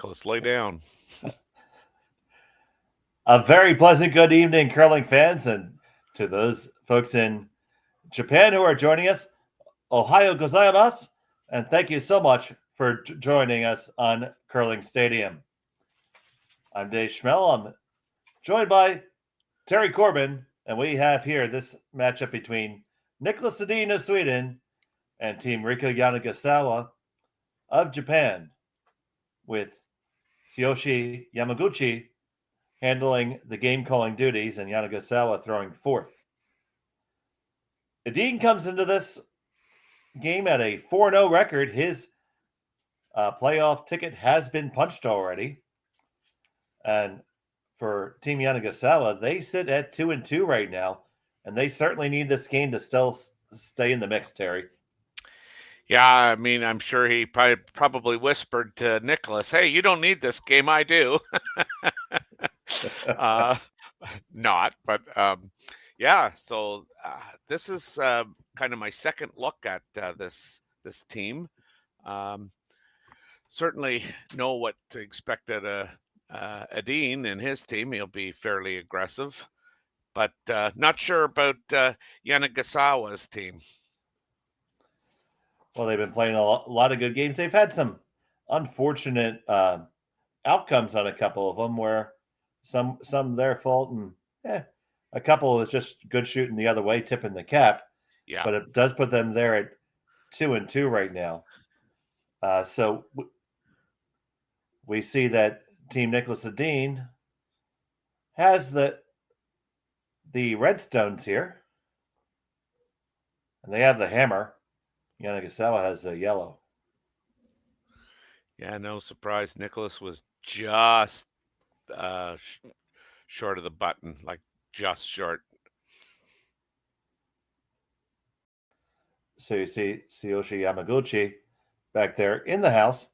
Nicholas. Lay down. A very pleasant good evening, curling fans, and to those folks in Japan who are joining us, Ohio gozaimasu, and thank you so much for joining us on Curling Stadium. I'm Dave Schmel. I'm joined by Terry Corbin, and we have here this matchup between Niklas Edin of Sweden and Team Riko Yanagisawa of Japan, with Tsuyoshi Yamaguchi handling the game calling duties and Yanagisawa throwing fourth. Edin comes into this game at a 4-0 record. His playoff ticket has been punched already. And for Team Yanagisawa, they sit at 2-2 right now, and they certainly need this game to still stay in the mix, Terry. Yeah, I mean, I'm sure he probably whispered to Nicholas, "Hey, you don't need this game, I do." Not, but yeah. So this is kind of my second look at this team. Certainly know what to expect at Edin and his team. He'll be fairly aggressive, but not sure about Yanagisawa's team. Well, they've been playing a lot of good games. They've had some unfortunate outcomes on a couple of them, where some their fault, and a couple was just good shooting the other way, tipping the cap. Yeah. But it does put them there at 2-2 right now. So we see that Team Niklas Edin has the Redstones here, and they have the hammer. Yanagisawa has the yellow. Yeah, no surprise. Nicholas was just short of the button, like just short. So you see Tsuyoshi Yamaguchi back there in the house.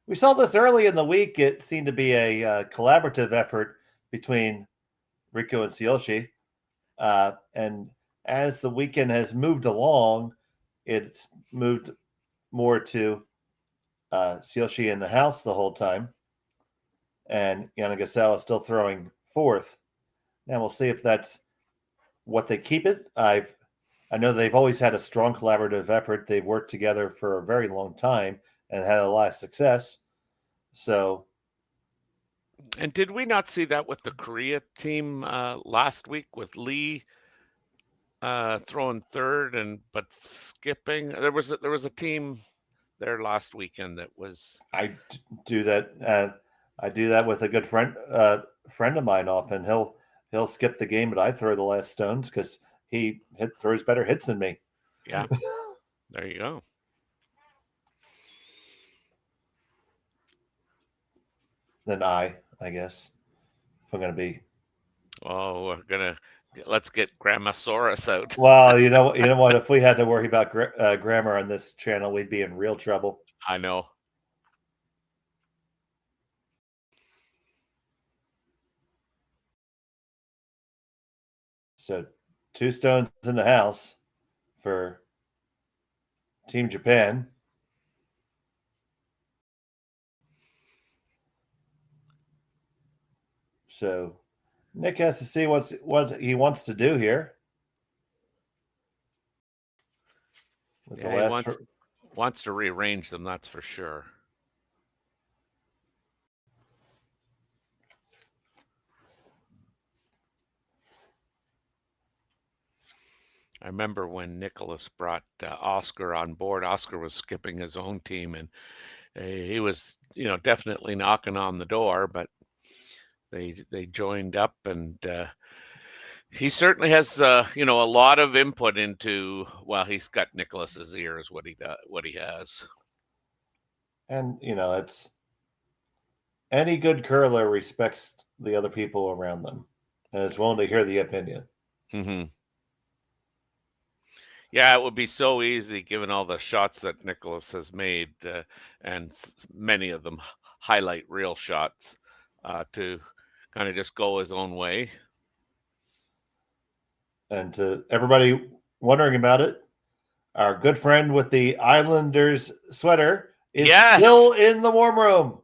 We saw this early in the week. It seemed to be a collaborative effort between Riko and Tsuyoshi. And as the weekend has moved along, it's moved more to Tsuyoshi in the house the whole time. And Yanagisawa still throwing fourth. Now we'll see if that's what they keep it. I know they've always had a strong collaborative effort. They've worked together for a very long time and had a lot of success. So, and did we not see that with the Korea team last week with Lee throwing third but skipping? There was a team there last weekend that was. I do that. I do that with a good friend of mine often. He'll skip the game, but I throw the last stones because he throws better hits than me. Yeah, there you go. Than I guess. If I'm going to be. Oh, let's get Grammosaurus out. Well, you know what? If we had to worry about grammar on this channel, we'd be in real trouble. I know. So 2 stones in the house for Team Japan. So Nick has to see what he wants to do here. Yeah, he wants to rearrange them, that's for sure. I remember when Nicholas brought Oscar on board. Oscar was skipping his own team, and he was, definitely knocking on the door, but they joined up, and he certainly has, a lot of input into. Well, he's got Nicholas's ears. What he has, and it's any good curler respects the other people around them and is willing to hear the opinion. Mm-hmm. Yeah, it would be so easy, given all the shots that Nicholas has made, and many of them highlight real shots, to kind of just go his own way. And to everybody wondering about it, our good friend with the Islanders sweater is still in the warm room.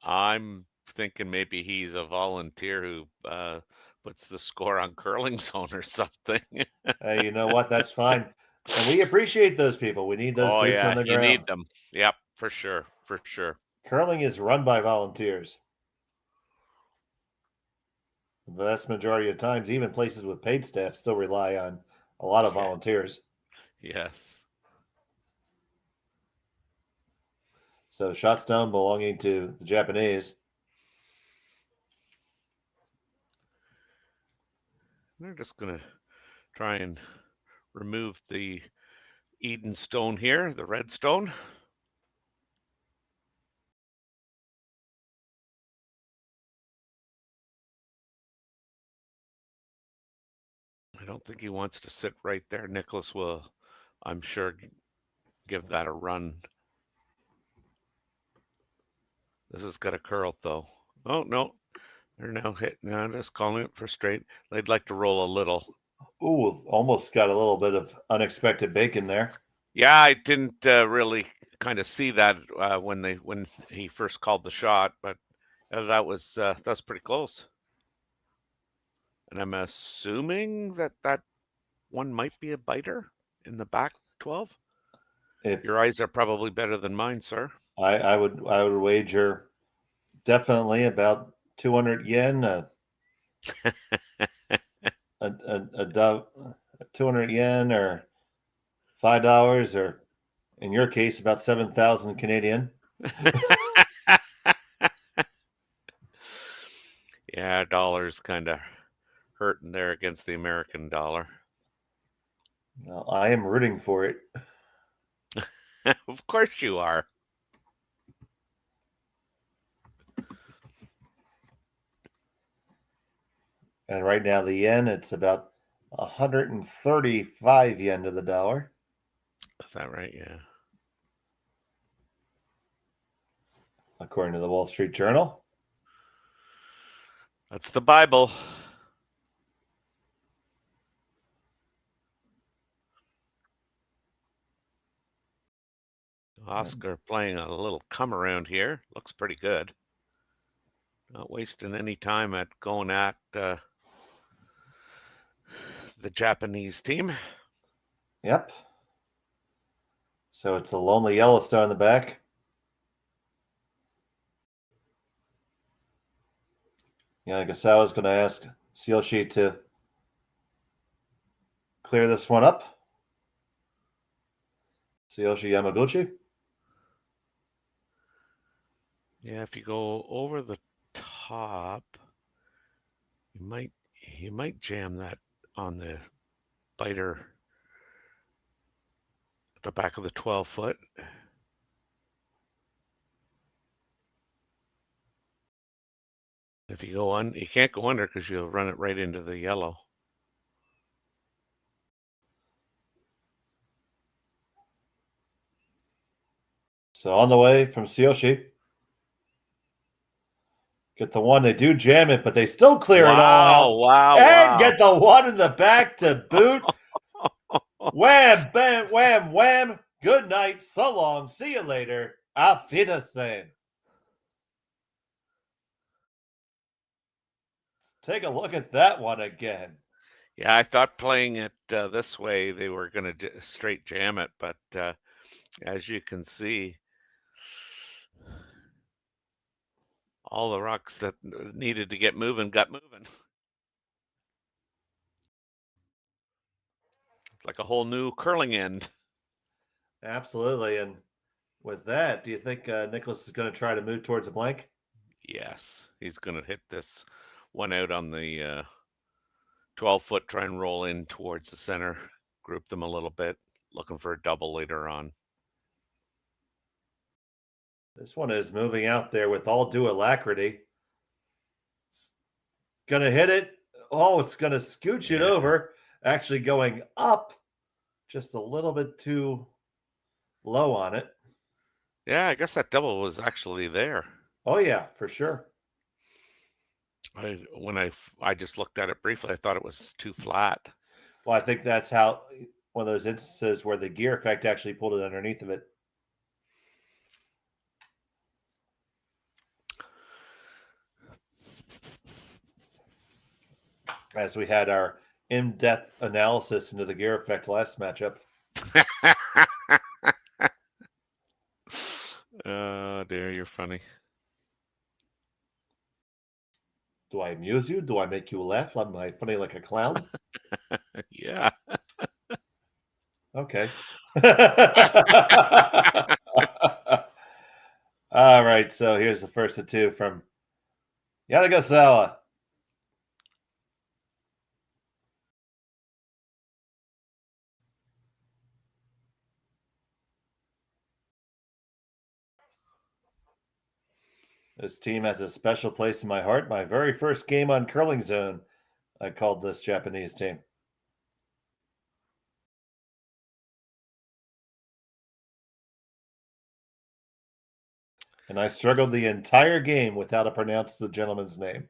I'm thinking maybe he's a volunteer who puts the score on curling zone or something. Hey, you know what? That's fine. And we appreciate those people. We need those Oh boots on yeah, the you need ground. them. Yep, for sure, for sure. Curling is run by volunteers. The vast majority of times, even places with paid staff still rely on a lot of Yeah, volunteers. yes. So shot stone belonging to the Japanese. They're just gonna try and remove the Eden stone here, the red stone. I don't think he wants to sit right there. Nicholas will, I'm sure, give that a run. This has got a curl though. Oh no, they're now hitting. Now just calling it for straight. They'd like to roll a little. Ooh, almost got a little bit of unexpected bacon there. Yeah, I didn't really kind of see that when he first called the shot, but that's pretty close. And I'm assuming that one might be a biter in the back 12. If Your eyes are probably better than mine, sir. I would wager definitely about 200 yen, a 200 yen or $5, or in your case, about 7,000 Canadian. Yeah, dollar's kind of hurting there against the American dollar. Well, I am rooting for it. Of course you are. And right now, the yen, it's about 135 yen to the dollar. Is that right? Yeah. According to the Wall Street Journal. That's the Bible. Oscar playing a little come around here. Looks pretty good. Not wasting any time at going at the Japanese team. Yep. So it's a lonely Yellowstone in the back. Karuizawa is going to ask Tsuyoshi to clear this one up. Tsuyoshi Yamaguchi. Yeah, if you go over the top, you might jam that on the biter at the back of the 12 foot. If you go on, you can't go under because you'll run it right into the yellow. So on the way from Tsuyoshi. Get the one. They do jam it, but they still clear it all out. Wow, And wow. get the one in the back to boot. Wham, bam, wham, wham. Good night. So long. See you later. Auf Wiedersehen. Let's take a look at that one again. Yeah, I thought playing it this way they were going to straight jam it, but as you can see, all the rocks that needed to get moving got moving. Like a whole new curling end. Absolutely. And with that, do you think Nicholas is going to try to move towards a blank? Yes, he's going to hit this one out on the 12 foot, try and roll in towards the center, group them a little bit, looking for a double later on. This one is moving out there with all due alacrity. Going to hit it. Oh, it's going to scooch it over. Actually going up just a little bit too low on it. Yeah, I guess that double was actually there. Oh, yeah, for sure. When I just looked at it briefly, I thought it was too flat. Well, I think that's how one of those instances where the gear effect actually pulled it underneath of it. as we had our in-depth analysis into the gear effect last matchup. Oh, dear, you're funny. Do I amuse you? Do I make you laugh? Am I funny like a clown? Yeah. Okay. All right, so here's the first of two from Yamaguchi. This team has a special place in my heart. My very first game on Curling Zone, I called this Japanese team. And I struggled the entire game without to pronounce the gentleman's name.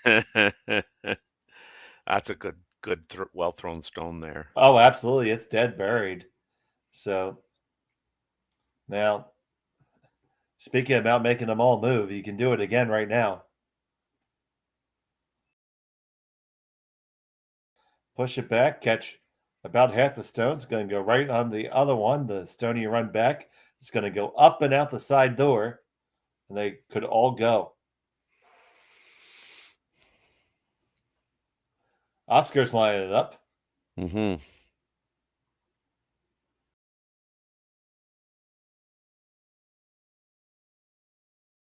That's a good, well thrown stone there. Oh, absolutely. It's dead buried. So now, speaking about making them all move, you can do it again right now. Push it back, catch about half the stone. It's going to go right on the other one. The stone you run back, it's going to go up and out the side door, and they could all go. Oscar's lining it up. Mm-hmm.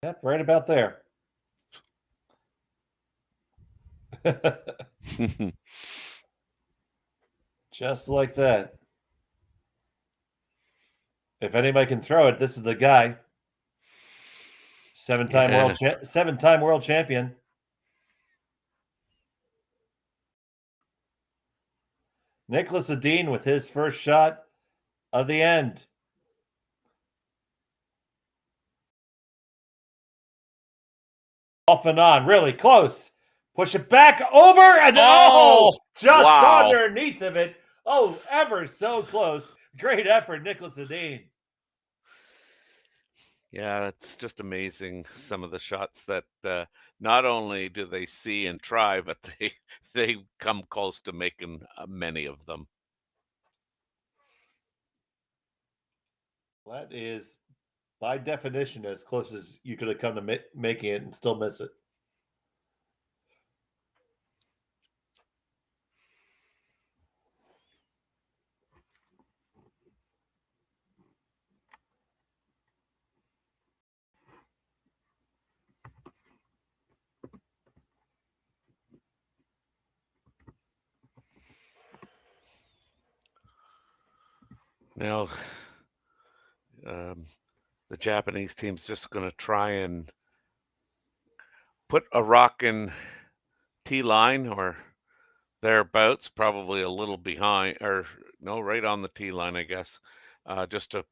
Yep, right about there. Just like that. If anybody can throw it, this is the guy. Seven-time world champion. Niklas Edin with his first shot of the end. Off and on, really close. Push it back over and just wow. underneath of it. Oh, ever so close. Great effort, Niklas Edin. Yeah, it's just amazing some of the shots that not only do they see and try, but they come close to making many of them. That is, by definition, as close as you could have come to making it and still miss it. Now, the Japanese team's just going to try and put a rock in T-line or thereabouts, probably a little behind, or no, right on the T-line, I guess, just to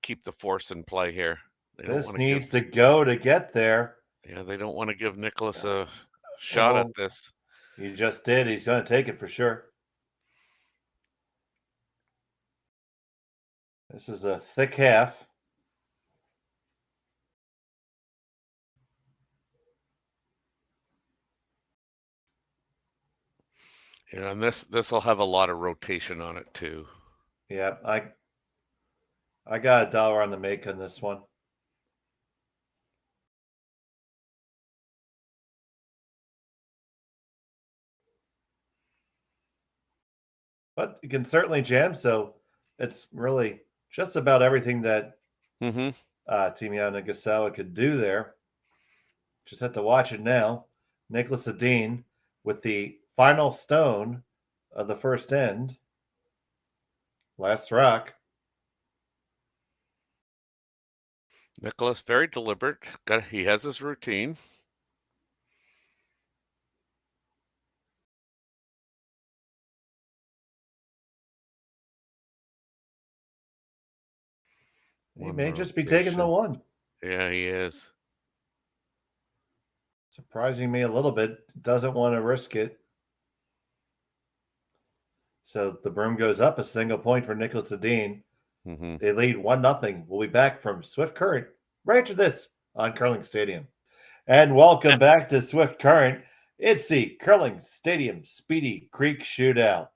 keep the force in play here. This needs to go to get there. Yeah, they don't want to give Niklas a shot at this. He just did. He's going to take it for sure. This is a thick half. Yeah, and this will have a lot of rotation on it too. Yeah, I got $1 on the make on this one. But you can certainly jam, so it's really just about everything that Team Yamaguchi could do there. Just have to watch it now. Niklas Edin with the final stone of the first end. Last rock. Niklas, very deliberate. He has his routine. He may just be taking the one. Yeah, he is. Surprising me a little bit. Doesn't want to risk it. So the broom goes up, a single point for Niklas Edin. They lead 1-0. We'll be back from Swift Current right after this on Curling Stadium. And welcome back to Swift Current. It's the Curling Stadium Speedy Creek Shootout.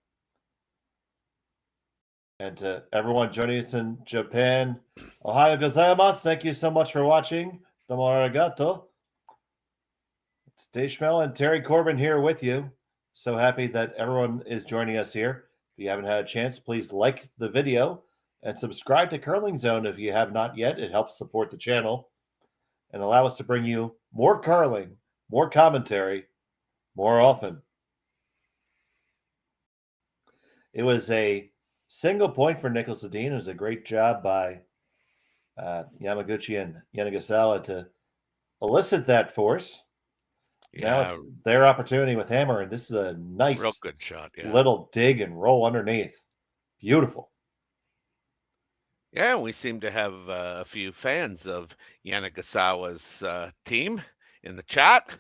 And to everyone joining us in Japan, Ohayo gozaimasu. Thank you so much for watching. Domo arigato. It's Dave Schmel and Terry Corbin here with you. So happy that everyone is joining us here. If you haven't had a chance, please like the video and subscribe to Curling Zone if you have not yet. It helps support the channel and allow us to bring you more curling, more commentary, more often. It was a single point for Niklas Edin. It was a great job by Yamaguchi and Yanagisawa to elicit that force. Now Yeah, it's their opportunity with hammer, and this is a nice real good shot. Yeah. little dig and roll underneath. Beautiful. Yeah, we seem to have a few fans of Yanagisawa's team in the chat.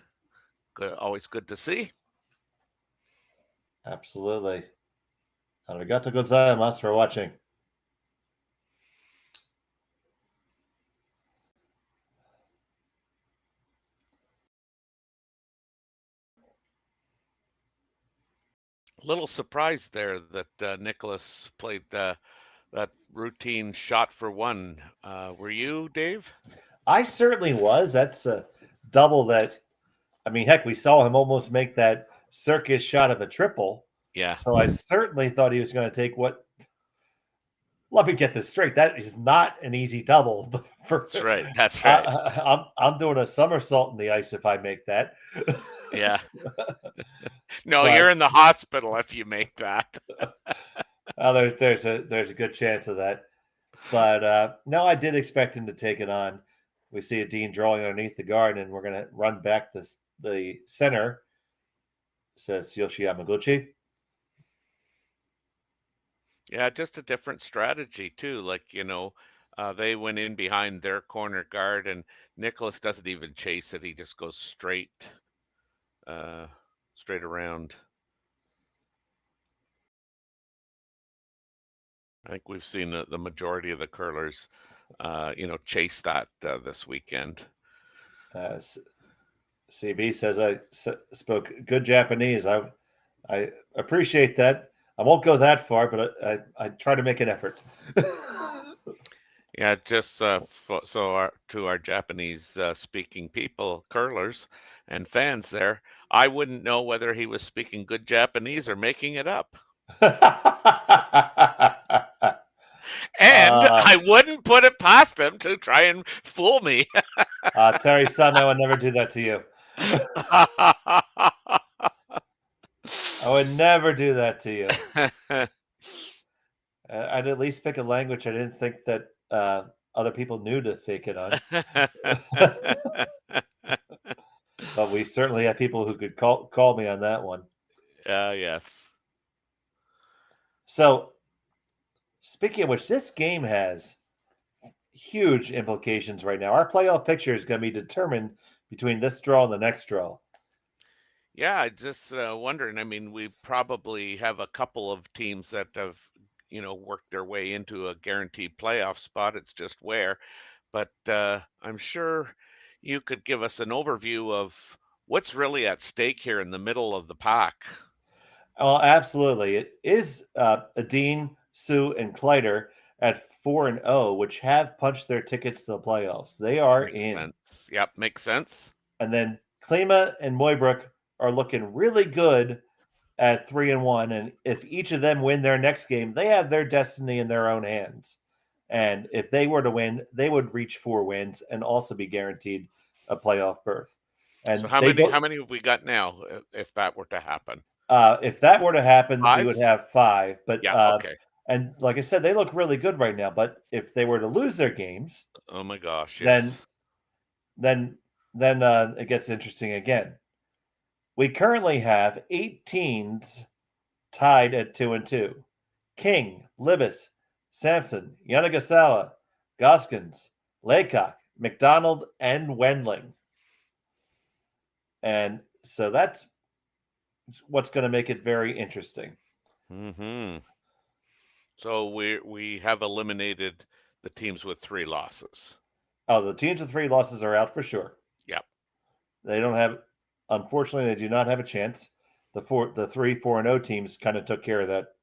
Always good to see. Absolutely. Arigato gozaimasu for watching. Little surprised there that Nicholas played that routine shot for one. Were you, Dave? I certainly was. That's a double that, I mean, heck, we saw him almost make that circus shot of a triple. Yeah. So I certainly thought he was going to take what. Let me get this straight. That is not an easy double. But That's right. That's right. I'm doing a somersault in the ice if I make that. Yeah. No, you're in the hospital if you make that. There's a good chance of that. But no, I did expect him to take it on. We see Edin drawing underneath the guard, and we're going to run back the center, says Tsuyoshi Yamaguchi. Yeah, just a different strategy too. Like, they went in behind their corner guard, and Nicholas doesn't even chase it. He just goes straight around. I think we've seen the majority of the curlers, chase that this weekend. CB says I spoke good Japanese. I appreciate that. I won't go that far, but I try to make an effort. Yeah, just to our Japanese speaking people, curlers and fans there, I wouldn't know whether he was speaking good Japanese or making it up. And I wouldn't put it past him to try and fool me. Terry-san, I would never do that to you. I would never do that to you. I'd at least pick a language I didn't think that other people knew to fake it on. But we certainly have people who could call me on that one. Yes. So, speaking of which, this game has huge implications right now. Our playoff picture is going to be determined between this draw and the next draw. Yeah, I just wondering. I mean, we probably have a couple of teams that have, worked their way into a guaranteed playoff spot. It's just where. But I'm sure you could give us an overview of what's really at stake here in the middle of the pack. Well, absolutely. It is Edin, Sue, and Kleider at 4-0, which have punched their tickets to the playoffs. They are Makes in. sense. Yep, makes sense. And then Klima and Moybrook are looking really good at 3-1. And if each of them win their next game, they have their destiny in their own hands. And if they were to win, they would reach 4 wins and also be guaranteed a playoff berth. And so how many have we got now if that were to happen? If that were to happen, 5? we would have 5. But yeah, okay. And like I said, they look really good right now. But if they were to lose their games, oh my gosh, yes. then it gets interesting again. We currently have 8 teams tied at 2-2. King, Libas, Sampson, Yanagisawa, Goskins, Laycock, McDonald, and Wendling. And so that's what's going to make it very interesting. Mm-hmm. So we have eliminated the teams with 3 losses. Oh, the teams with 3 losses are out for sure. Yep. They don't have unfortunately, they do not have a chance. The 3-4-0 teams kind of took care of that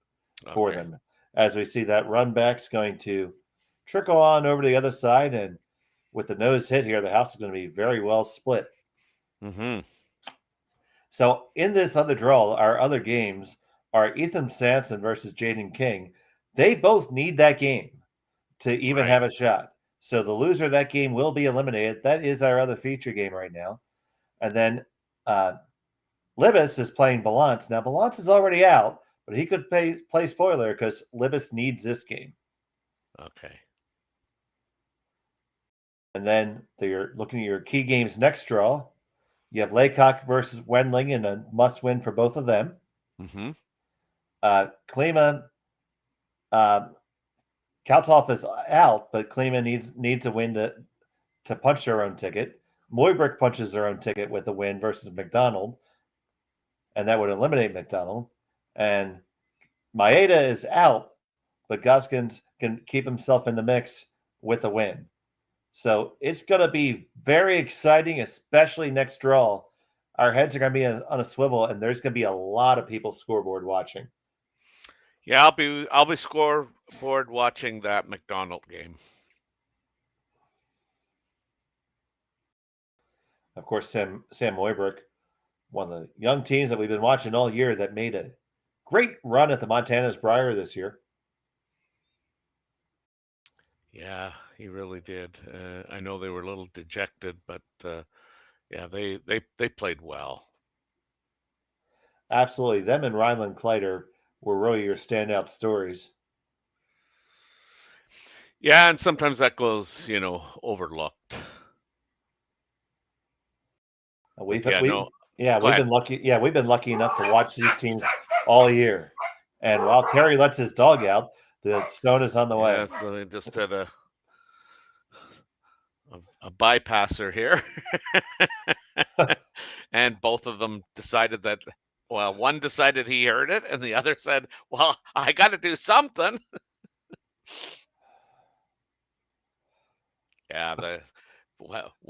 for Okay. them. As we see that run back's going to trickle on over to the other side, and with the nose hit here, the house is going to be very well split. Mm-hmm. So in this other draw, our other games are Ethan Sanson versus Jaden King. They both need that game to even Right. have a shot. So the loser of that game will be eliminated. That is our other feature game right now. And then Libis is playing Balance. Now, Balance is already out, but he could play spoiler because Libis needs this game. Okay. And then you're looking at your key games next draw. You have Laycock versus Wendling, and a must-win for both of them. Mm-hmm. Klima, Kalthoff is out, but Klima needs a win to punch their own ticket. Moybrick punches their own ticket with a win versus McDonald, and that would eliminate McDonald. And Maeda is out, but Goskins can keep himself in the mix with a win. So it's going to be very exciting, especially next draw. Our heads are going to be on a swivel, and there's going to be a lot of people scoreboard watching. Yeah, I'll be scoreboard watching that McDonald game. Of course, Sam Moybrick, one of the young teams that we've been watching all year that made a great run at the Montana's Briar this year. Yeah, he really did. I know they were a little dejected, but yeah, they played well. Absolutely. Them and Rhineland Kleider were really your standout stories. Yeah, and sometimes that goes, overlooked. We've But yeah, we no, yeah go we've ahead. been lucky. Yeah, we've been lucky enough to watch these teams all year. And while Terry lets his dog out, the stone is on the way. Yeah, so they just had a bypasser here, and both of them decided that. Well, one decided he heard it, and the other said, "Well, I got to do something." Yeah,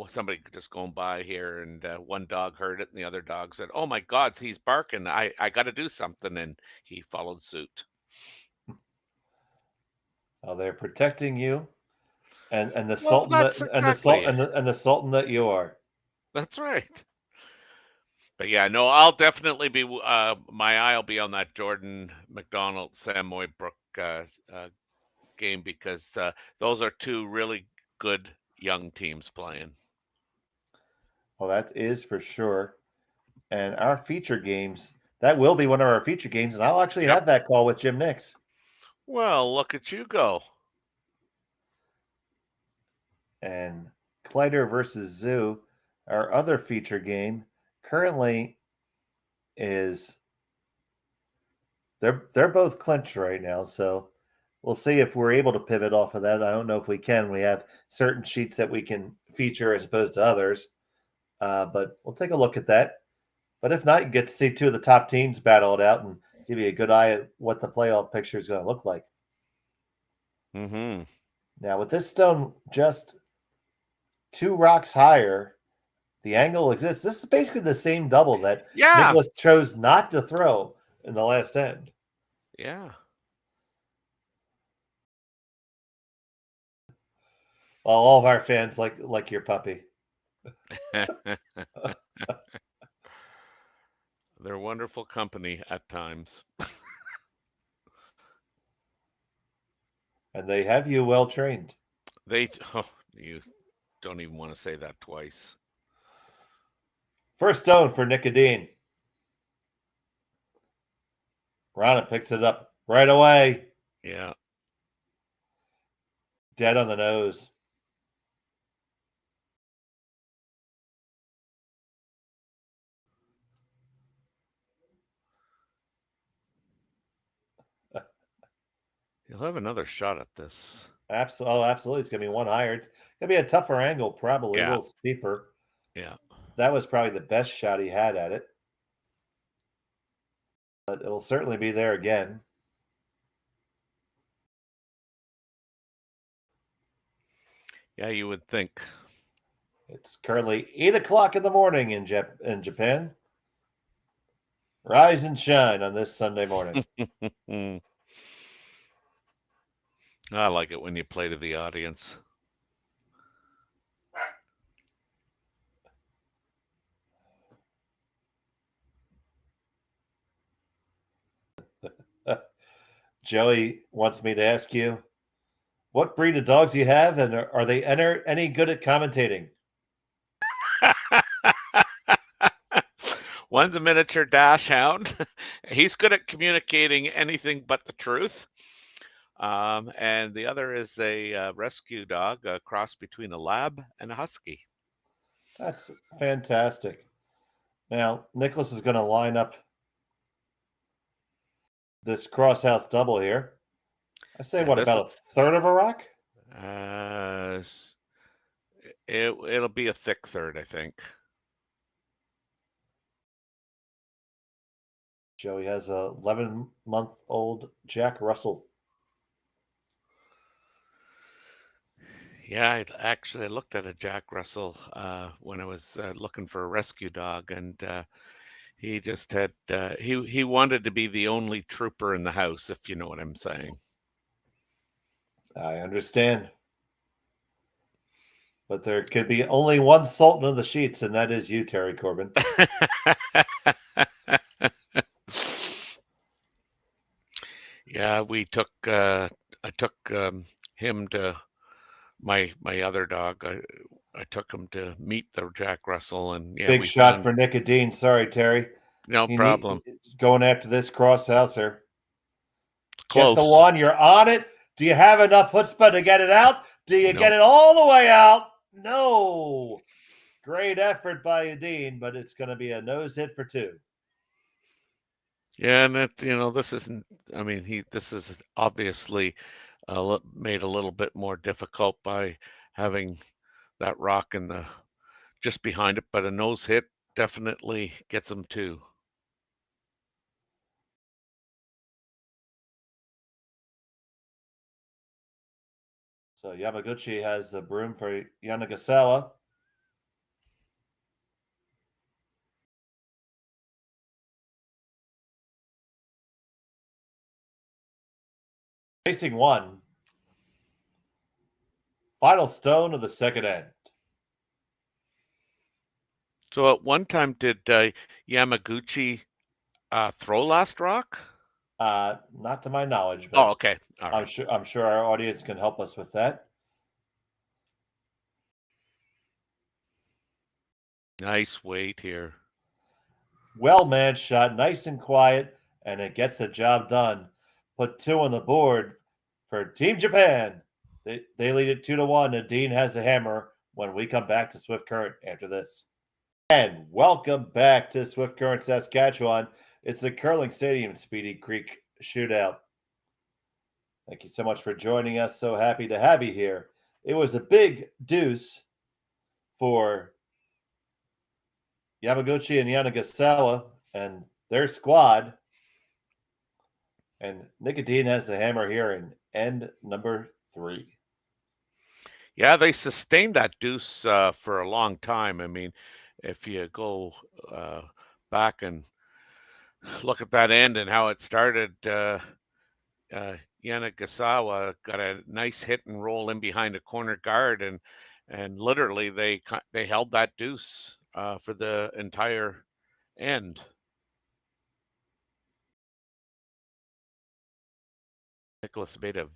somebody just going by here, and one dog heard it, and the other dog said, "Oh my God, he's barking! I got to do something," and he followed suit. They're protecting you, and the Well, sultan that that's exactly. and the sultan that you are. That's right. But yeah, no, I'll definitely be. My eye will be on that Jordan McDonald Sam Moybrook game because those are two really good young teams playing. Well, that is for sure. And our feature games, that will be one of our feature games, and I'll actually Yep. have that call with Jim Nix. Well, look at you go. And Kleider versus Zoo, our other feature game, currently is they're both clinched right now. So we'll see if we're able to pivot off of that. I don't know if we can. We have certain sheets that we can feature as opposed to others, but we'll take a look at that. But if not, you get to see two of the top teams battle it out and give you a good eye at what the playoff picture is going to look like. Mm-hmm. Now, with this stone just 2 rocks higher, the angle exists. This is basically the same double that Yeah. Nicholas chose not to throw in the last end. Yeah. Well, all of our fans like your puppy. They're wonderful company at times. And they have you well trained. Oh, you don't even want to say that twice. First stone for Nick Edin. Rana picks it up right away. Yeah. Dead on the nose. You'll have another shot at this. Absolutely. It's going to be one higher. It's going to be a tougher angle, probably a Yeah. little steeper. Yeah. That was probably the best shot he had at it. But it will certainly be there again. Yeah, you would think. It's currently 8 o'clock in the morning in Japan. Rise and shine on this Sunday morning. I like it when you play to the audience. Joey wants me to ask you, what breed of dogs you have, and are they any good at commentating? One's a miniature dash hound. He's good at communicating anything but the truth. And the other is a rescue dog, a cross between a lab and a husky. That's fantastic. Now, Nicholas is going to line up this crosshouse double here. I say, Yeah, what, this about is a third of a rock? it'll be a thick third, I think. Joey has a 11-month-old Jack Russell. Yeah, I looked at a Jack Russell when I was looking for a rescue dog, and he just had he wanted to be the only trooper in the house, if you know what I'm saying. I understand. But there could be only one Sultan of the Sheets, and that is you, Terry Corbin. Yeah, I took him to my other dog. I took him to meet the Jack Russell, and yeah, Big we shot found for Nick Edin. Sorry, Terry. no problem. Going after this crosshouser. Get the Close. one. You're on it. Do you have enough chutzpah to get it out? Do you get No. it all the way out? No. Great effort by Edin, but it's going to be a nose hit for two. Yeah, and that this isn't. I mean, this is obviously made a little bit more difficult by having that rock in the just behind it, but a nose hit definitely gets him too. So Yamaguchi has the broom for Yanagasawa. Facing one. Final stone of the second end. So at one time, did Yamaguchi throw last rock? Not to my knowledge, Oh, but okay. All right. I'm sure our audience can help us with that. Nice weight here. Well managed shot, nice and quiet, and it gets the job done. Put two on the board for Team Japan. They lead it 2-1. And Dean has the hammer when we come back to Swift Current after this. And welcome back to Swift Current, Saskatchewan. It's the Curling Stadium Speedy Creek Shootout. Thank you so much for joining us. So happy to have you here. It was a big deuce for Yamaguchi and Yanagasawa and their squad. And Nick Edin has the hammer here in end number 3. Yeah, they sustained that deuce for a long time. I mean, if you go back and look at that end and how it started, Yanagasawa got a nice hit and roll in behind a corner guard, and literally they held that deuce for the entire end. Nicholas made a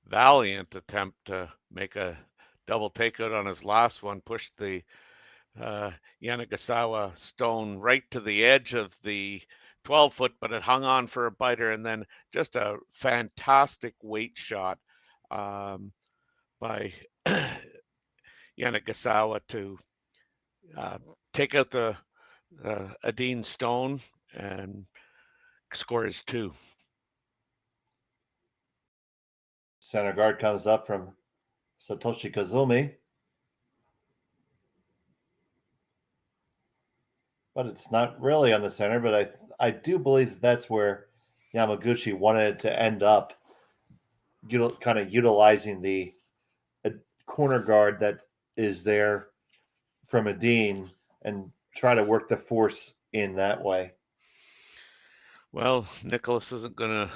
valiant attempt to make a double takeout on his last one, pushed the Yanagasawa stone right to the edge of the 12-foot, but it hung on for a biter, and then just a fantastic weight shot by Yanagasawa to take out the Edin stone and score his 2. Center guard comes up from Satoshi Kazumi. But it's not really on the center, but I do believe that's where Yamaguchi wanted it to end up, kind of utilizing the corner guard that is there from Edin and try to work the force in that way. Well, Nicholas isn't going to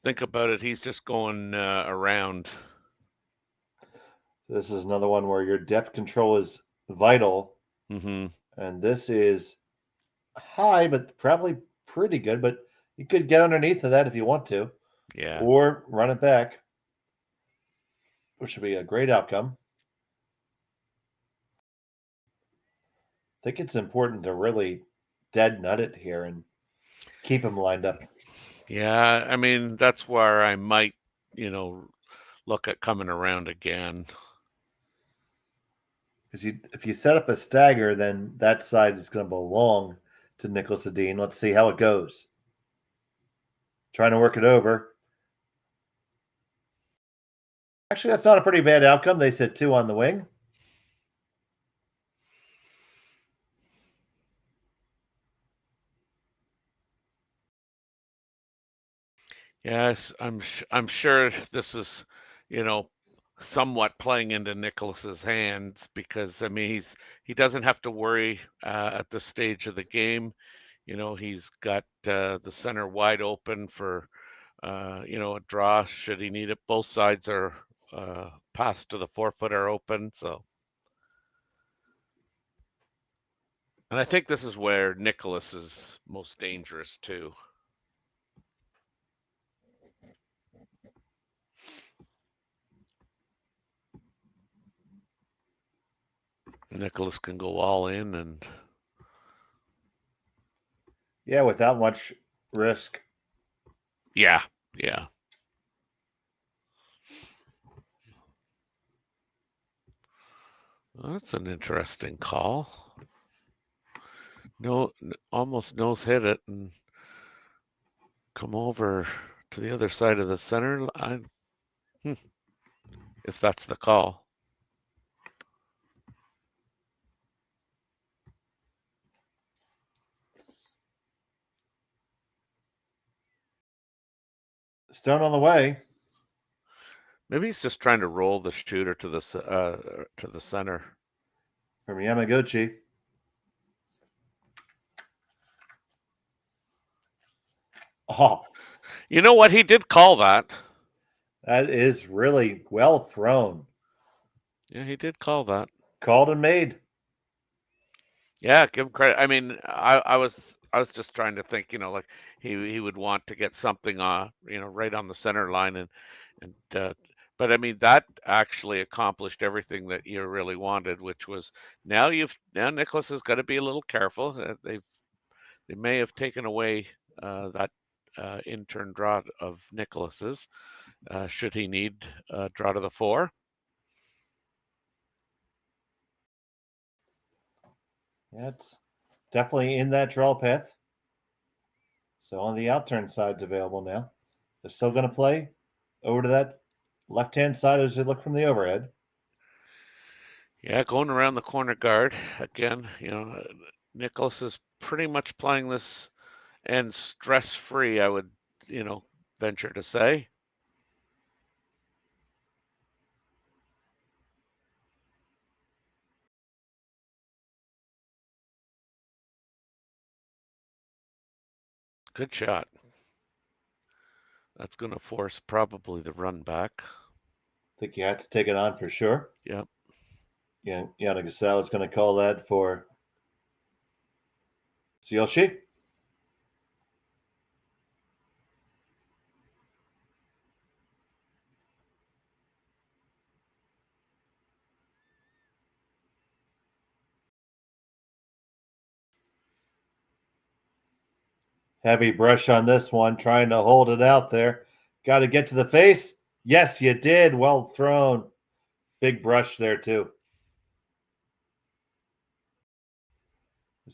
think about it. He's just going around. This is another one where your depth control is vital. Mm-hmm. And this is high, but probably pretty good. But you could get underneath of that if you want to, Yeah. or run it back, which would be a great outcome. I think it's important to really dead nut it here and keep them lined up. Yeah, I mean, that's where I might, look at coming around again. Because if you set up a stagger, then that side is going to belong to Niklas Edin. Let's see how it goes. Trying to work it over. Actually, that's not a pretty bad outcome. They sit 2 on the wing. Yes, I'm sure this is, you know, somewhat playing into Nicholas's hands because I mean he doesn't have to worry at this stage of the game. He's got the center wide open for a draw should he need it. Both sides are passed to the 4-foot are open, so. And I think this is where Nicholas is most dangerous too. Nicholas can go all in and Yeah, without much risk. yeah. Well, that's an interesting call. No, almost nose hit it and come over to the other side of the center. If that's the call. Stone on the way. Maybe he's just trying to roll the shooter to the center. From Yamaguchi. Oh, You know what? He did call that. that is really well thrown. Yeah, he did call that. Called and made. Yeah, give him credit. I mean, I was just trying to think, like he would want to get something right on the center line and but I mean that actually accomplished everything that you really wanted, which was now Nicholas has got to be a little careful. They may have taken away that in turn draw of Nicholas's should he need draw to the 4. Yeah, it's definitely in that draw path. So on the outturn side's available now. They're still going to play over to that left-hand side as they look from the overhead. Yeah, going around the corner guard again. Nicholas is pretty much playing this and stress-free, I would, venture to say. Good shot. That's going to force probably the run back. I think you have to take it on for sure. Yep. Yeah, Yanagisawa is going to call that for Tsuyoshi. Heavy brush on this one, trying to hold it out there. Got to get to the face. Yes, you did. Well thrown. Big brush there, too.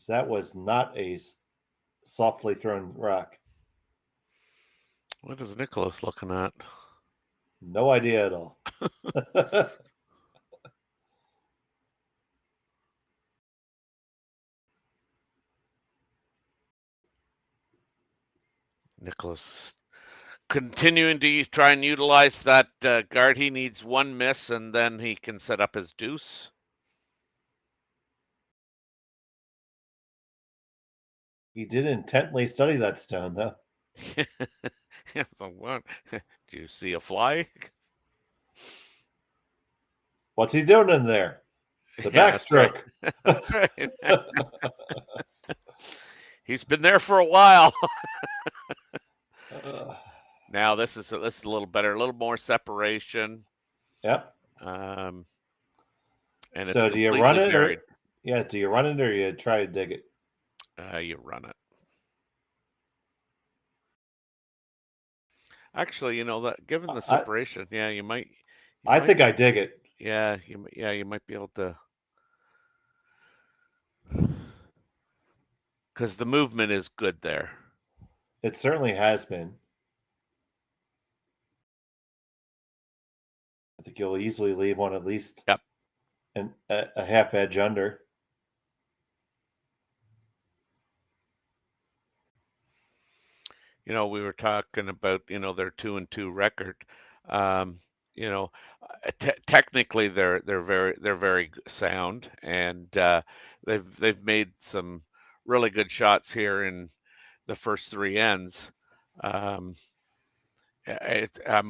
That was not a softly thrown rock. What is Nicholas looking at? No idea at all. Nicholas continuing to try and utilize that guard. He needs one miss and then he can set up his deuce. He did intently study that stone, though. Yeah, the one. Do you see a fly? What's he doing in there? The Yeah, that's right. backstroke. That's right. He's been there for a while. Now this is a little better, a little more separation, Yep. and it's So do you run completely it, buried. or do you run it, or you try to dig it? You run it. Actually, that given the I separation, yeah, you might, I think I dig it. yeah, you might be able to, because the movement is good there. It certainly has been. I think you'll easily leave one at least Yep. a half edge under. We were talking about, their 2-2 record. Um, technically they're very sound, and they've made some really good shots here in the first three ends. I'm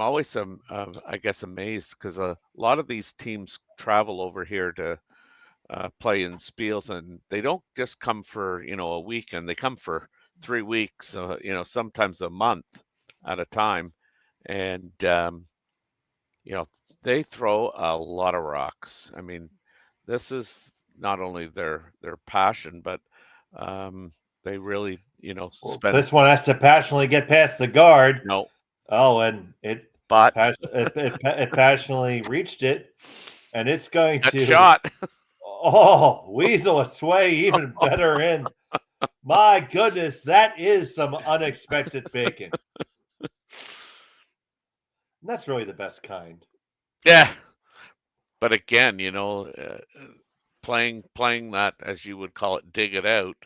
always I guess amazed because a lot of these teams travel over here to play in Spiels, and they don't just come for a weekend. They come for 3 weeks, sometimes a month at a time, and you know they throw a lot of rocks. I mean, this is not only their passion, but they really spend. This one has to passionately get past the guard. No, Oh, and it but it passionately reached it, and it's going that to shot. weasel its way even better in. My goodness, that is some unexpected bacon. And that's really the best kind. Yeah, but again, playing that, as you would call it, dig it out.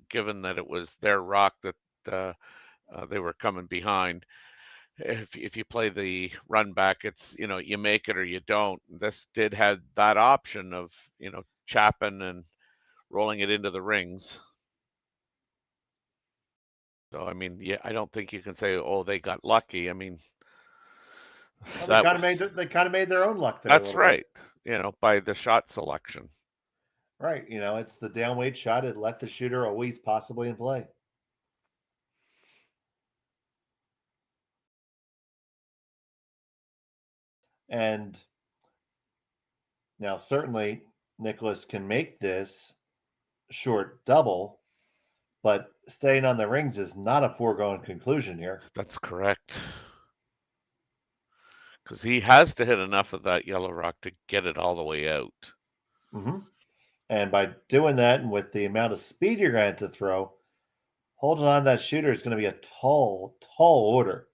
Given that it was their rock that uh, they were coming behind. If you play the run back, it's you make it or you don't. This did have that option of chapping and rolling it into the rings. So I mean, yeah, I don't think you can say, oh, they got lucky. I mean, Well, that they kind of made their own luck there a that's little bit. right. By the shot selection. Right. It's the downweight shot. It let the shooter always possibly in play. And now, certainly, Nicholas can make this short double, but staying on the rings is not a foregone conclusion here. That's correct. Because he has to hit enough of that yellow rock to get it all the way out. Mm-hmm. And by doing that, and with the amount of speed you're going to throw, holding on that shooter is going to be a tall, tall order.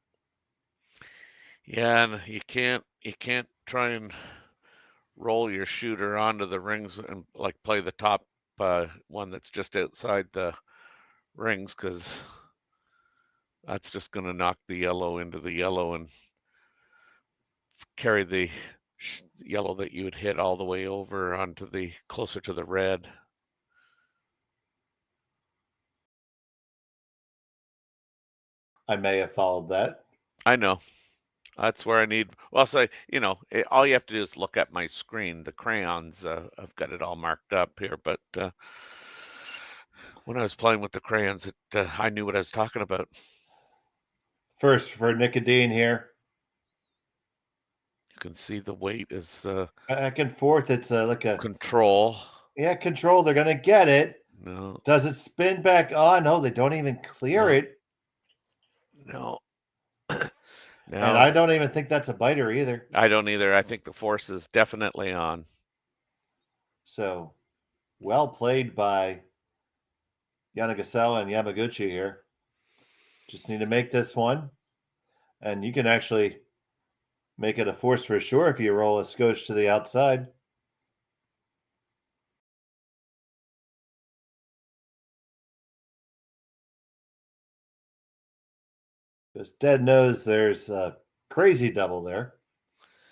Yeah, and you can't try and roll your shooter onto the rings and like play the top one that's just outside the rings, because that's just going to knock the yellow into the yellow and carry the yellow that you would hit all the way over onto the closer to the red. I may have followed that. I know. That's where I need. Well, so all you have to do is look at my screen. The crayons, I've got it all marked up here. But when I was playing with the crayons, I knew what I was talking about. First for Niklas Edin here. You can see the weight is Back and forth. It's like a control. Yeah, control. They're going to get it. No, Does it spin back? Oh, no, they don't even clear it. no. And I don't even think that's a biter either. I don't either. I think the force is definitely on. So, well played by Karuizawa and Yamaguchi here. Just need to make this one. And you can actually make it a force for sure if you roll a skosh to the outside. Because Dead knows there's a crazy double there.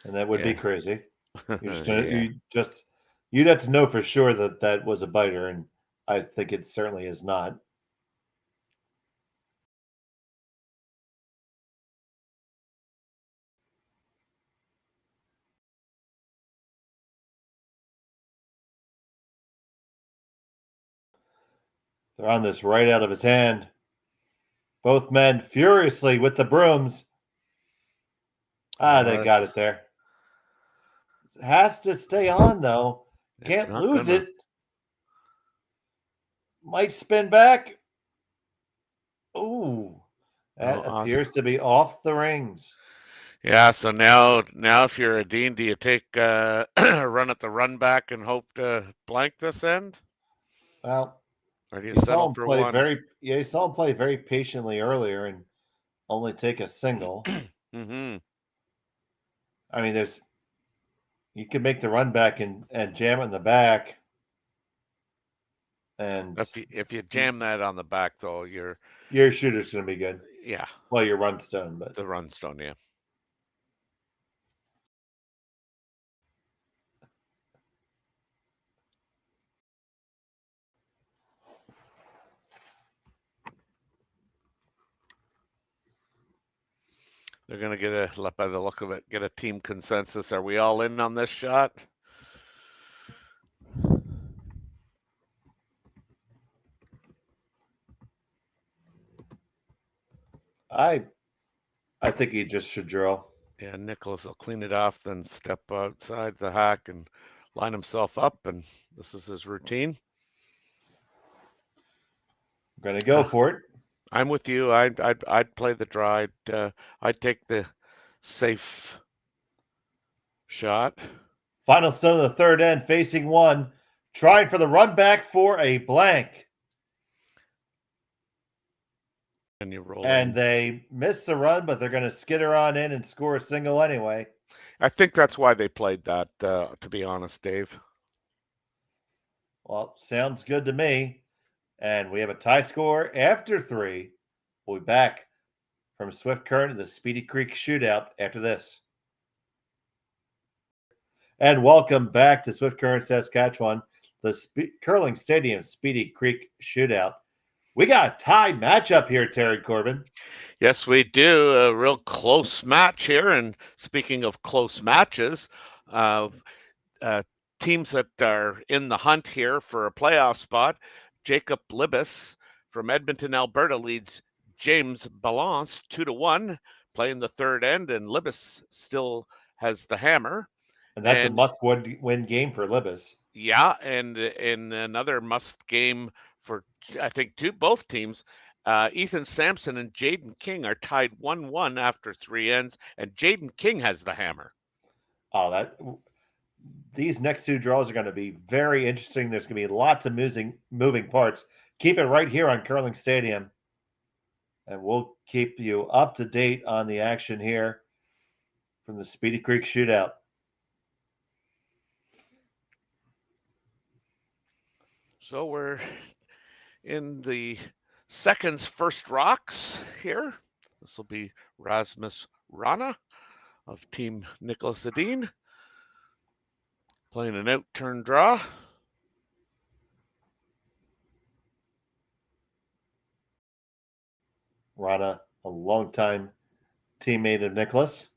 And that would be crazy. You'd have to know for sure that that was a biter, and I think it certainly is not. They're on this right out of his hand. Both men furiously with the brooms. They got it there. Has to stay on, though. Can't lose it. Might spin back. Ooh. That appears to be off the rings. Yeah, so now if you're Edin, do you take a run at the run back and hope to blank this end? Well, or do you you settle saw him for play one? you saw him play very patiently earlier and only take a single. Mm-hmm. I mean, you can make the run back and jam it in the back. And if you jam that on the back, though, your shooter's going to be good. Yeah. Well, your run stone, but the run stone, yeah. They're going to get by the look of it, get a team consensus. Are we all in on this shot? I think he just should draw. Yeah, Niklas will clean it off, then step outside the hack and line himself up, and this is his routine. I'm going to go for it. I'm with you. I'd play the draw. I'd take the safe shot. Final stone of the third end, facing one, trying for the run back for a blank. And you roll And in. they miss the run, but they're going to skitter on in and score a single anyway. I think that's why they played that, to be honest, Dave. Well, sounds good to me. And we have a tie score after 3. We'll be back from Swift Current to the Speedy Creek shootout after this. And welcome back to Swift Current, Saskatchewan, the Curling Stadium Speedy Creek shootout. We got a tie matchup here, Terry Corbin. Yes, we do. A real close match here. And speaking of close matches, teams that are in the hunt here for a playoff spot, Jacob Libas from Edmonton, Alberta leads James Balance 2-1, playing the third end, and Libas still has the hammer. And that's a must-win game for Libas. Yeah, and in another must game for, I think, both teams, Ethan Sampson and Jaden King are tied 1-1 after 3 ends, and Jaden King has the hammer. Oh, these next 2 draws are going to be very interesting. There's going to be lots of moving parts. Keep it right here on Curling Stadium, and we'll keep you up to date on the action here from the Speedy Creek shootout. So we're in the seconds first rocks here. This will be Rasmus Rana of Team Niklas Edin playing an out turn draw. Rana, a longtime teammate of Niklas.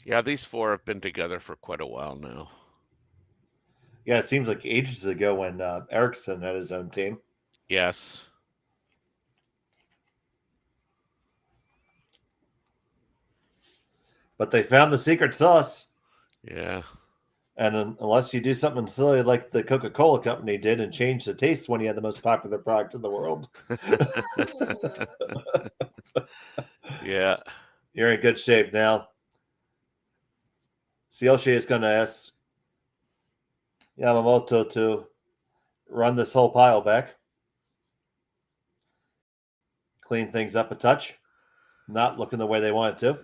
Yeah, these 4 have been together for quite a while now. Yeah, it seems like ages ago when Eriksson had his own team. Yes. But they found the secret sauce. Yeah. And unless you do something silly like the Coca-Cola company did and change the taste when you had the most popular product in the world. Yeah. You're in good shape now. Tsuyoshi is going to ask Yamamoto to run this whole pile back. Clean things up a touch. Not looking the way they want it to.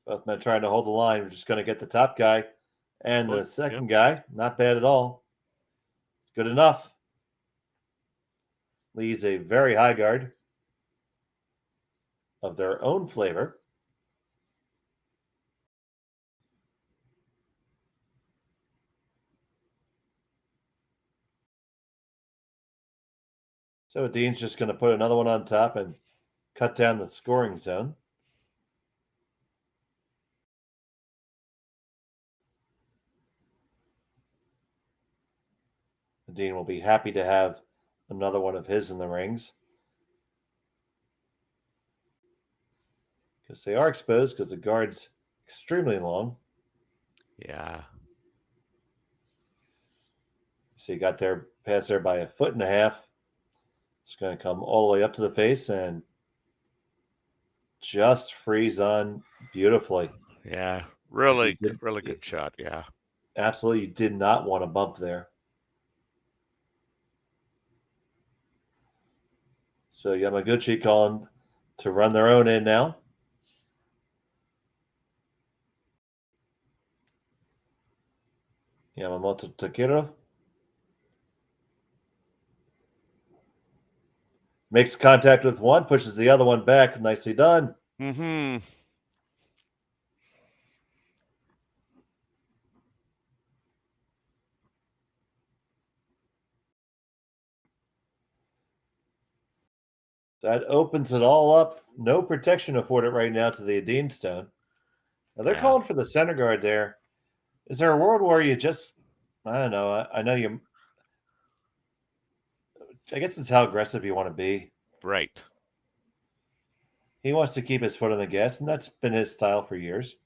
Both men trying to hold the line. We're just going to get the top guy and the second guy. Not bad at all. Good enough. Leaves a very high guard of their own flavor. So Dean's just going to put another one on top and cut down the scoring zone. Edin will be happy to have another one of his in the rings because they are exposed because the guard's extremely long. Yeah. So you got there past there by 1.5 feet. It's going to come all the way up to the face and just freeze on beautifully. Yeah. So you did Really good shot. Yeah. absolutely did not want to bump there. So Yamaguchi calling to run their own in now. Yamamoto Takiro makes contact with one, pushes the other one back. Nicely done. Mm-hmm. That opens it all up. No protection afforded right now to the Edin stone. Now they're Yeah. calling for the center guard there. Is there a world where you just, I don't know, I know you, I guess it's how aggressive you want to be. Right. He wants to keep his foot on the gas, and that's been his style for years.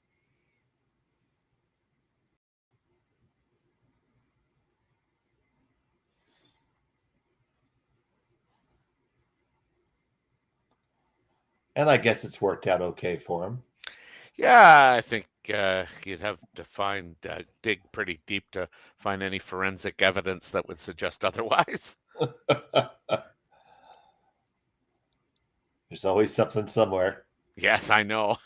And I guess it's worked out okay for him. Yeah, I think you'd have to dig pretty deep to find any forensic evidence that would suggest otherwise. There's always something somewhere. Yes, I know.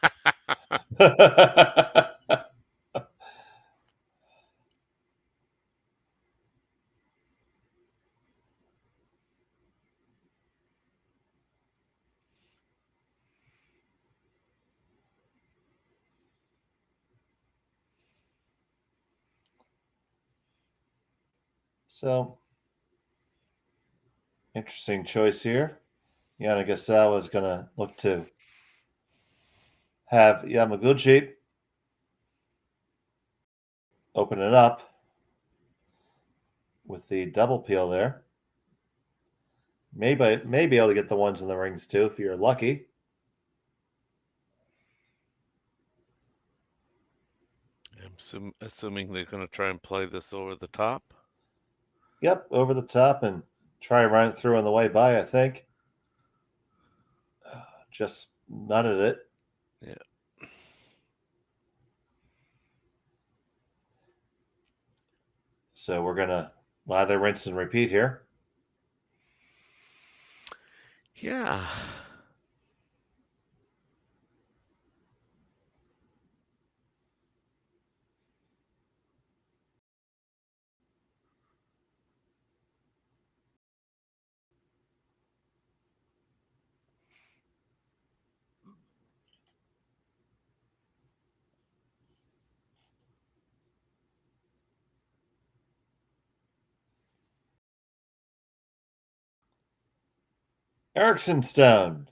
So, interesting choice here. Yanagasawa is going to look to have Yamaguchi open it up with the double peel there. May be able to get the ones in the rings too if you're lucky. I'm assuming they're going to try and play this over the top. Yep, over the top and try run it through on the way by, I think. Just nutted it. Yeah. So we're going to lather, rinse, and repeat here. Yeah. Erickson Stone.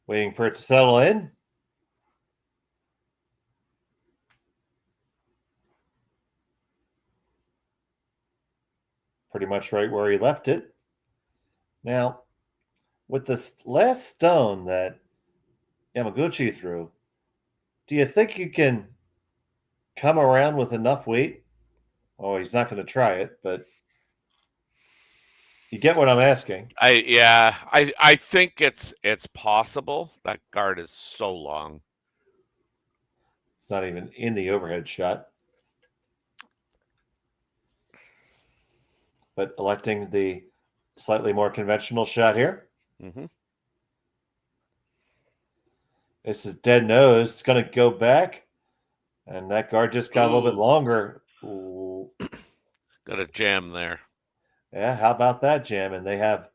Waiting for it to settle in. Pretty much right where he left it. Now, with this last stone that Yamaguchi threw, do you think you can come around with enough weight? Oh, he's not going to try it, but you get what I'm asking. I think it's possible. That guard is so long. It's not even in the overhead shot. But electing the slightly more conventional shot here. Mm-hmm. This is dead nose. It's going to go back. And that guard just got a little bit longer. Ooh. Got a jam there. Yeah, how about that, Jam? And they have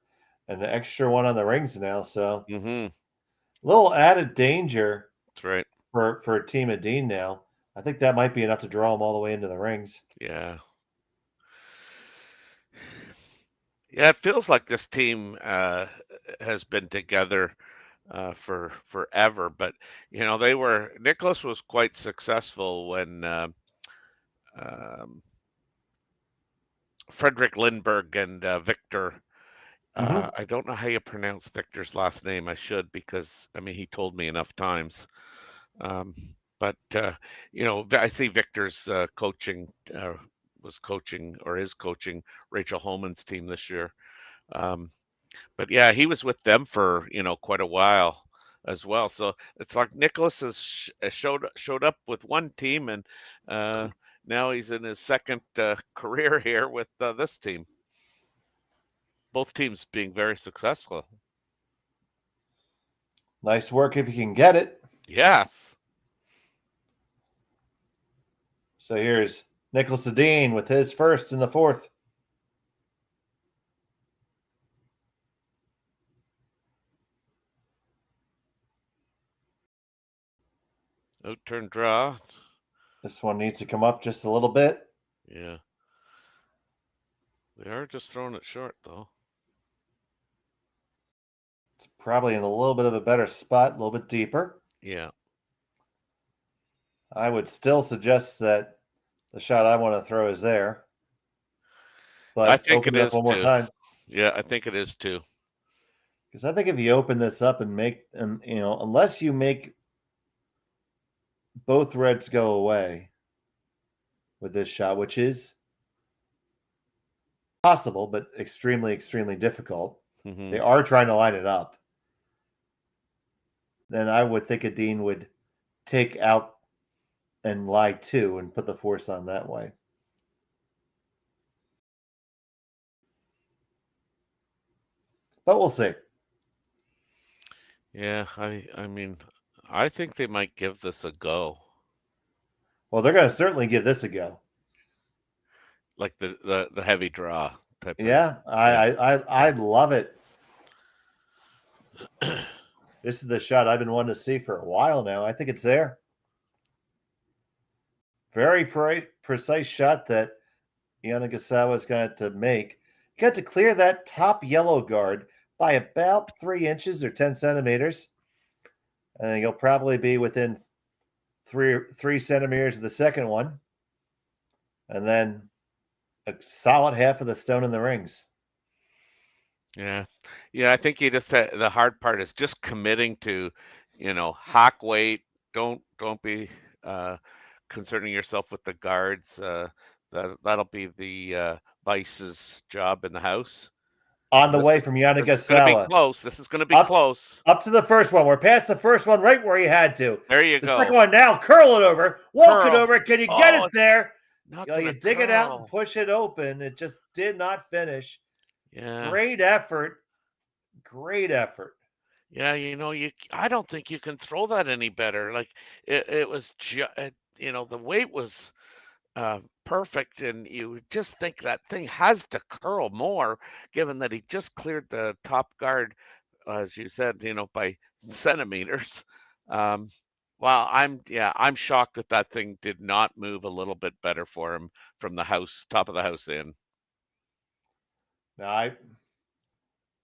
an extra one on the rings now. So Mm-hmm. little added danger. That's right. For Team Edin now. I think that might be enough to draw them all the way into the rings. Yeah. Yeah, it feels like this team has been together for forever. But Niklas was quite successful when um, Frederick Lindbergh and Victor. Mm-hmm. I don't know how you pronounce Victor's last name. I should because I mean he told me enough times. Um, but I see Victor's was coaching or is coaching Rachel Holman's team this year. Um, but yeah, he was with them for quite a while as well. So it's like Nicholas showed up with one team, and uh, now he's in his second career here with this team. Both teams being very successful. Nice work if you can get it. Yes. So here's Niklas Edin with his first in the fourth. Out turn draw. This one needs to come up just a little bit. Yeah. They are just throwing it short though. It's probably in a little bit of a better spot, a little bit deeper. Yeah. I would still suggest that the shot I want to throw is there. I But think open it it up is one more too. time. Yeah, I think it is too. Because I think if you open this up and unless you make both reds go away with this shot, which is possible, but extremely, extremely difficult. Hmm. They are trying to line it up. Then I would think Edin would take out and lie two and put the force on that way. But we'll see. Yeah, I mean, I think they might give this a go. Well, they're going to certainly give this a go. Like the heavy draw type of. Yeah, Yeah. I love it. This is the shot I've been wanting to see for a while now. I think it's there. Very precise shot that Yamaguchi is going to make. Got to clear that top yellow guard by about 3 inches or 10 centimeters. And you'll probably be within three centimeters of the second one. And then a solid half of the stone in the rings. Yeah. Yeah, I think you just the hard part is just committing to, hack weight. Don't be concerning yourself with the guards. That'll be the vice's job in the house. On And the way from this is going to be Yamaguchi. close. This is going to be Up close. up to the first one. We're past the first one right where he had to. There you The go. second one now, curl it over, walk it Curl. over. Can you get Oh, it it's there? not You gonna dig it out and curl. push it open. It just did not finish. Yeah. Great effort. Great effort. Yeah, I don't think you can throw that any better. Like it was the weight was perfect, and you just think that thing has to curl more, given that he just cleared the top guard, as you said, by centimeters. Um, well, I'm shocked that that thing did not move a little bit better for him from the top of the house in. Now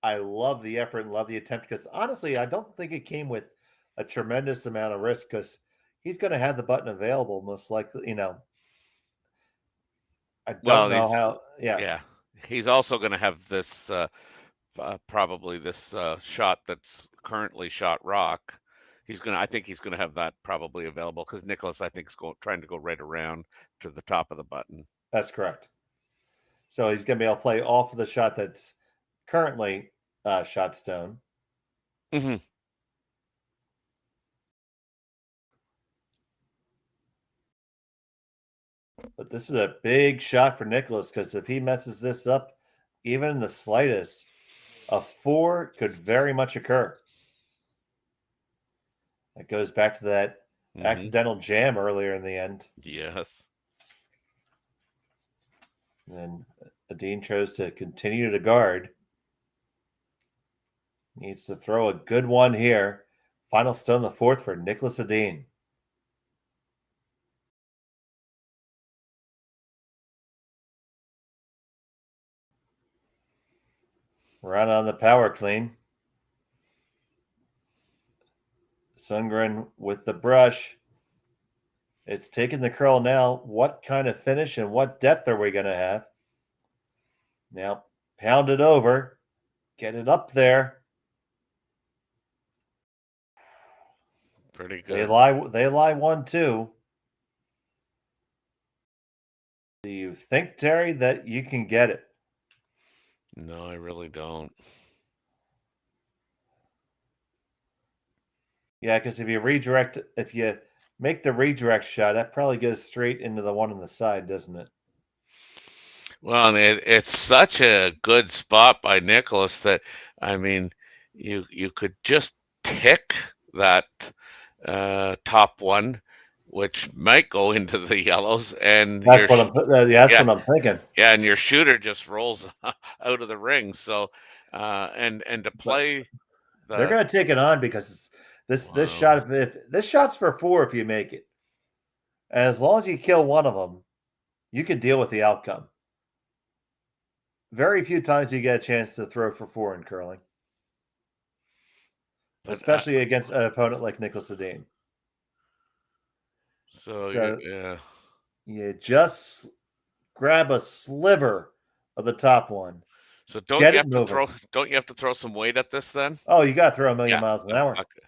I love the effort and love the attempt because honestly, I don't think it came with a tremendous amount of risk because he's going to have the button available most likely. I don't Well, know how. Yeah, yeah, he's also going to have this probably this shot that's currently shot rock. I think he's gonna have that probably available because Nicholas, I think, is trying to go right around to the top of the button. that's correct. So he's going to be able to play off of the shot that's currently shot stone. Hmm. But this is a big shot for Nicholas because if he messes this up, even in the slightest, a four could very much occur. It goes back to that accidental jam earlier in the end. Yes. And Edin chose to continue to guard. Needs to throw a good one here. Final stone the fourth for Niklas Edin. Run on the power clean. Sundgren with the brush. It's taking the curl now. What kind of finish and what depth are we going to have? Now, pound it over. Get it up there. Pretty They good. lie 1-2. Do you think, Terry, that you can get it? No, I really don't. Yeah, because if you make the redirect shot, that probably goes straight into the one on the side, doesn't it? Well, and it's such a good spot by Nicholas that I mean, you could just tick that top one, which might go into the yellows, and That's what that's yeah, what I'm thinking. yeah, and your shooter just rolls out of the ring. So, and to But play they're the going to take it on because this wow, shot, if this shot's for 4 if you make it, as long as you kill one of them, you can deal with the outcome. Very few times you get a chance to throw for 4 in curling, but especially against an opponent like Niklas Edin. so So yeah. you just grab a sliver of the top one, So don't get you it have to moving. throw? Don't you have to throw some weight at this then? Oh, you got to throw a million Yeah. miles an Yeah. hour. Okay.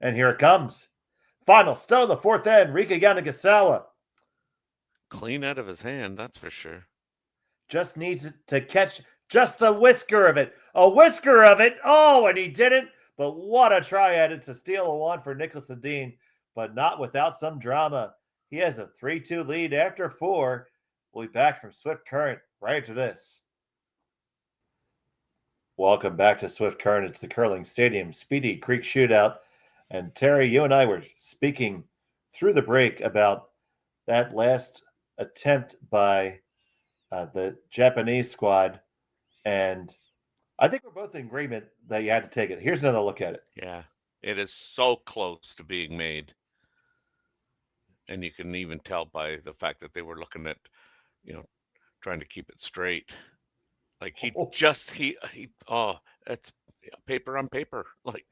And here it comes. Final, still in the fourth end, Rika Yanagisawa Clean out of his hand, that's for sure. just needs to catch just a whisker of it. A whisker of it. Oh, and he didn't. But what a try at it to steal a one for Niklas Edin, but not without some drama. He has a 3-2 lead after 4. We'll be back from Swift Current right after this. Welcome back to Swift Current. It's the Curling Stadium Speedy Creek Shootout. And Terry, you and I were speaking through the break about that last attempt by the Japanese squad. And I think we're both in agreement that you had to take it. Here's another look at it. Yeah. It is so close to being made. And you can even tell by the fact that they were looking at, you know, trying to keep it straight. Like Oh, he oh, it's paper on paper. Like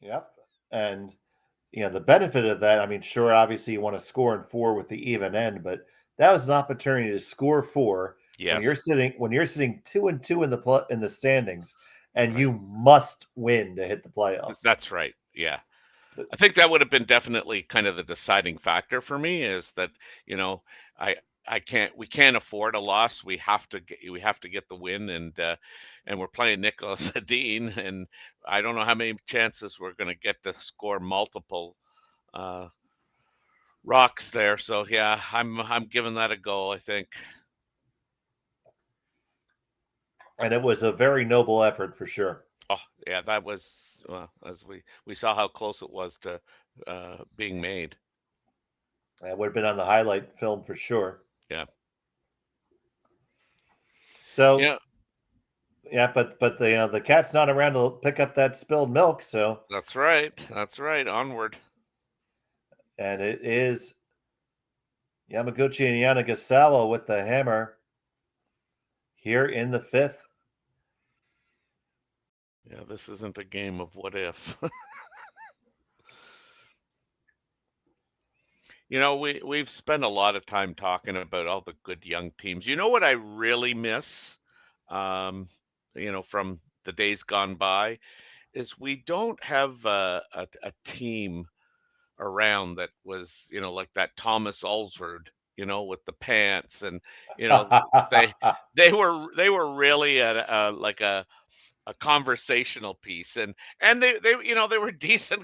yep. And the benefit of that, I mean, sure, obviously you want to score in 4 with the even end, but that was an opportunity to score 4 yes, when you're sitting 2-2 in the standings, and right. you must win to hit the playoffs. That's right. Yeah. I think that would have been definitely kind of the deciding factor for me is that, you know, I we can't afford a loss. We have to get the win and we're playing Nicholas Edin and I don't know how many chances we're going to get to score multiple uh rocks there. So yeah, I'm giving that a go, I think. And it was a very noble effort for sure. Oh, yeah, that was as we saw how close it was to being made. It would have been on the highlight film for sure. Yeah. So Yeah, yeah, but the cat's not around to pick up that spilled milk. So that's right. That's right. Onward. and it is Yamaguchi and Yanagisawa with the hammer here in the 5th. Yeah, this isn't a game of what if. You know, we've spent a lot of time talking about all the good young teams. You know what I really miss, um, from the days gone by, is we don't have a team around that was, like that Thomas Ulsford, with the pants and, you know, they they were really like a conversational piece and they were decent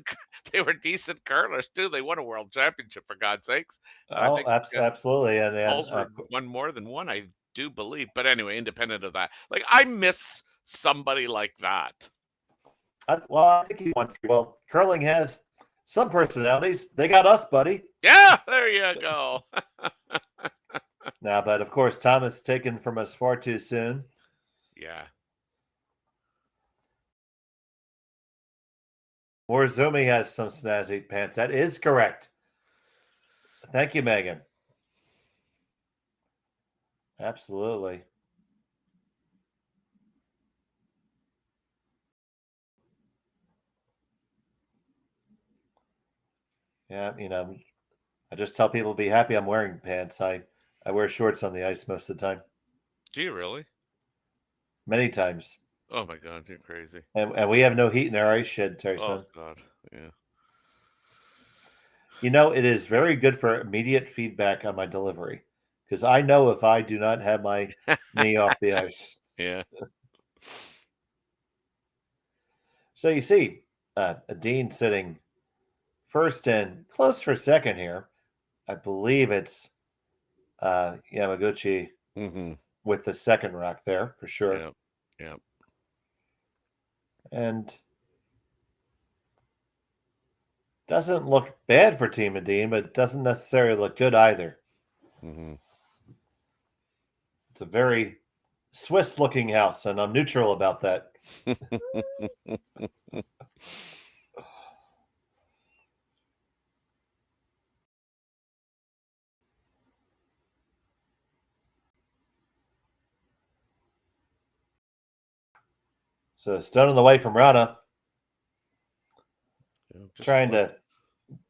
they were decent curlers too. They won a world championship for God's sakes. I Oh, think absolutely, and Ulsrud won more than one, I do believe. But anyway, independent of that, like I miss somebody like that. I think he won 3. Well, curling has some personalities. They got us, buddy. Yeah, there you go. Now, but of course, Thomas taken from us far too soon. Yeah. Morizumi has some snazzy pants. That is correct. Thank you, Megan. Absolutely. Yeah, I just tell people be happy I'm wearing pants. I wear shorts on the ice most of the time. Do you really? Many times. Oh my God, you're crazy. And we have no heat in our ice shed, Oh Terry-san. God, yeah. It is very good for immediate feedback on my delivery because I know if I do not have my knee off the ice. Yeah. So you see, Dean sitting first and close for second here. I believe it's Yamaguchi Mm-hmm. with the second rock there for sure. Yeah. Yeah. And doesn't look bad for Team Dean, but it doesn't necessarily look good either. Mm-hmm. It's a very Swiss looking house, and I'm neutral about that. So stone on the way from Rana, Yeah, trying to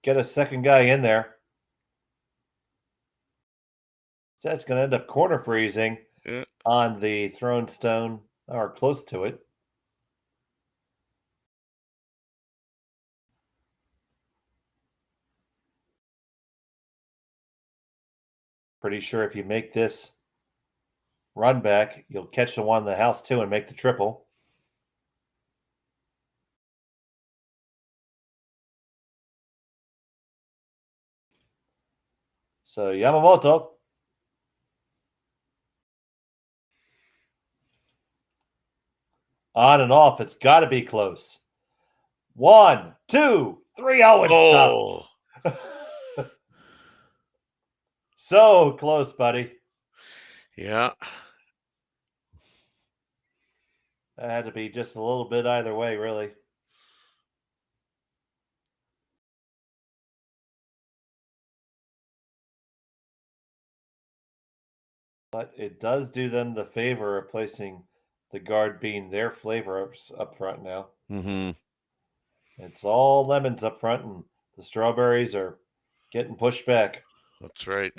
get a second guy in there. So it's going to end up corner freezing Yeah. on the thrown stone or close to it. Pretty sure if you make this run back, you'll catch the one in the house too and make the triple. So Yamamoto on and off. It's got to be close. 1, 2, 3. Oh, it stopped. Oh. So close, buddy. Yeah. That had to be just a little bit either way, really. But it does do them the favor of placing the guard being their flavor up front now. Mm-hmm. It's all lemons up front, and the strawberries are getting pushed back. That's right.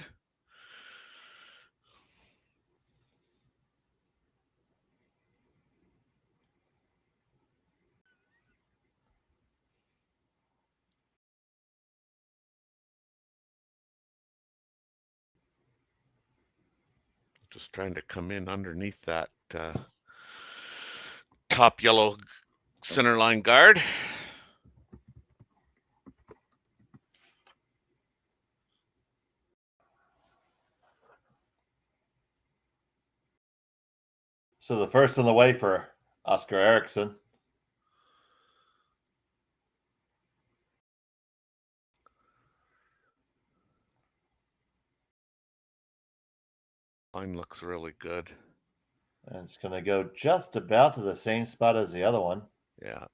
Just trying to come in underneath that top yellow center line guard. So the first on the way for Oscar Eriksson. Line looks really good. And it's going to go just about to the same spot as the other one. Yeah.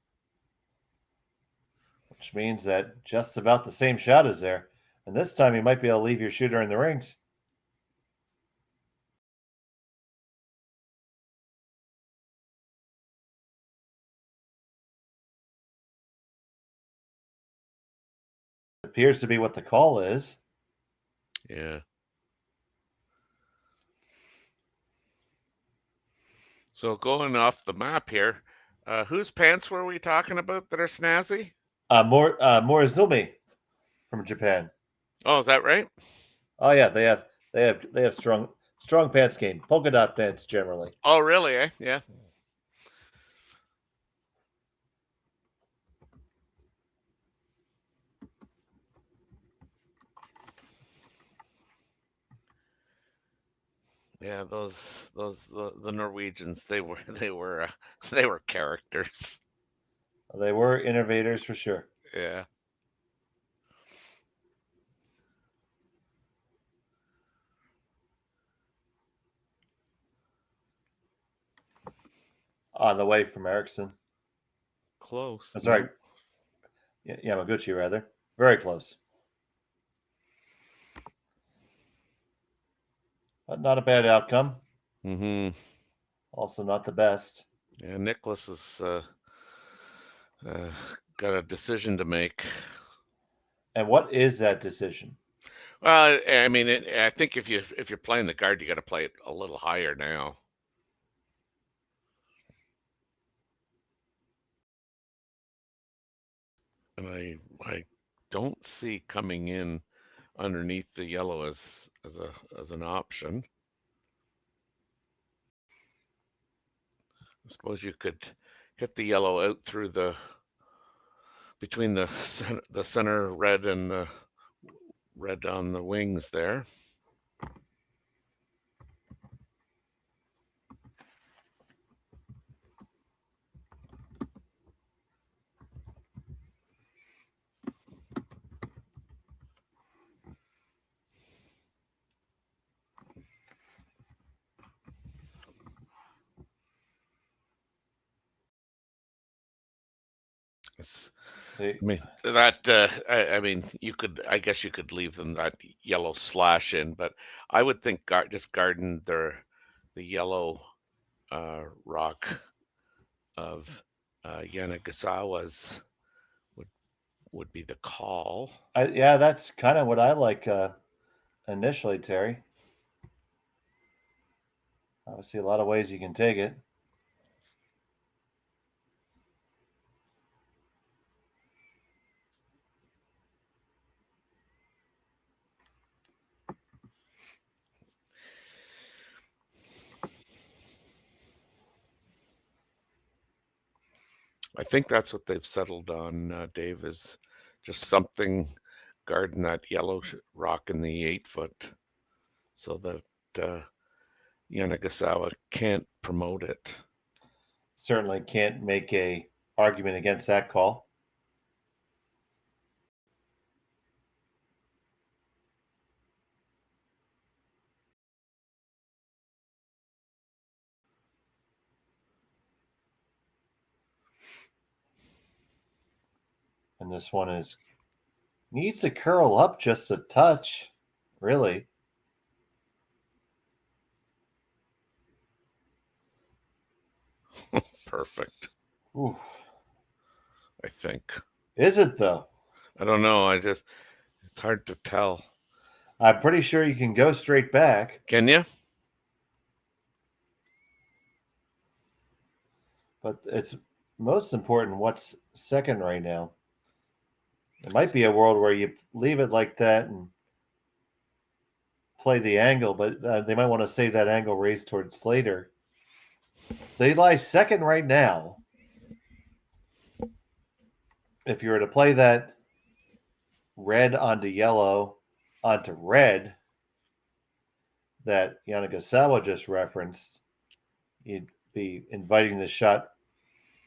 Which means that just about the same shot is there. And this time you might be able to leave your shooter in the rings. Appears to be what the call is. Yeah. So going off the map here, whose pants were we talking about that are snazzy? Morizumi from Japan. Oh, is that right? Oh yeah, they have strong pants game. Polka dot pants generally. Oh, really? Eh? Yeah. Yeah, the Norwegians, they were they were characters. They were innovators for sure. Yeah. On the way from Eriksson. Close. That's right. Yamaguchi, rather. Very close. But not a bad outcome. Mm-hmm. Also not the best. Yeah, Niklas has got a decision to make. And what is that decision? Well, I mean, I think if you're playing the guard, you got to play it a little higher now. And I don't see coming in underneath the yellow as an option. I suppose you could hit the yellow out through between the center red and the red on the wings there. It's, See, I mean that I mean I guess you could leave them that yellow slash in, but I would think just garden the yellow rock of Yanagisawa's would would be the call. yeah, that's kind of what I like initially, Terry. Obviously, a lot of ways you can take it. I think that's what they've settled on, Dave, is just something garden that yellow rock in the 8 foot so that Yanagisawa can't promote it. Certainly can't make a argument against that call. And this one needs to curl up just a touch, really. Perfect, Ooh. I think. Is it though? I don't know. It's hard to tell. I'm pretty sure you can go straight back. Can you? But it's most important what's second right now. It might be a world where you leave it like that and play the angle, but they might want to save that angle raised towards later. They lie second right now. If you were to play that red onto yellow onto red that Yanagisawa just referenced, you'd be inviting the shot,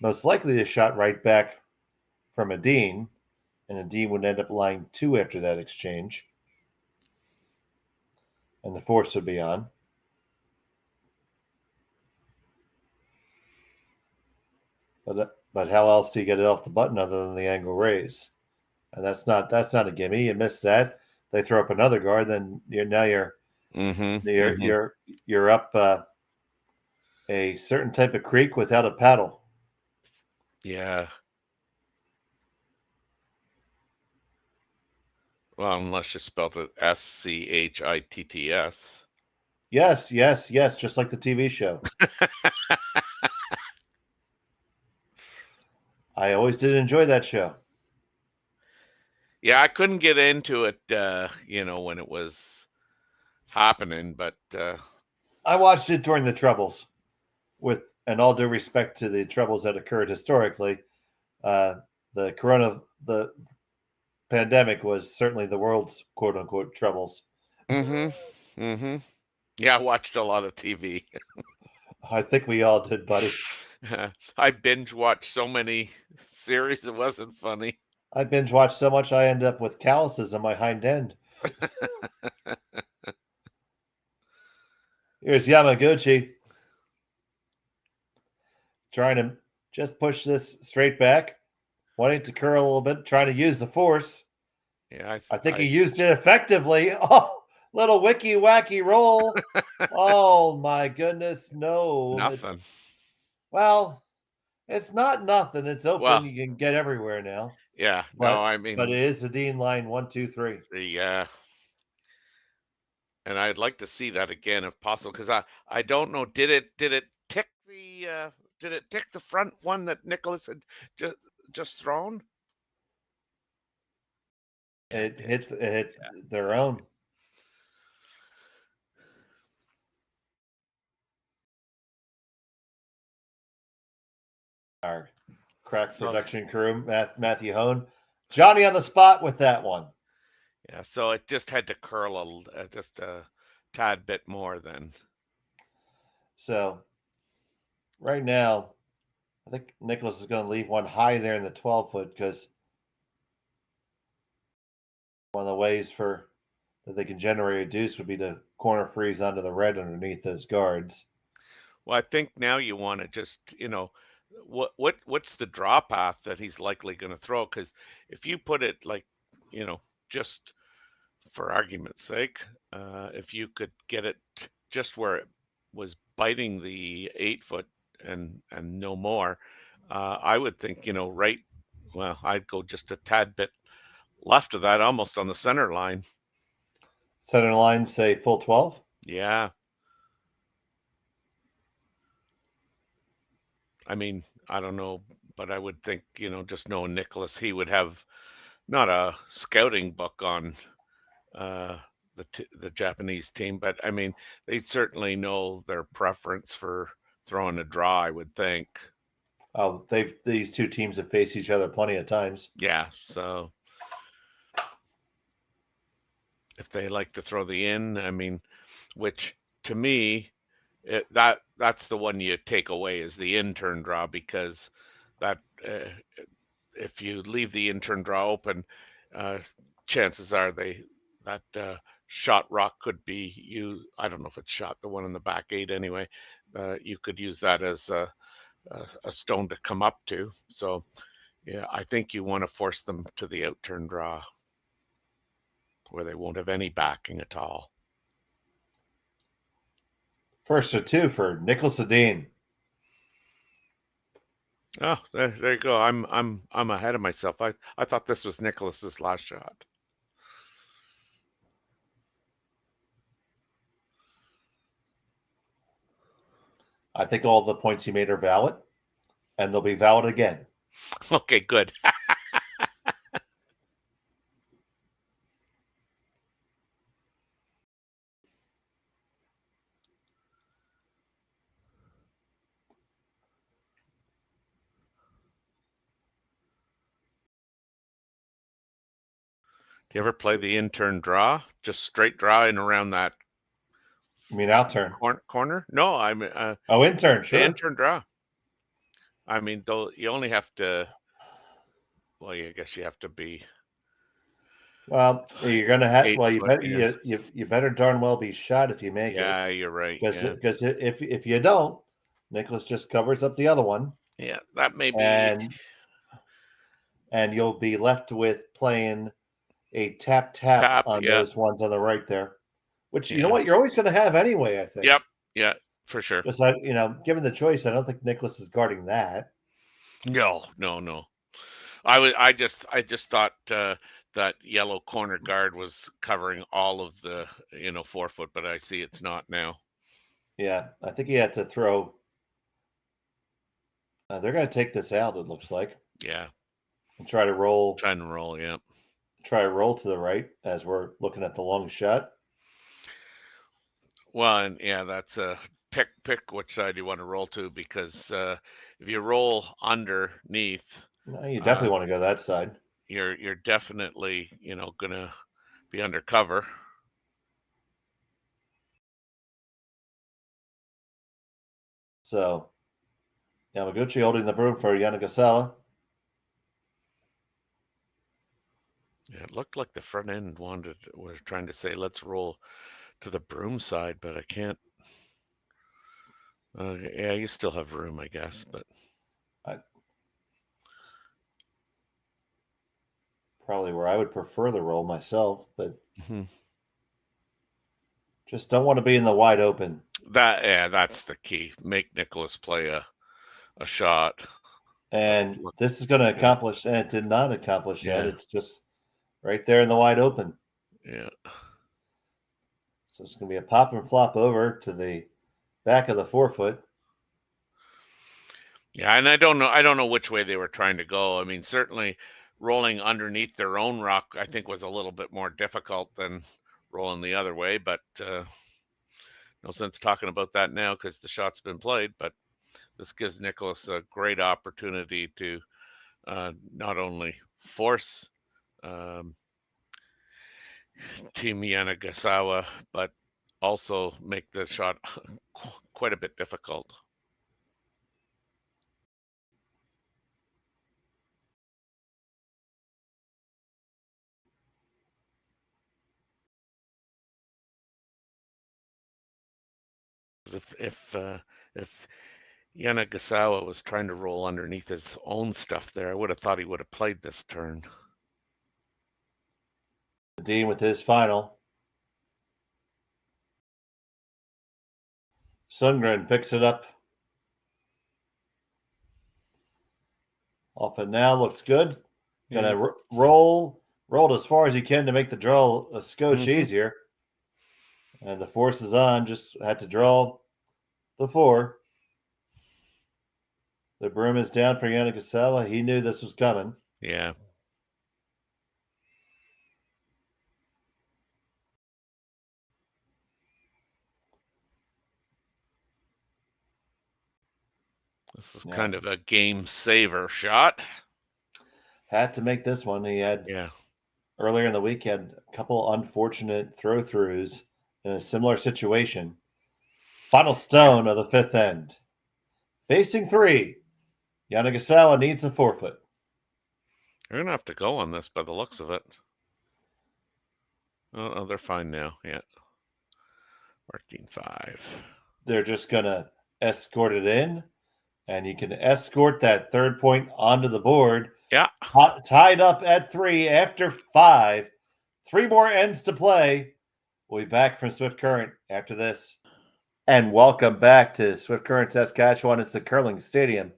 most likely the shot right back from Edin, and Edin would end up lying 2 after that exchange. And the force would be on. But how else do you get it off the button other than the angle raise? And that's not a gimme. You miss that, they throw up another guard, then you're up a certain type of creek without a paddle. Yeah. Well, unless you spelled it SCHITTS. Yes, yes, yes, just like the TV show. I always did enjoy that show. Yeah, I couldn't get into it, when it was happening, but I watched it during the Troubles, with and all due respect to the troubles that occurred historically. The pandemic was certainly the world's quote unquote troubles. Mm-hmm. Yeah, I watched a lot of TV. I think we all did, buddy. I binge watched so many series it wasn't funny. I binge watched so much I end up with calluses on my hind end. Here's Yamaguchi trying to just push this straight back, wanting to curl a little bit, trying to use the force. Yeah, I think he used it effectively. Oh, little wicky wacky roll. Oh my goodness, no. nothing. It's not nothing. It's open. Well, You can get everywhere now. yeah, no, But I it mean is the Dean line 1, 2, 3. and I'd like to see that again if possible because I don't know did it tick the front one that Nicholas had just thrown? It hit their own. Our crack production crew, Matthew Hone, Johnny on the spot with that one. Yeah, so it just had to curl just a tad bit more then. So right now, I think Nicholas is going to leave one high there in the 12-foot because one of the ways that they can generate a deuce would be to corner freeze onto the red underneath those guards. Well, I think now you want to just, what's the draw path that he's likely going to throw? Because if you put it like, just for argument's sake, if you could get it just where it was biting the 8-foot and no more, I would think, right. Well, I'd go just a tad bit left of that, almost on the center line. Center line, say full 12? Yeah. I mean, I don't know, but I would think, just knowing Nicholas, he would have not a scouting book on the Japanese team, but I mean, they certainly know their preference for throwing a draw, I would think. Oh, these two teams have faced each other plenty of times. Yeah, so if they like to throw the in, I mean, which to me, that's the one you take away is the in turn draw because that if you leave the in turn draw open, chances are that shot rock could be you. I don't know if it's shot the one in the back 8 anyway. You could use that as a stone to come up to. So yeah, I think you want to force them to the out turn draw where they won't have any backing at all. First to 2 for Niklas Edin. Oh, there you go. I'm ahead of myself. I thought this was Nicholas's last shot. I think all the points he made are valid, and they'll be valid again. Okay, good. Do you ever play the in turn draw? Just straight draw in around that. You mean out turn? Corner? No, I'm. In turn, sure. In turn draw. I mean, though, you only have to. Well, I guess you have to be. Well, you're gonna have. Well, you better darn well be shot if you make it. Yeah, you're right. Because if you don't, Nicholas just covers up the other one. Yeah, that may be. And you'll be left with playing a tap on those ones on the right there, which you know what you're always going to have anyway. I think. Yep. Yeah, for sure. Because given the choice, I don't think Nicholas is guarding that. No. I just thought that yellow corner guard was covering all of the 4-foot, but I see it's not now. Yeah, I think he had to throw. They're going to take this out. It looks like. Yeah. And try to roll. Trying to roll, yeah. Try to roll to the right as we're looking at the long shot. Well, and yeah, that's a pick which side you want to roll to because if you roll underneath, no, you definitely want to go that side. You're definitely gonna be undercover. So Yamaguchi holding the broom for Yanagisawa. Yeah, it looked like the front end was trying to say let's roll to the broom side, but I can't. Yeah, you still have room, I guess, but probably where I would prefer the roll myself, but just don't want to be in the wide open. That's the key. Make Nicholas play a shot. And this is going to accomplish, and it did not accomplish that. It's just right there in the wide open. Yeah. So it's going to be a pop and flop over to the back of the 4-foot. Yeah, and I don't know which way they were trying to go. I mean, certainly rolling underneath their own rock, I think, was a little bit more difficult than rolling the other way. But no sense talking about that now because the shot's been played. But this gives Niklas a great opportunity to not only force um, Team Yanagasawa, but also make the shot quite a bit difficult. If Yanagasawa was trying to roll underneath his own stuff there, I would have thought he would have played this turn. Dean with his final. Sundgren picks it up. Off it now, looks good. Gonna roll it as far as he can to make the draw a skosh easier. And the force is on, just had to draw the 4. The broom is down for Yanagasawa. He knew this was coming. Yeah. This is kind of a game saver shot. Had to make this one. He had earlier in the week, he had a couple unfortunate throw throughs in a similar situation. Final stone of the 5th end. Facing 3. Yanagasawa needs a forfeit. They're going to have to go on this by the looks of it. Oh, they're fine now. Yeah. 14-5. They're just going to escort it in, and you can escort that 3rd point onto the board. Yeah. Tied up at 3 after 5. 3 more ends to play. We'll be back from Swift Current after this. And welcome back to Swift Current, Saskatchewan. It's the Curling Stadium.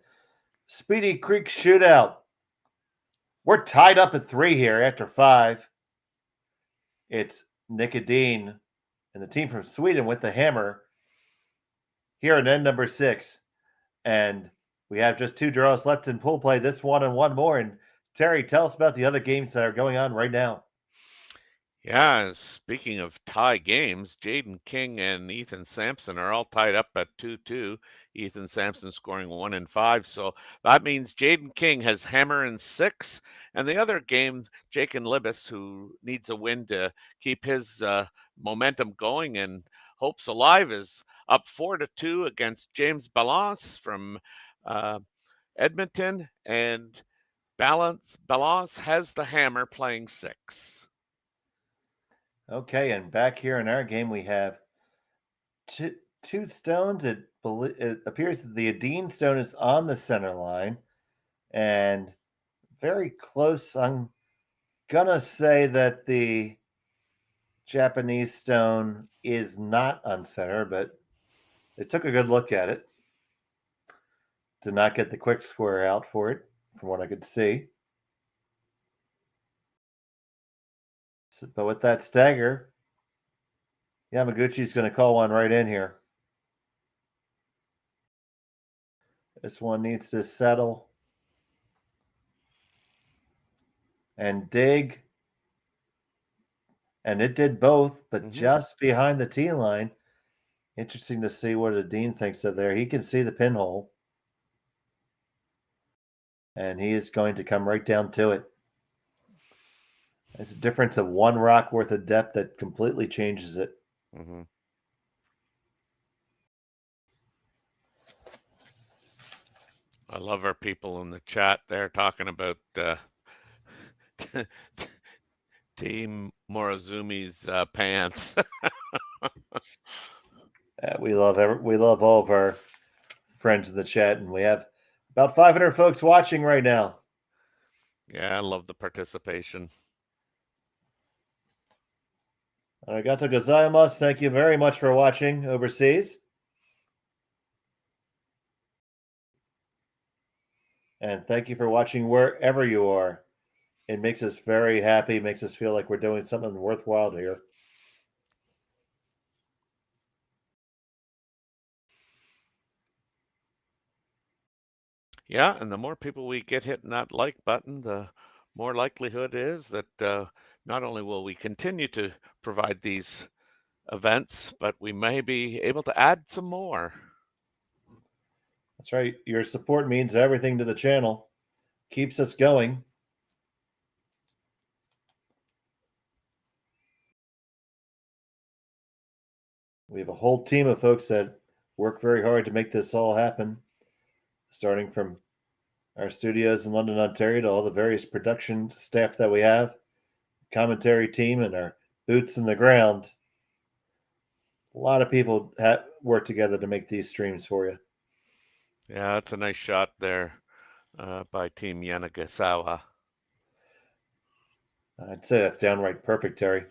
Speedy Creek shootout. We're tied up at 3 here after 5. It's Niklas Edin and the team from Sweden with the hammer here in end number 6. And we have just 2 draws left in pool play. This one and one more. And Terry, tell us about the other games that are going on right now. Yeah, speaking of tie games, Jaden King and Ethan Sampson are all tied up at 2-2. Ethan Sampson scoring 1 and 5. So that means Jaden King has hammer in 6. And the other game, Jake and Libis, who needs a win to keep his momentum going and hopes alive, is up 4-2 against James Balance from Edmonton. And Balance has the hammer playing 6. Okay, and back here in our game, we have two stones. It appears that the Edin stone is on the center line and very close. I'm going to say that the Japanese stone is not on center, but they took a good look at it. Did not get the quick square out for it, from what I could see. But with that stagger, Yamaguchi's going to call one right in here. This one needs to settle and dig. And it did both, but just behind the tee line. Interesting to see what Edin thinks of there. He can see the pinhole. And he is going to come right down to it. It's a difference of 1 rock worth of depth that completely changes it. Mm-hmm. I love our people in the chat there talking about Team Morozumi's pants. We love all of our friends in the chat, and we have about 500 folks watching right now. Yeah, I love the participation. Arigato gozaimasu. Thank you very much for watching overseas. And thank you for watching wherever you are. It makes us very happy, makes us feel like we're doing something worthwhile here. Yeah, and the more people we get hitting that like button, the more likelihood is that not only will we continue to provide these events, but we may be able to add some more. That's right. Your support means everything to the channel. Keeps us going. We have a whole team of folks that work very hard to make this all happen, starting from our studios in London, Ontario, to all the various production staff that we have, commentary team, and our boots in the ground. A lot of people work together to make these streams for you. Yeah, that's a nice shot there by Team Yamaguchi. I'd say that's downright perfect, Terry.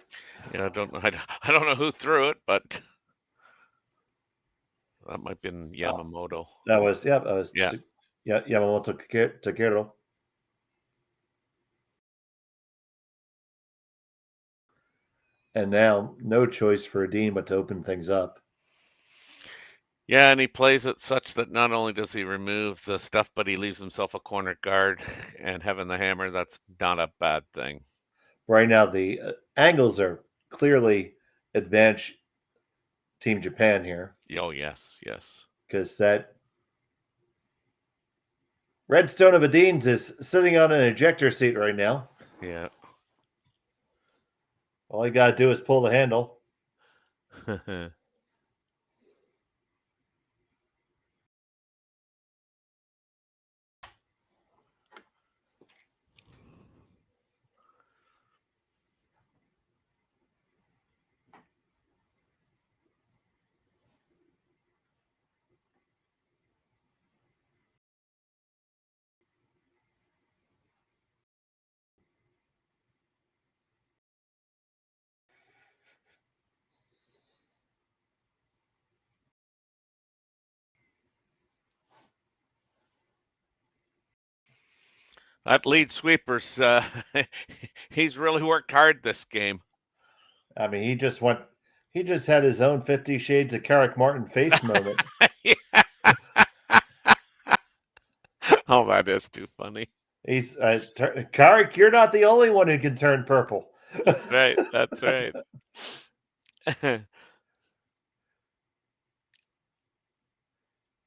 Yeah, I don't know who threw it, but that might have been Yamamoto. That was Yeah. Yamamoto Takeru. And now, no choice for Edin but to open things up. Yeah, and he plays it such that not only does he remove the stuff, but he leaves himself a corner guard, and having the hammer, that's not a bad thing. Right now, the angles are clearly advantage Team Japan here. Oh, yes, yes. Because that Redstone of Edin's is sitting on an ejector seat right now. Yeah. All you got to do is pull the handle. That lead sweeper's he's really worked hard this game. I mean, he just had his own 50 Shades of Carrick Martin face moment. Oh, that is too funny. He's Carrick, you're not the only one who can turn purple. That's right. That's right.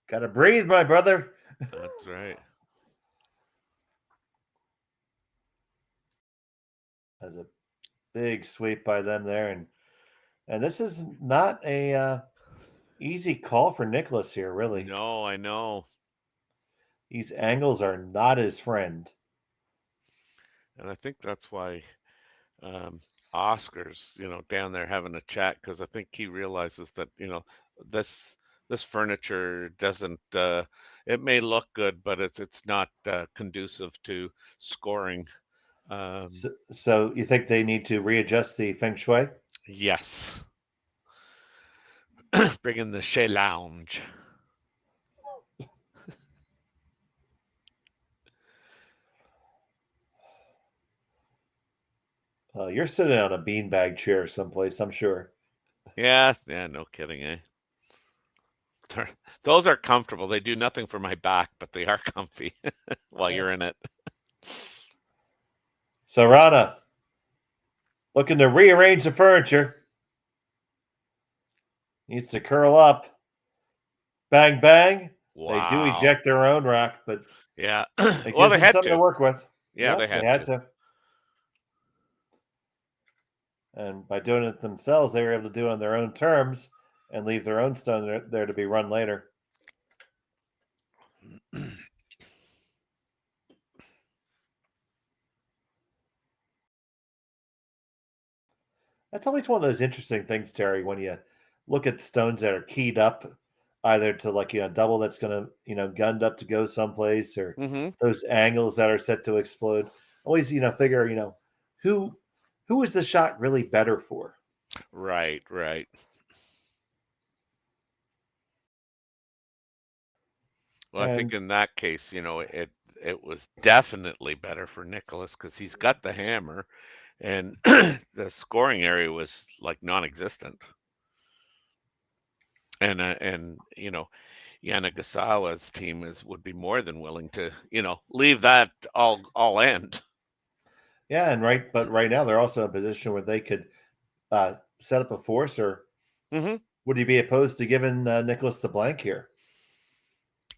Gotta breathe, my brother. That's right. That's a big sweep by them there, and this is not a easy call for Niklas here, really. No, I know. These angles are not his friend. And I think that's why Oscar's, down there having a chat, because I think he realizes that, this furniture doesn't it may look good, but it's not conducive to scoring. So you think they need to readjust the feng shui? Yes. Bring in the Chez Lounge. You're sitting on a beanbag chair someplace, I'm sure. Yeah, no kidding, eh? Those are comfortable. They do nothing for my back, but they are comfy while you're in it. So Rana, looking to rearrange the furniture. Needs to curl up. Bang, bang. Wow. They do eject their own rock, but yeah. it Well, gives they them had something to work with. Yeah, yep, they had to. And by doing it themselves, they were able to do it on their own terms and leave their own stone there to be run later. That's always one of those interesting things, Terry, when you look at stones that are keyed up, either to double that's going to, gunned up to go someplace, or those angles that are set to explode. Always, figure, who is the shot really better for? Right. Well, I think in that case, it was definitely better for Niklas because he's got the hammer, and the scoring area was like non-existent. And Yamaguchi's team would be more than willing to, leave that all end. Yeah, but right now they're also in a position where they could set up a force, or Mm-hmm. would you be opposed to giving Nicholas the blank here?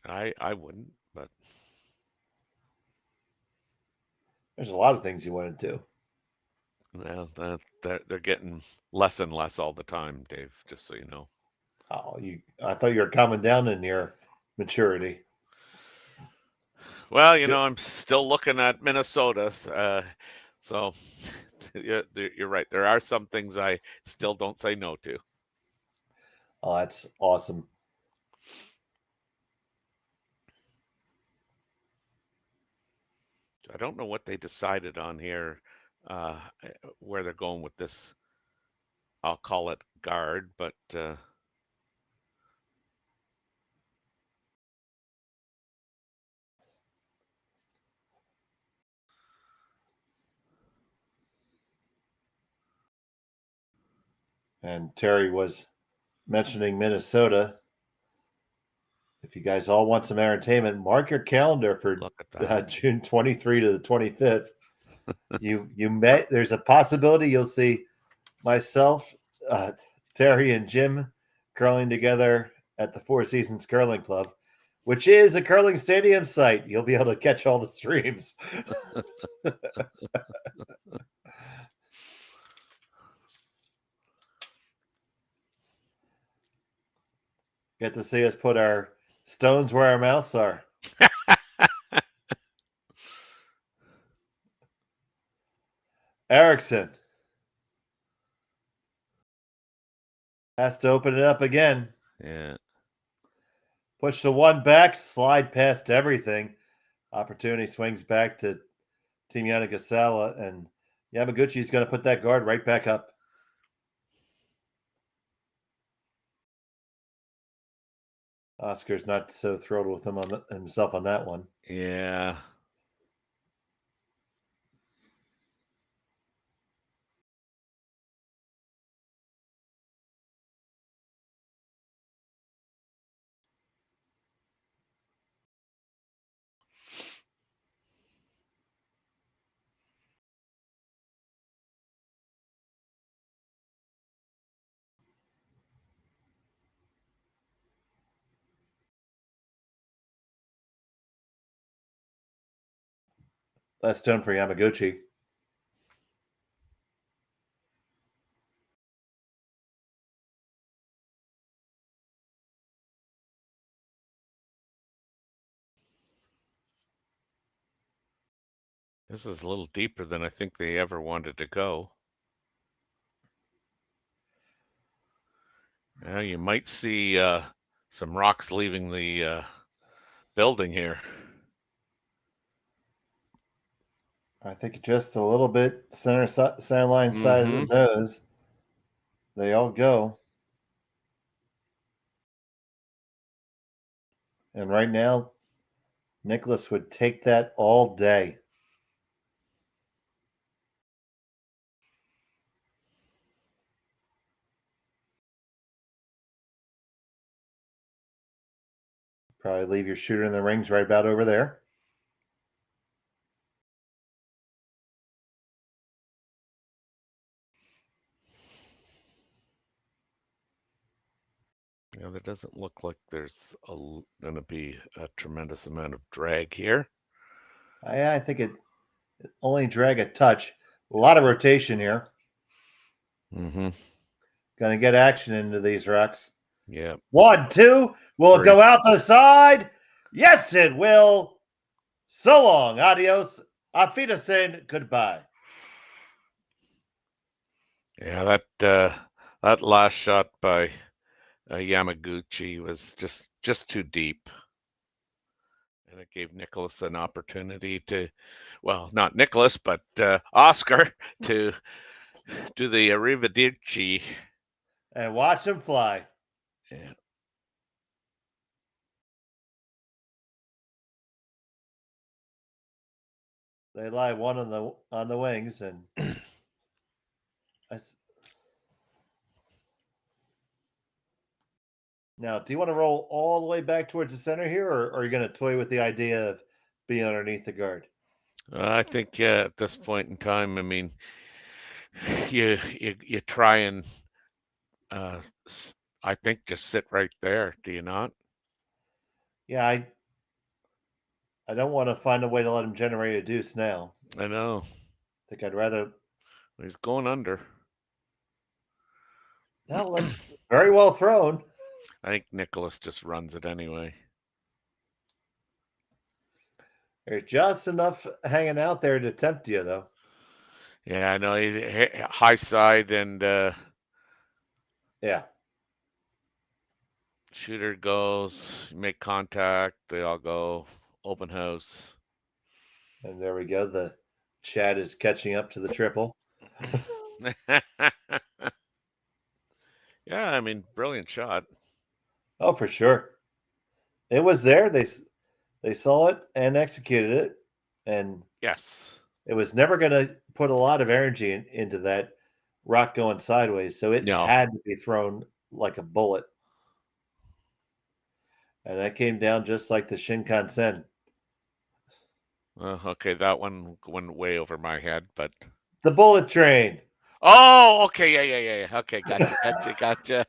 I wouldn't, but There's a lot of things you wouldn't do. well, they're getting less and less all the time, Dave. Just so you know. Oh, I thought you were coming down in your maturity. Well, I'm still looking at Minnesota, so you're right. There are some things I still don't say no to. Oh, that's awesome. I don't know what they decided on here, uh, where they're going with this. I'll call it guard, but And Terry was mentioning Minnesota. If you guys all want some entertainment, mark your calendar for look at that. June 23 to the 25th. You met. There's a possibility you'll see myself, Terry, and Jim curling together at the Four Seasons Curling Club, which is a curling stadium site. You'll be able to catch all the streams. Get to see us put our stones where our mouths are. Erickson has to open it up again. Yeah. Push the one back, slide past everything. Opportunity swings back to Team Yamaguchi, and Yamaguchi's going to put that guard right back up. Oscar's not so thrilled with himself on that one. Yeah. Last stone for Yamaguchi. This is a little deeper than I think they ever wanted to go. Yeah, you might see some rocks leaving the building here. I think just a little bit center line size of Mm-hmm. the nose. They all go. And right now, Nicholas would take that all day. Probably leave your shooter in the rings right about over there. Yeah, there doesn't look like there's going to be a tremendous amount of drag here. I think it only drag a touch. A lot of rotation here. Mm-hmm. Going to get action into these rocks. Yeah. 1, 2. Will it go out the side? Yes, it will. So long. Adios. Afitasen. Goodbye. Yeah, that last shot by Yamaguchi was just too deep, and it gave Nicholas an opportunity to, well, not Nicholas, but Oscar to do the arrivederci. And watch him fly. Yeah. They lie one on the wings, and now, do you want to roll all the way back towards the center here, or are you going to toy with the idea of being underneath the guard? I think at this point in time, I mean, you try and uh, I think just sit right there. Do you not? Yeah, I don't want to find a way to let him generate a deuce now. I know I think I'd rather. he's going under. Well, that's very well thrown. I think Nicholas just runs it anyway. There's just enough hanging out there to tempt you, though. Yeah, I know. High side and Yeah, shooter goes, make contact. They all go open house. and there we go. The Chad is catching up to the triple. Yeah, I mean, brilliant shot. Oh, for sure. It was there. They saw it and executed it, and Yes. it was never going to put a lot of energy into that rock going sideways, so it No. had to be thrown like a bullet. And that came down just like the Shinkansen. Okay, that one went way over my head, but The bullet train. oh, okay, yeah. Okay, gotcha.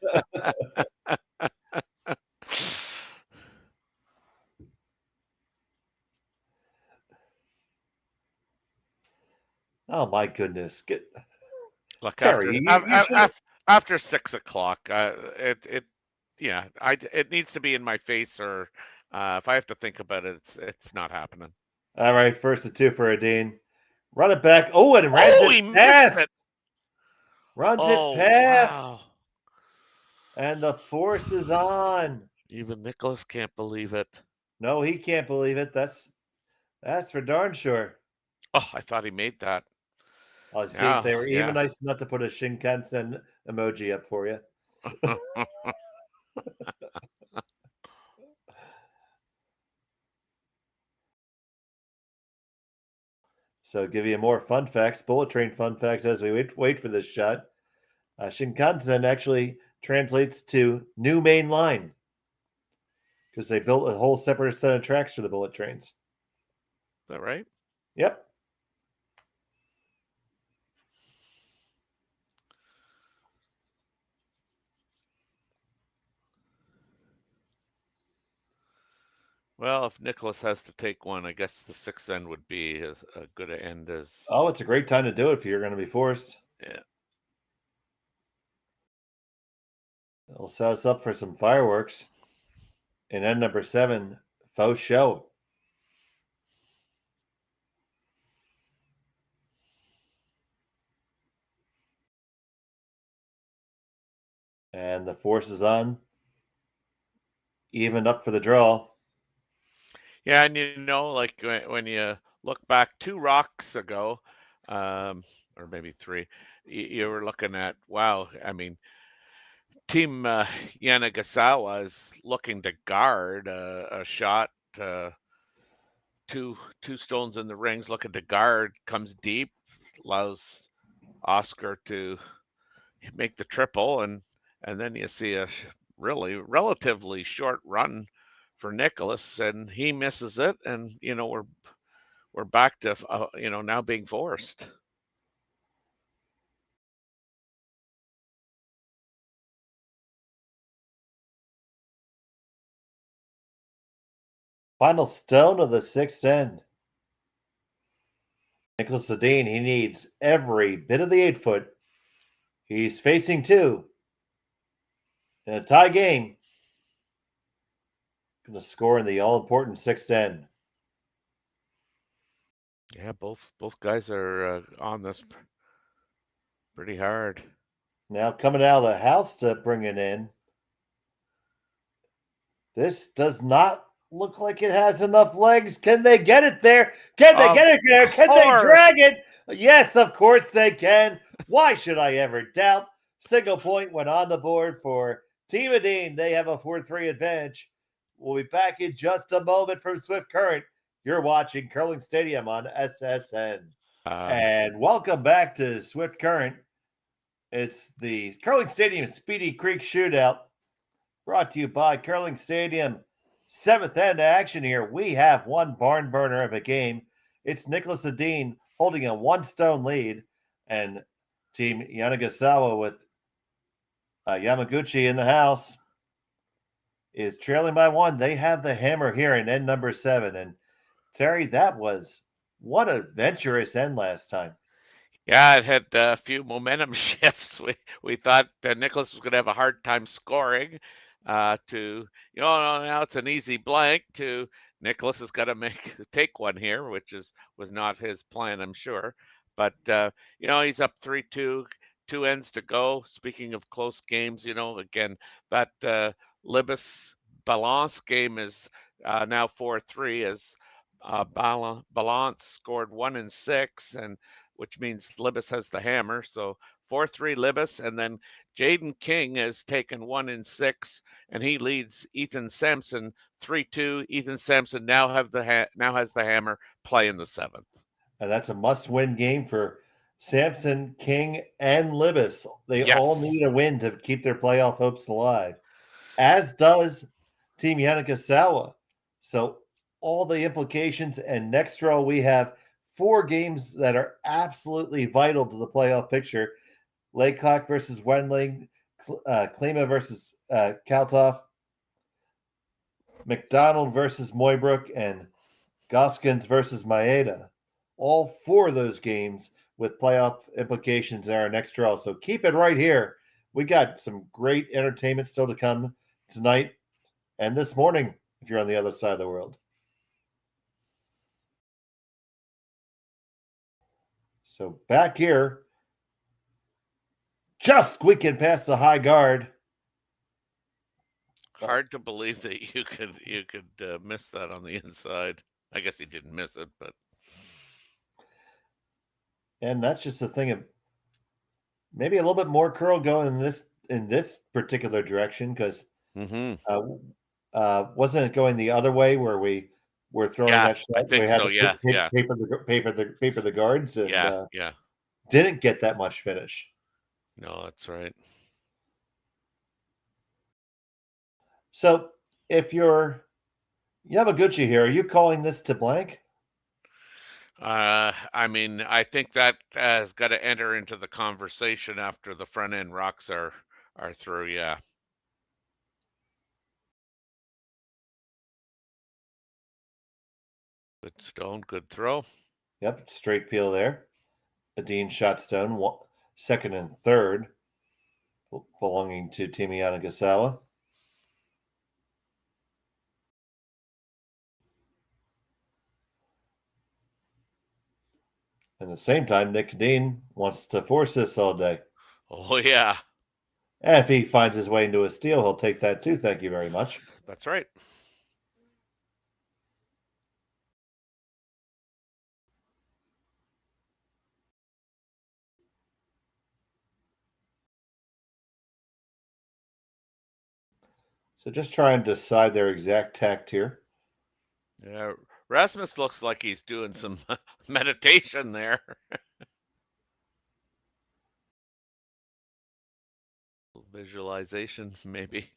Oh my goodness. Get Look, Terry, you should have. after 6 o'clock, yeah, it needs to be in my face, or if I have to think about it, it's not happening. All right, first and two for Edin. Run it back. Oh, and runs Oh, it he missed past. it. Runs it Oh, past. wow. And the force is on. Even Nicholas can't believe it. No, he can't believe it. That's for darn sure. Oh, I thought he made that. I'll see. Yeah, They were even yeah. nice enough to put a Shinkansen emoji up for you. So, give you more fun facts, bullet train fun facts as we wait for this shot. Shinkansen actually translates to new main line because they built a whole separate set of tracks for the bullet trains. Is that right? Yep. Well, if Nicholas has to take one, I guess the sixth end would be a good end as Oh, it's a great time to do it if you're going to be forced. yeah. It'll set us up for some fireworks. And end number 7, faux show. And the force is on. Even up for the draw. Yeah, and like when you look back 2 rocks ago, or maybe 3, you were looking at wow. I mean, Team Yanagasawa is looking to guard a shot. Uh, two stones in the rings, looking to guard, comes deep, allows Oscar to make the triple, and then you see a really relatively short run for Nicholas, and he misses it, and we're back to now being forced. Final stone of the 6th end. Niklas Edin, he needs every bit of the 8-foot. He's facing 2 in a tie game. Going to score in the all-important 6th end. Yeah, both guys are on this pretty hard. Now coming out of the house to bring it in. This does not look like it has enough legs. Can they get it there? Can they Of get it there? Can they course. drag it? Yes, of course they can. Why should I ever doubt? Single point went on the board for Team Edin. They have a 4-3 advantage. We'll be back in just a moment from Swift Current. You're watching Curling Stadium on SSN. And welcome back to Swift Current. It's the Curling Stadium Speedy Creek Shootout, brought to you by Curling Stadium. 7th end action here. We have one barn burner of a game It's Niklas Edin holding a 1-stone lead, and Team Yanagisawa with Yamaguchi in the house is trailing by 1. They have the hammer here in end number 7. And Terry, that was what a adventurous end last time. Yeah, it had a few momentum shifts. We thought Nicholas was going to have a hard time scoring. To now it's an easy blank. To Nicholas has got to take one here, which was not his plan, I'm sure. But he's up 3-2, 2 ends to go. Speaking of close games, again that Libis Balance game is now 4-3 as Balance scored 1 and 6 and which means Libis has the hammer. So 4-3 Libis, and then Jaden King has taken 1 and 6, and he leads Ethan Sampson 3-2. Ethan Sampson now has the hammer, playing the 7th. And that's a must-win game for Sampson, King, and Libis. They all Yes. need a win to keep their playoff hopes alive, as does Team Yanagisawa. So all the implications, and next draw we have 4 games that are absolutely vital to the playoff picture. Laycock versus Wendling, Klima versus Kaltoff, McDonald versus Moybrook, and Goskins versus Maeda. All 4 of those games with playoff implications in our next draw. So keep it right here. We got some great entertainment still to come tonight and this morning if you're on the other side of the world. So back here, just squeaking past the high guard. Hard to believe that you could miss that on the inside. I guess he didn't miss it, but And that's just the thing of maybe a little bit more curl going in this particular direction because wasn't it going the other way where we were throwing yeah, that I shot? We think had so. to Yeah, yeah, paper the guards and yeah. didn't get that much finish. No, that's right. So if you're Yamaguchi here, are you calling this to blank? I mean, I think that has got to enter into the conversation after the front end rocks are through. Yeah. Good stone, good throw. Yep, straight peel there. Edin shot stone, second and third, belonging to Team Yanagisawa. At the same time, Nick Dean wants to force this all day. Oh yeah, And if he finds his way into a steal, he'll take that too. Thank you very much. that's right. So just try and decide their exact tact here. Yeah, Rasmus looks like he's doing some meditation there. Visualization, maybe.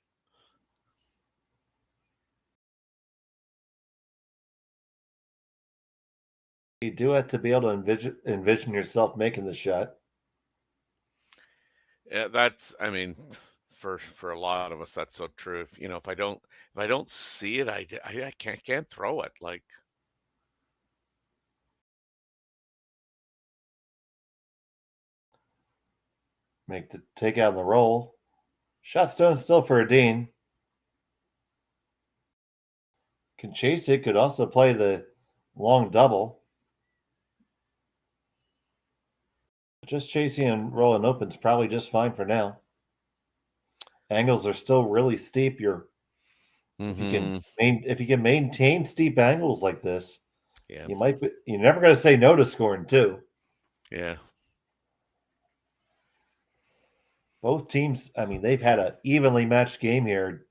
You do have to be able to envision yourself making the shot. Yeah, I mean, for a lot of us, that's so true. If I don't see it, I can't throw it. Like, Make the take out the roll. Shot stone still for Edin. Can chase it. Could also play the long double. Just chasing and rolling open's probably just fine for now. Angles are still really steep. If you can maintain steep angles like this, yeah, you're never going to say no to scoring too. yeah, Both teams, I mean, they've had an evenly matched game here.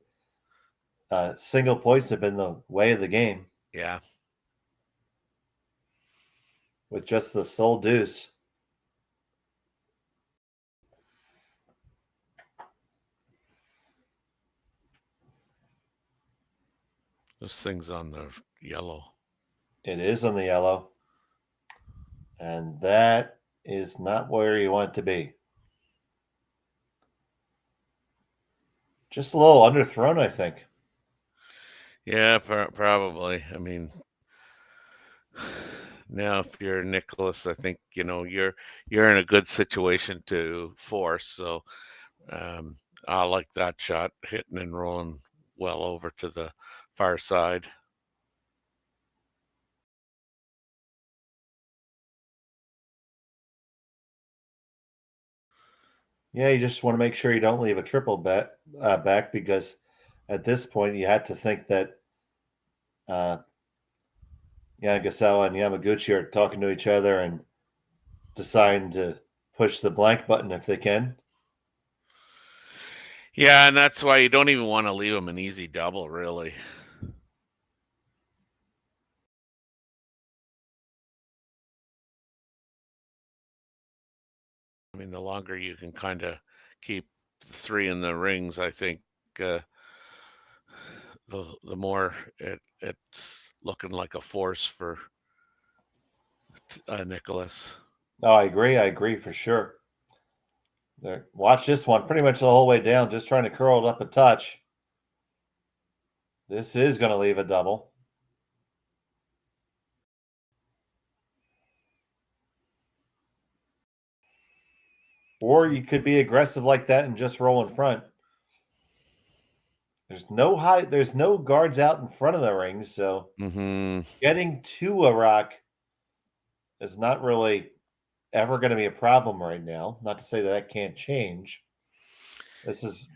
Single points have been the way of the game yeah. with just the sole deuce. This thing's on the yellow. It is on the yellow. And that is not where you want it to be. Just a little underthrown, I think. Yeah, probably. I mean, now if you're Nicholas, I think you're in a good situation to force. So um, I like that shot, hitting and rolling well over to the far side. Yeah, you just want to make sure you don't leave a triple back because at this point you had to think that uh, Yanagisawa and Yamaguchi are talking to each other and deciding to push the blank button if they can. Yeah, and that's why you don't even want to leave him an easy double, really. I mean, the longer you can kind of keep three in the rings, I think uh, the more it's looking like a force for Nicholas. Oh, I agree for sure. There, watch this one pretty much the whole way down, just trying to curl it up a touch. This is going to leave a double. Or you could be aggressive like that and just roll in front. There's no guards out in front of the rings, so Mm-hmm. getting to a rock is not really ever going to be a problem right now. Not to say that can't change.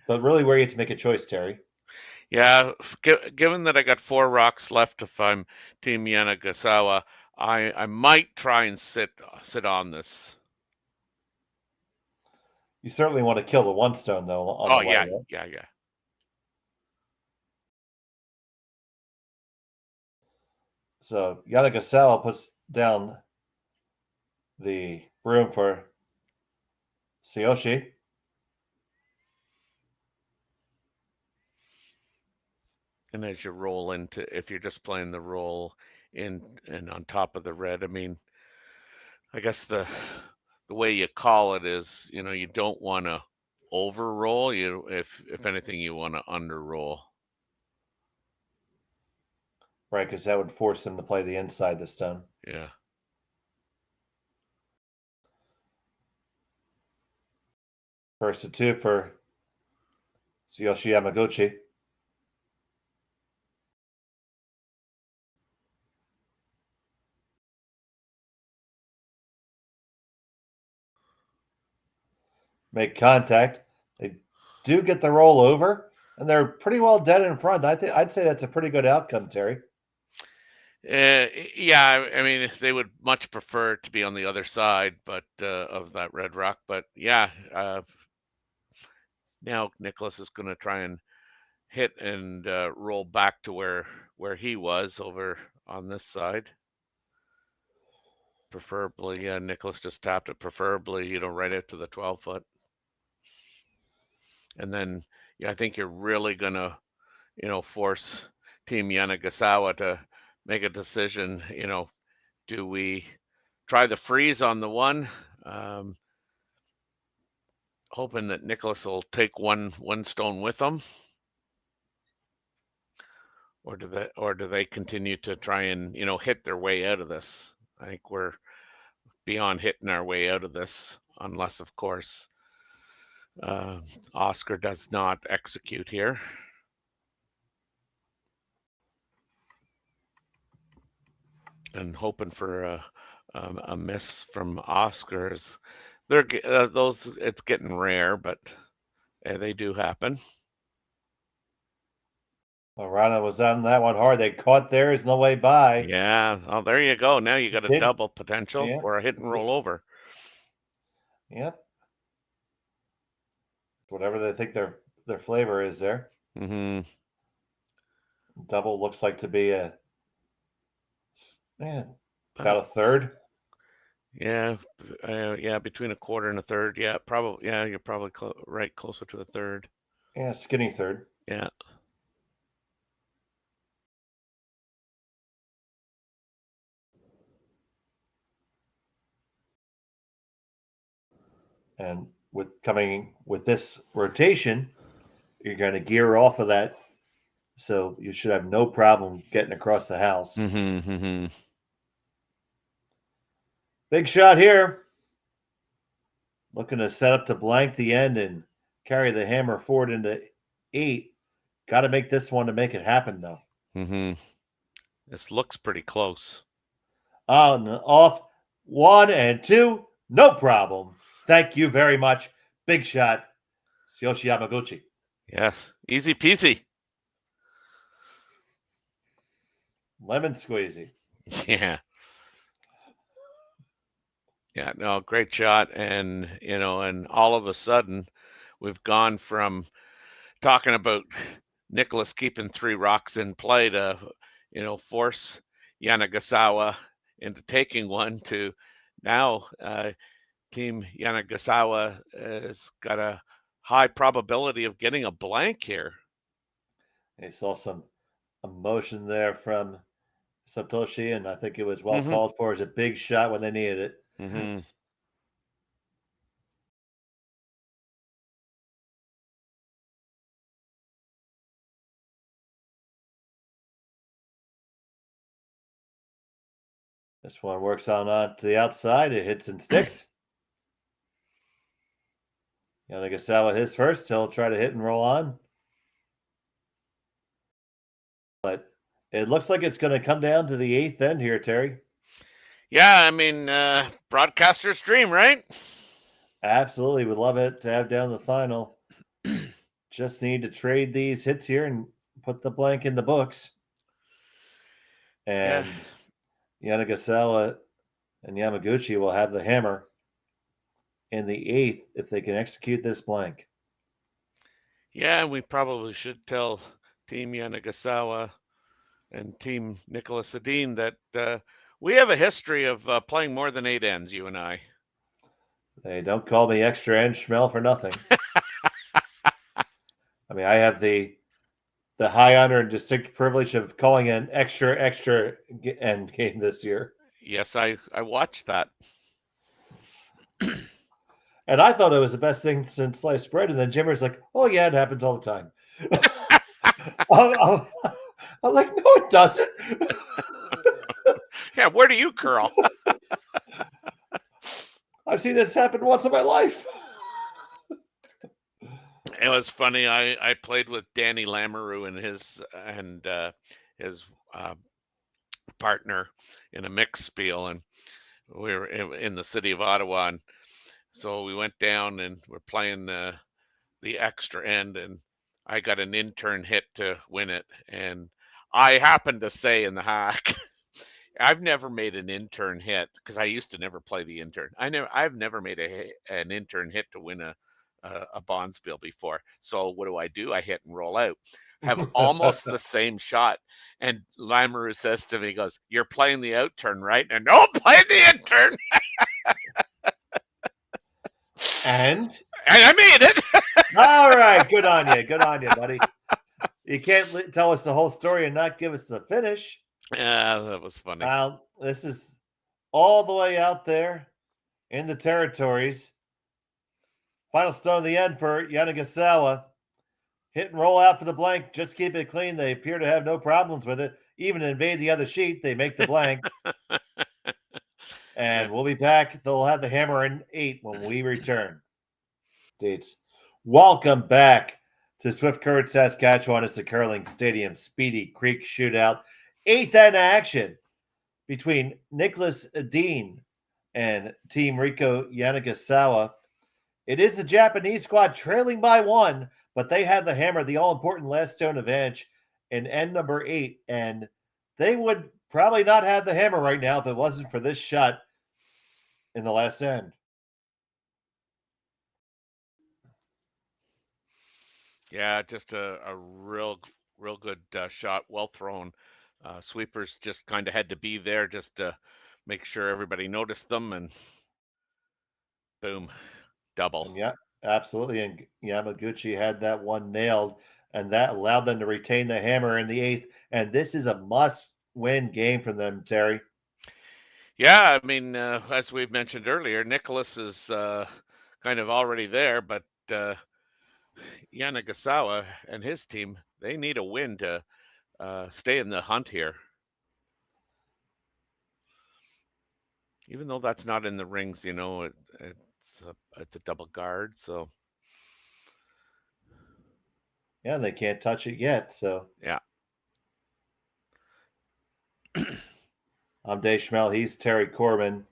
But really where you have to make a choice, Terry. Yeah, given that I got four rocks left if I'm Team Yanagisawa, I might try and sit on this. You certainly want to kill the one stone though on Oh the way, yeah, right? yeah. So Yanagisawa puts down the broom for Tsuyoshi. And as you roll into, if you're just playing the roll in and on top of the red, I mean, I guess the way you call it is, you don't want to over roll. If anything, you want to under roll. Right, because that would force them to play the inside this time. Yeah. First to two for Tsuyoshi Yamaguchi. Make contact. They do get the roll over, and they're pretty well dead in front. I'd say that's a pretty good outcome, Terry. Yeah, I mean, if they would much prefer to be on the other side, but of that red rock. But yeah, now Nicholas is going to try and hit and roll back to where he was over on this side. Preferably, yeah, Nicholas just tapped it. Preferably, right out to the 12 foot. And then, yeah, I think you're really gonna, force Team Yanagisawa to make a decision. Do we try the freeze on the one, um, hoping that Nicholas will take one stone with him, or do they continue to try and hit their way out of this? I think we're beyond hitting our way out of this, unless of course uh, Oscar does not execute here. And hoping for a miss from Oscars. They're those. It's getting rare, but they do happen. Well, Rana was on that one hard. They caught theirs no way by. Yeah. Oh, there you go. Now you got a Did double potential yeah, or a hit and roll over. yep. Whatever they think their flavor is there. Hmm. Double looks like to be a man about About a third. yeah, yeah, between a quarter and a third. Yeah, probably. Yeah, you're probably right, closer to a third. Yeah, skinny third. Yeah. And coming with this rotation, you're going to gear off of that. So you should have no problem getting across the house. Mm-hmm, mm-hmm. Big shot here. Looking to set up to blank the end and carry the hammer forward into 8. Got to make this one to make it happen, though. Mm-hmm. This looks pretty close. On, off, 1 and 2. No problem. Thank you very much. Big shot, Tsuyoshi Yamaguchi. Yes, easy peasy. Lemon squeezy. Yeah. Yeah, no, great shot. And, and all of a sudden, we've gone from talking about Niklas keeping 3 rocks in play to, force Yanagasawa into taking one to now Team Yanagasawa has got a high probability of getting a blank here. I saw some emotion there from Satoshi, and I think it was well called for. It's a big shot when they needed it. Mm-hmm. This one works on to the outside. It hits and sticks. Yanagasawa his first. He'll try to hit and roll on. But it looks like it's going to come down to the 8th end here, Terry. Yeah, I mean, broadcaster's dream, right? Absolutely. Would love it to have down the final. Just need to trade these hits here and put the blank in the books. And Yanagasawa and Yamaguchi will have the hammer in the 8th if they can execute this blank. Yeah, we probably should tell Team Yanagasawa and Team Niklas Edin that we have a history of playing more than 8 ends, you and I. They don't call me extra end Schmel for nothing. I mean, I have the high honor and distinct privilege of calling an extra end game this year. Yes, I watched that. And I thought it was the best thing since sliced bread. And then Jimmer's like, oh, yeah, it happens all the time. I'm like, no, it doesn't. Yeah, where do you curl? I've seen this happen once in my life. It was funny. I played with Danny Lamoureux and his partner in a mixed spiel, and we were in the city of Ottawa, and so we went down and we're playing the extra end, and I got an intern hit to win it, and I happened to say in the hack, I've never made an intern hit because I used to never play the intern. I've never made an intern hit to win a Bonspiel before. So what do? I hit and roll out. Have almost the same shot. And Lamoureux says to me, he goes, "You're playing the out turn, right?" And no, I'm playing the in turn. And I made it. All right, good on you, buddy. You can't tell us the whole story and not give us the finish. Yeah, that was funny. Well, this is all the way out there in the territories. Final stone of the end for Yanagasawa. Hit and roll out for the blank. Just keep it clean. They appear to have no problems with it. Even invade the other sheet. They make the blank. And we'll be back. They'll have the hammer in 8 when we return. Dates. Welcome back to Swift Current, Saskatchewan. It's the Curling Stadium Speedy Creek Shootout. 8th end action between Niklas Edin and Team Rico Yanagasawa. It is the Japanese squad trailing by 1, but they had the hammer, the all-important last stone advantage in end number 8, and they would probably not have the hammer right now if it wasn't for this shot in the last end. Yeah, just a real good shot, well thrown. Sweepers just kind of had to be there just to make sure everybody noticed them, and boom, double. And yeah, absolutely. And Yamaguchi had that one nailed, and that allowed them to retain the hammer in the 8th. And this is a must-win game for them, Terry. Yeah, I mean, as we've mentioned earlier, Niklas is kind of already there, but Yanagisawa and his team, they need a win to stay in the hunt here. Even though that's not in the rings, it's a double guard, so Yeah, they can't touch it yet. So yeah. I'm Dave Schmel. He's Terry Corbin.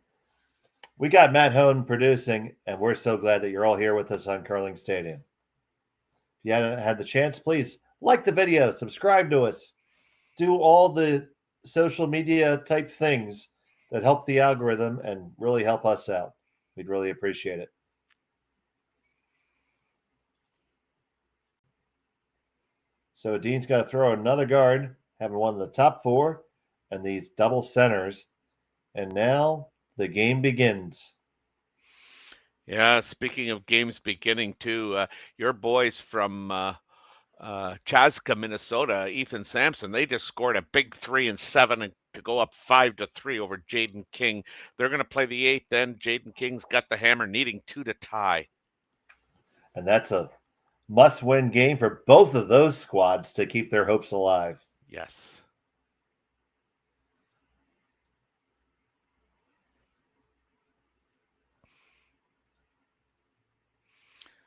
We got Matt Hone producing, and we're so glad that you're all here with us on Curling Stadium. If you haven't had the chance, please like the video, subscribe to us, do all the social media type things that help the algorithm and really help us out. We'd really appreciate it. So Dean's got to throw another guard, having one of the top four, and these double centers. And now the game begins. Yeah, speaking of games beginning too, your boys from Chaska, Minnesota, Ethan Sampson, they just scored a big 3 and 7 to go up 5-3 over Jaden King. They're going to play the eighth then. Jaden King's got the hammer, needing 2 to tie. And that's a must-win game for both of those squads to keep their hopes alive. Yes.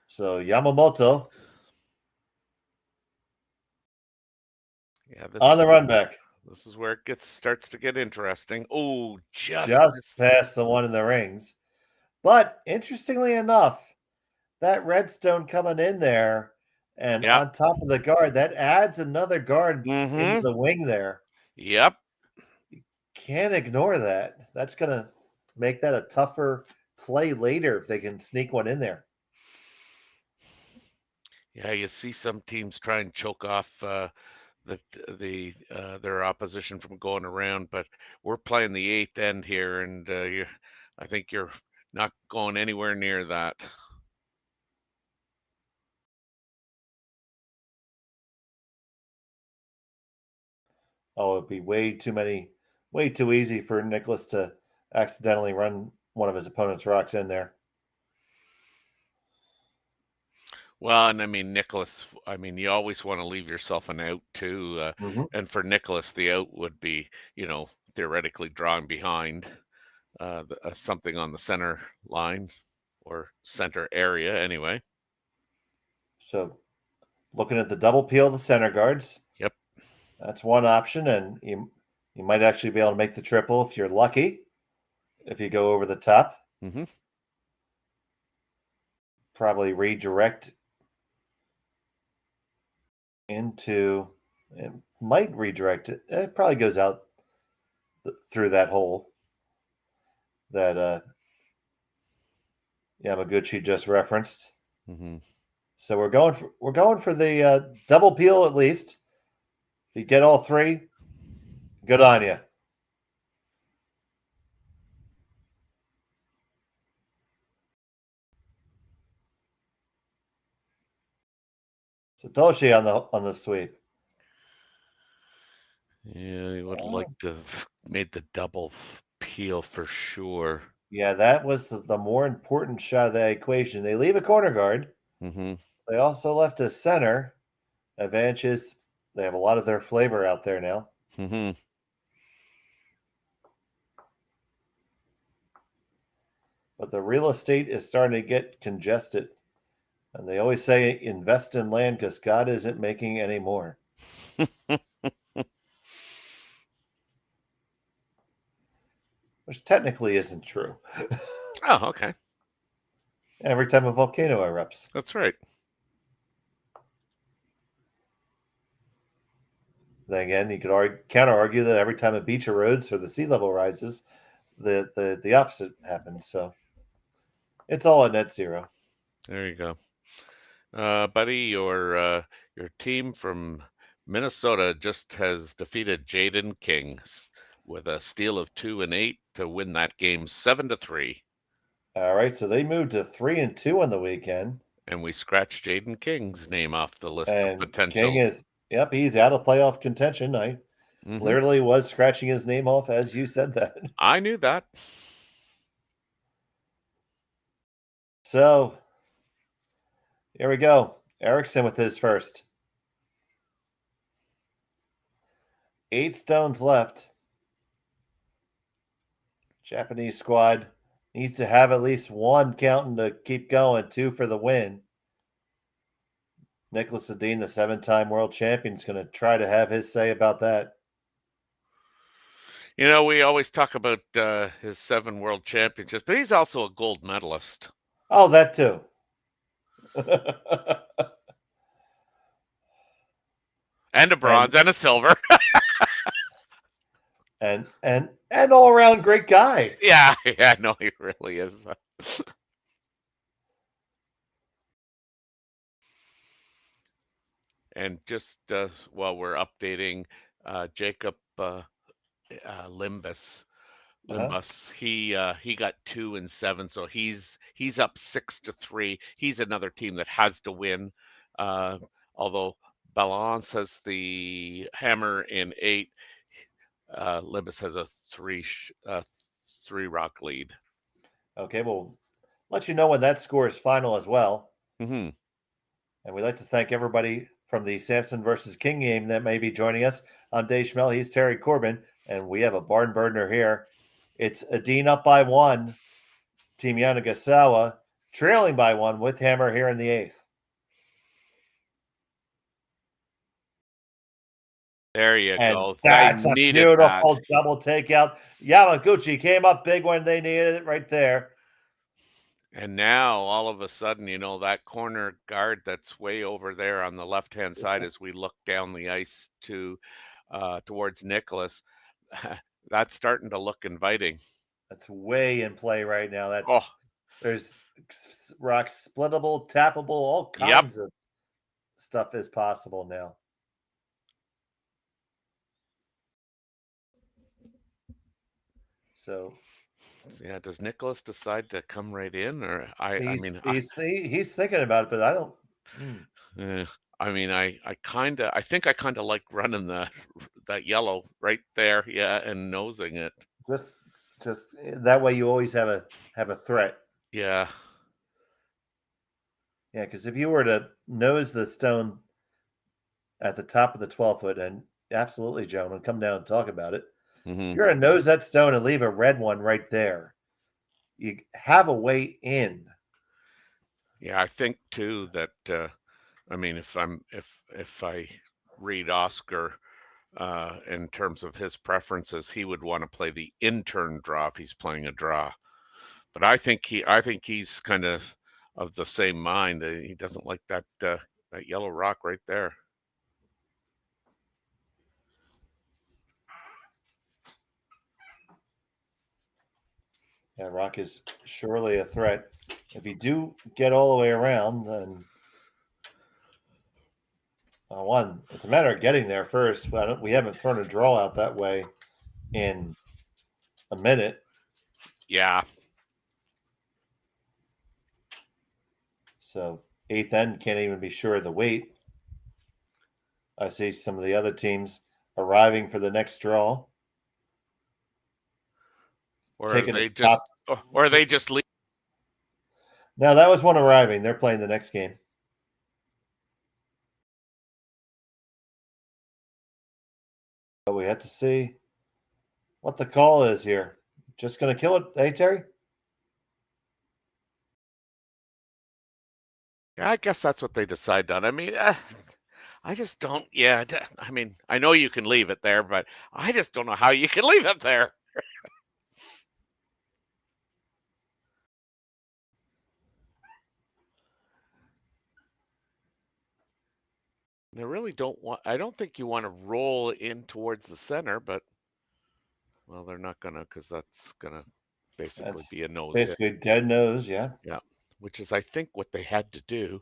So Yamamoto on the run back. This is where it starts to get interesting. Oh, Just past the one in the rings. But interestingly enough, that redstone coming in there and on top of the guard, that adds another guard into the wing there. Yep. You can't ignore that. That's going to make that a tougher play later if they can sneak one in there. Yeah, you see some teams try and choke off their opposition from going around, but we're playing the eighth end here, and I think you're not going anywhere near that. Oh, it'd be way too easy for Nicholas to accidentally run one of his opponent's rocks in there. Well, and I mean, Nicholas, you always want to leave yourself an out too. And for Nicholas, the out would be, theoretically drawing behind something on the center line or center area anyway. So looking at the double peel of the center guards. Yep. That's one option, and you might actually be able to make the triple if you're lucky, if you go over the top. Mm-hmm. Probably redirect into, it might redirect it. It probably goes out through that hole that Yamaguchi just referenced. Mm-hmm. So we're going for the double peel at least. If you get all three, good on you. Satoshi on the sweep. Yeah, you would like to have made the double peel for sure. Yeah, that was the more important shot of that equation. They leave a corner guard. Mm-hmm. They also left a center. Advantages, they have a lot of their flavor out there now. Mm-hmm. But the real estate is starting to get congested. And they always say invest in land because God isn't making any more. Which technically isn't true. Oh, okay. Every time a volcano erupts. That's right. Then again, you could counter argue that every time a beach erodes or the sea level rises, the opposite happens. So it's all at net zero. There you go. Buddy, your team from Minnesota just has defeated Jaden King with a steal of 2 and 8 to win that game 7-3. All right, so they moved to 3-2 on the weekend. And we scratched Jaden King's name off the list And of potential. King is, he's out of playoff contention. I literally was scratching his name off as you said that. I knew that. So here we go. Erickson with his first. 8 stones left. Japanese squad needs to have at least one counting to keep going, 2 for the win. Niklas Edin, the 7-time world champion, is going to try to have his say about that. You know, we always talk about his 7 world championships, but he's also a gold medalist. Oh, that too. And a bronze and a silver. and all around great guy. Yeah, no, he really is. And just while we're updating, Jacob Limbus, he got 2 and 7, so he's up 6-3. He's another team that has to win. Although Balance has the hammer in 8, Limbus has a 3 rock lead. Okay, we'll let you know when that score is final as well. Mm-hmm. And we'd like to thank everybody from the Samson versus King game that may be joining us. I'm Dave Schmel. He's Terry Corbin. And we have a barn burner here. It's Edin up by 1. Team Yamaguchi trailing by 1 with hammer here in the 8th. There you go. That's a beautiful double takeout. Yamaguchi came up big when they needed it right there. And now, all of a sudden, you know, that corner guard that's way over there on the left-hand side as we look down the ice towards Nicholas, that's starting to look inviting. That's way in play right now. There's rocks splittable, tappable, all kinds of stuff is possible now. So, yeah, does Nicholas decide to come right in, or he's thinking about it, but I don't. I think I kind of like running that yellow right there, and nosing it. Just that way, you always have a threat. Yeah. Yeah, because if you were to nose the stone at the top of the 12-foot, and absolutely, gentlemen, come down and talk about it. Mm-hmm. You're going to nose that stone and leave a red one right there. You have a way in. Yeah, I think too that if I read Oscar in terms of his preferences, he would want to play the intern draw if he's playing a draw. But I think he's kind of the same mind. He doesn't like that yellow rock right there. Yeah, rock is surely a threat. If you do get all the way around, then it's a matter of getting there first. We haven't thrown a draw out that way in a minute. Yeah. So 8th end can't even be sure of the weight. I see some of the other teams arriving for the next draw. Or they just leave. No, that was one arriving. They're playing the next game. But we have to see what the call is here. Just going to kill it, hey, Terry? Yeah, I guess that's what they decide on. I mean, I just don't. Yeah, I mean, I know you can leave it there, but I just don't know how you can leave it there. They really don't want. I don't think you want to roll in towards the center, but well, they're not gonna, because that's gonna basically be a nose. Basically, dead nose. Yeah. Yeah, which is I think what they had to do.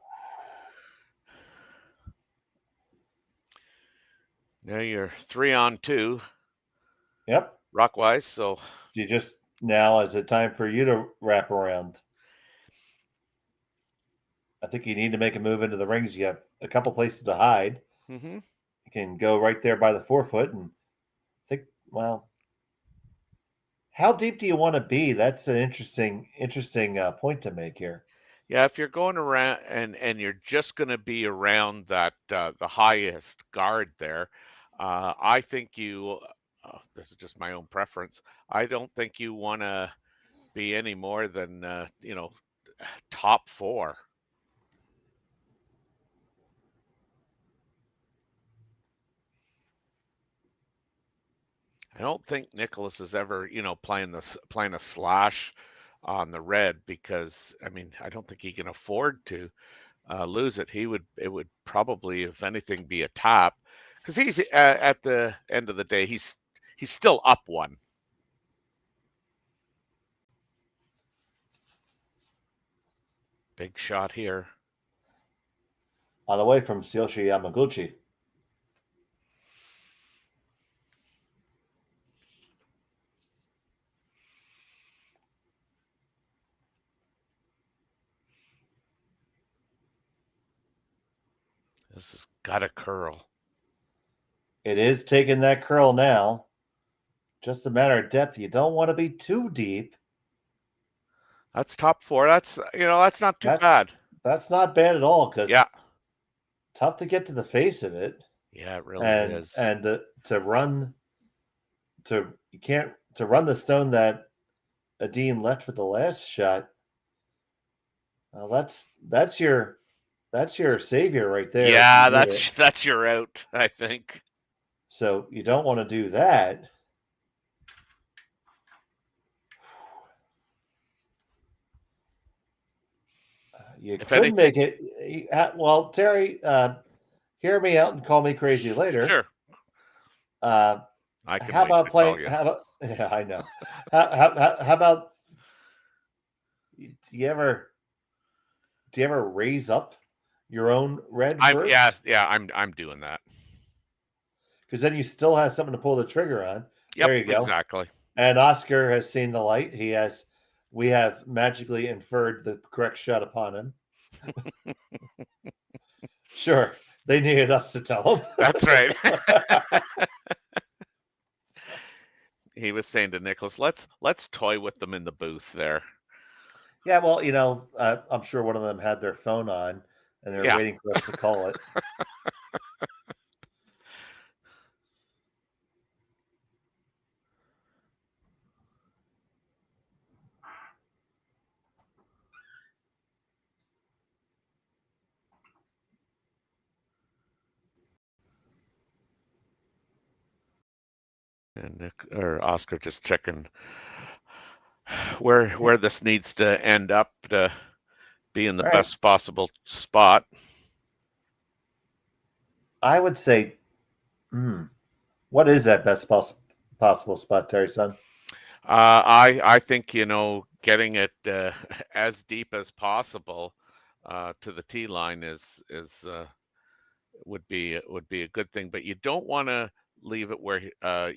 Now you're 3-on-2. Yep. Rockwise. So do you just now is it time for you to wrap around? I think you need to make a move into the rings. You have a couple places to hide. Mm-hmm. You can go right there by the 4-foot and think, well, how deep do you want to be? That's an interesting point to make here. Yeah, if you're going around and you're just going to be around that the highest guard there, I think you. This is just my own preference. I don't think you want to be any more than top four. I don't think Nicholas is ever playing a slash on the red because I mean I don't think he can afford to lose it. It would probably, if anything, be a tap because he's at the end of the day he's still up one. Big shot here. On the way from Tsuyoshi Yamaguchi. This has got a curl. It is taking that curl now. Just a matter of depth. You don't want to be too deep. That's top four. That's not too That's bad. that's not bad at all because Yeah. tough to get to the face of it. Yeah, it really and is. and to run you can't to run the stone that Edin left with the last shot. That's your savior right there if you Yeah, need it. that's your out, I think. So you don't want to do that. You If could anything, make it. Well, Terry, hear me out and call me crazy later. sure, Uh, I can how wait about to call playing? you. How about? Yeah, I know. How about? Do you ever raise up your own red I'm yeah, first? yeah, I'm doing that. Because then you still have something to pull the trigger on. Yep, There you go. exactly. And Oscar has seen the light. We have magically inferred the correct shot upon him. Sure, they needed us to tell That's right. them. He was saying to Nicholas, let's toy with them in the booth there. Yeah, well, I'm sure one of them had their phone on and they're Yeah. waiting for us to call it. And Nick or Oscar just checking where this needs to end up to be in the All right. best possible spot. I would say, what is that best possible spot, Terry son? I think getting it as deep as possible to the tee line is would be a good thing, but you don't want to leave it where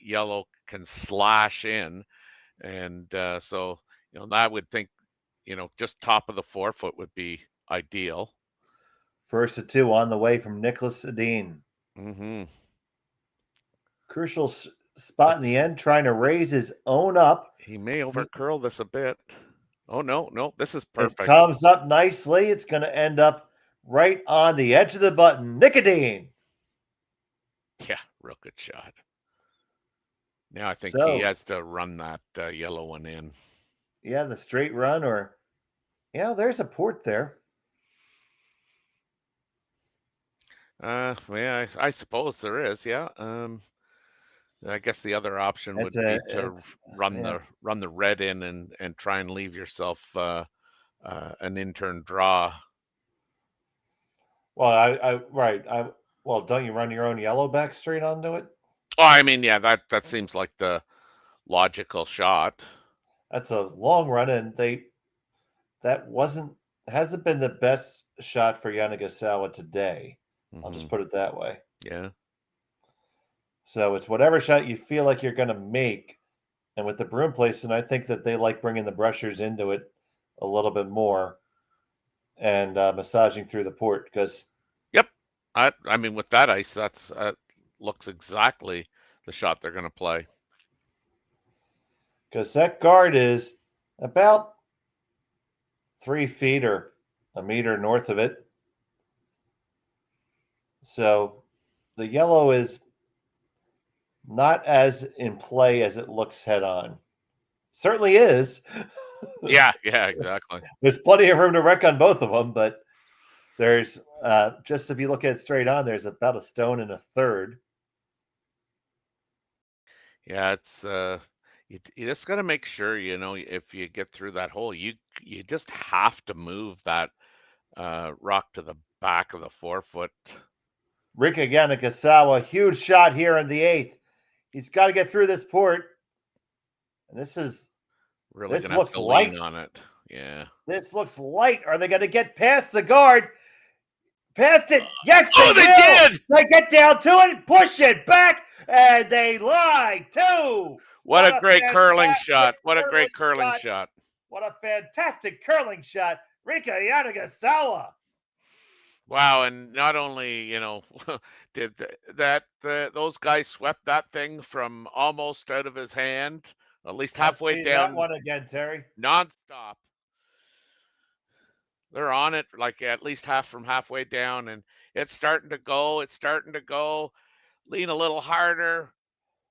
yellow can slash in, and so I would think just top of the 4 foot would be ideal. First to two on the way from Niklas Edin. Hmm. Crucial spot in the Let's. end, trying to raise his own up. He may over curl this a bit. Oh no, no, this is It perfect. comes up nicely. It's going to end up right on the edge of the button. Nicotine. Yeah, real good shot. Now I think he So, has to run that yellow one in. yeah, the straight run, or, there's a port there. Yeah, I suppose there is. Yeah. I guess the other option would be to Yeah. run the red in and try and leave yourself an intern draw. Well, right. Well, don't you run your own yellow back straight onto it? Oh, I mean, yeah, that seems like the logical shot. That's a long run, and that hasn't been the best shot for Yanagisawa today. I'll Hmm. just put it that way. Yeah. So it's whatever shot you feel like you're going to make. And with the broom placement, I think that they like bringing the brushers into it a little bit more and massaging through the port because Yep. I mean, with that ice, that's looks exactly the shot they're going to play. that guard is about 3 feet or a meter north of it. So the yellow is not as in play as it looks head on. Certainly is. Yeah, exactly. There's plenty of room to wreck on both of them, but there's just if you look at it straight on, there's about a stone and a third. Yeah, it's you just got to make sure, if you get through that hole, you just have to move that rock to the back of the 4-foot. Rika Yanagasawa, huge shot here in the 8th. He's got to get through this port. And this Really gonna have looks to light. lean on it. Yeah. This looks light. Are they going to get past the guard? Past it. Yes, Oh, they did! They get down to it, push it back, and they lie too. What a great curling shot. What a great curling shot. What a fantastic curling shot. Rika Yanagasawa. Wow, and not only, did those guys swept that thing from almost out of his hand, at least halfway Let's see down, that one again, Terry. nonstop. They're on it like at least halfway down, and it's starting to go. It's starting to go. Lean a little harder,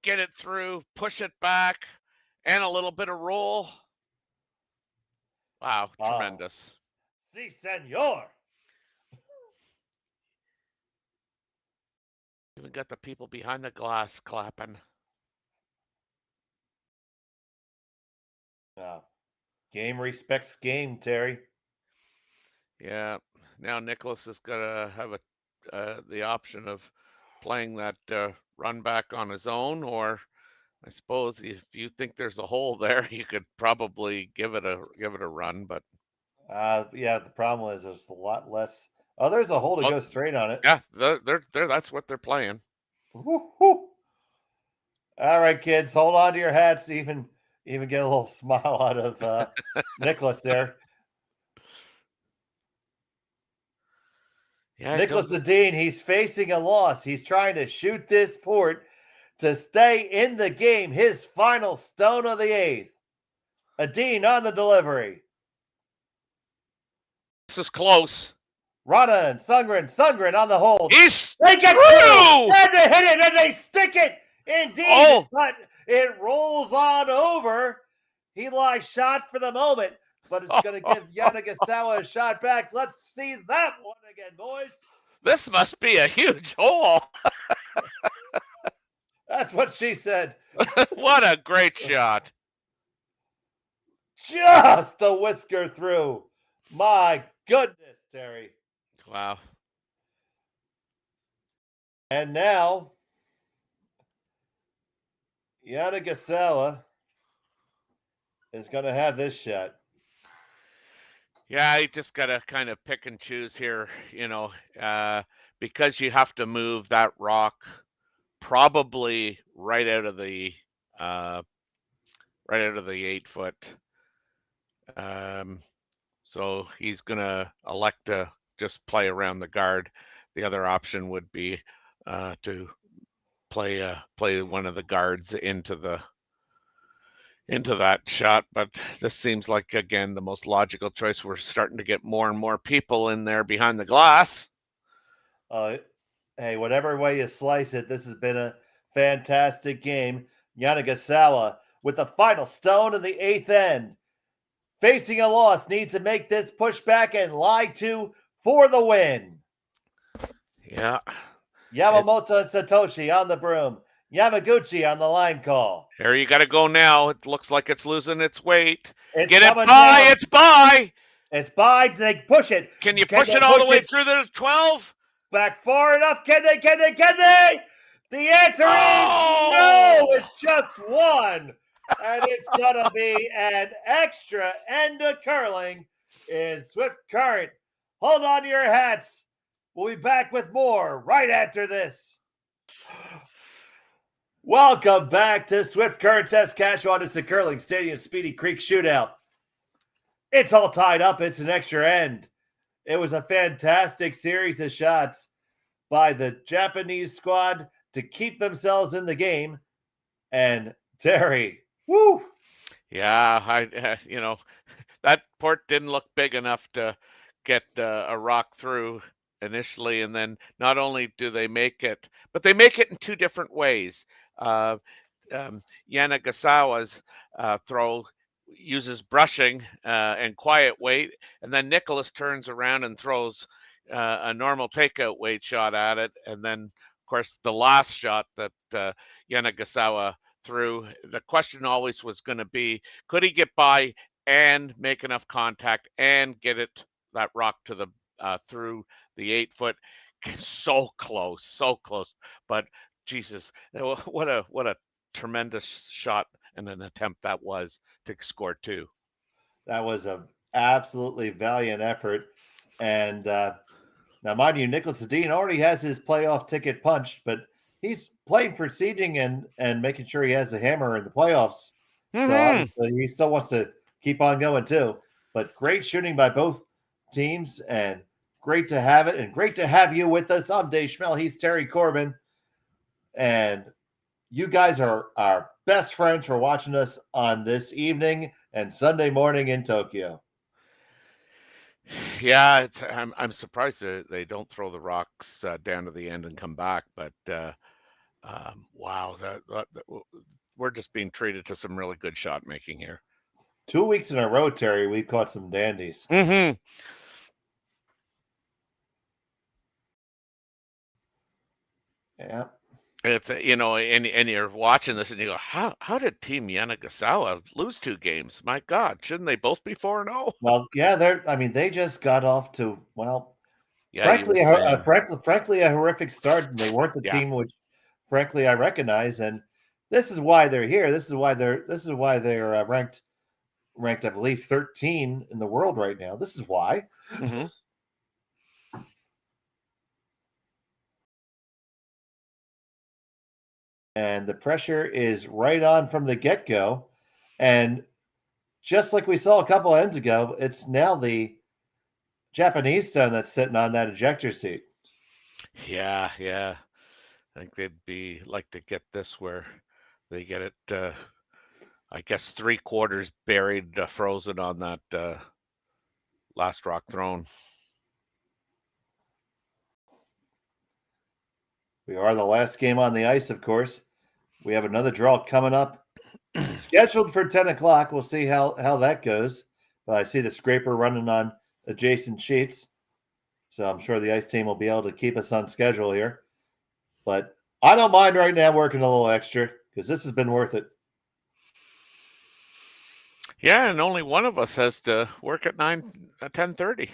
get it through, push it back, and a little bit of roll. Wow, tremendous. Si, senor. Even got the people behind the glass clapping. Game respects game, Terry. Yeah. Now Nicholas is gonna have the option of playing that run back on his own, or I suppose if you think there's a hole there, you could probably give it a run. But yeah, the problem is there's a lot less. Oh, there's a hole to go straight on it. Yeah, they're that's what they're playing. Woo-hoo. All right, kids, hold on to your hats. Even get a little smile out of Nicholas there. Yeah, Niklas Edin, he's facing a loss. He's trying to shoot this port to stay in the game. His final stone of the 8th. Edin on the delivery. This is close. Rana and Sundgren on the hold. They get through! And they hit it and they stick it. Indeed, but it rolls on over. Eli shot for the moment, but it's going to give Yanagasawa a shot back. Let's see that one again, boys. This must be a huge hole. That's what she said. What a great shot. Just a whisker through. My goodness, Terry. Wow. And now, Yanagasawa is going to have this shot. Yeah, you just got to kind of pick and choose here, because you have to move that rock probably right out of the 8-foot. So he's going to elect to just play around the guard. The other option would be to play one of the guards into that shot, but this seems like, again, the most logical choice. We're starting to get more and more people in there behind the glass. Hey, whatever way you slice it, this has been a fantastic game. Yanagasawa with the final stone in the 8th end. Facing a loss, needs to make this pushback and lie to for the win. Yeah. Yamamoto and Satoshi on the broom. Yamaguchi on the line call. Here you got to go now. It looks like it's losing its weight. Get it by. Down. It's by. It's by. They push it. Can you push it all the way through the 12? Back far enough. Can they? The answer is no. It's just one. And it's going to be an extra end of curling in Swift Current. Hold on to your hats. We'll be back with more right after this. Welcome back to Swift Current Saskatchewan. It's the Curling Stadium Speedy Creek Shootout. It's all tied up. It's an extra end. It was a fantastic series of shots by the Japanese squad to keep themselves in the game. And Terry, woo! Yeah, that port didn't look big enough to get a rock through initially, and then not only do they make it, but they make it in two different ways. Uh, Yanagasawa's throw uses brushing and quiet weight, and then Nicholas turns around and throws a normal takeout weight shot at it, and then of course the last shot that Yanagasawa threw. The question always was going to be, could he get by and make enough contact and get it that rock to the through the 8 foot? So close, but Jesus, what a tremendous shot and an attempt that was to score two. That was a absolutely valiant effort. And now, mind you, Niklas Edin already has his playoff ticket punched, but he's playing for seeding and making sure he has the hammer in the playoffs. So Mm-hmm. obviously he still wants to keep on going too. But great shooting by both teams, and great to have it, and great to have you with us. I'm Dave Schmel. He's Terry Corbin. And you guys are our best friends for watching us on this evening and Sunday morning in Tokyo. Yeah, I'm surprised they don't throw the rocks down to the end and come back, but wow, we're just being treated to some really good shot making here. 2 weeks in a row, Terry, we've caught some dandies. Mm-hmm. Yeah. If and you're watching this and you go, how did Team Yanagasawa lose two games? My God, shouldn't they both be 4-0? Well, yeah, they just got off to, well, Yeah, you were saying. frankly a horrific start, and they weren't the Yeah. team which frankly I recognize, and this is why they're here. This is why they're ranked I believe 13 in the world right now. This is why. Mm-hmm. And the pressure is right on from the get-go. And just like we saw a couple ends ago, it's now the Japanese stone that's sitting on that ejector seat. Yeah, yeah. I think they'd be like to get this where they get it, I guess, 3/4 buried, frozen on that last rock thrown. We are the last game on the ice, of course. We have another draw coming up, scheduled for 10 o'clock. We'll see how that goes. But I see the scraper running on adjacent sheets. So I'm sure the ice team will be able to keep us on schedule here. But I don't mind right now working a little extra because this has been worth it. Yeah, and only one of us has to work at 10:30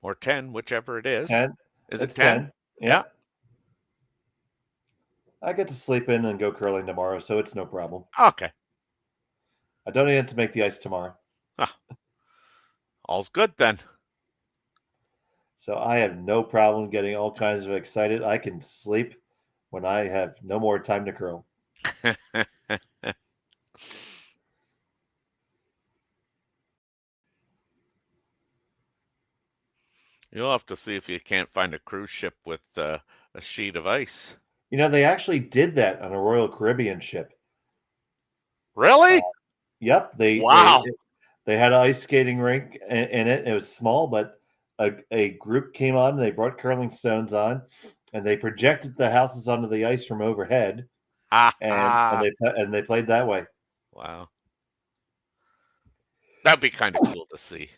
or 10, whichever it is. 10. Is it It's 10? 10. Yeah. I get to sleep in and go curling tomorrow, so it's no problem. Okay. I don't need to make the ice tomorrow. Ah, all's good then. So I have no problem getting all kinds of excited. I can sleep when I have no more time to curl. You'll have to see if you can't find a cruise ship with a sheet of ice. They actually did that on a Royal Caribbean ship. Really? Yep, Wow. they had an ice skating rink in it. It was small, but a group came on. And they brought curling stones on, and they projected the houses onto the ice from overhead, and they played that way. Wow. That'd be kind of cool to see.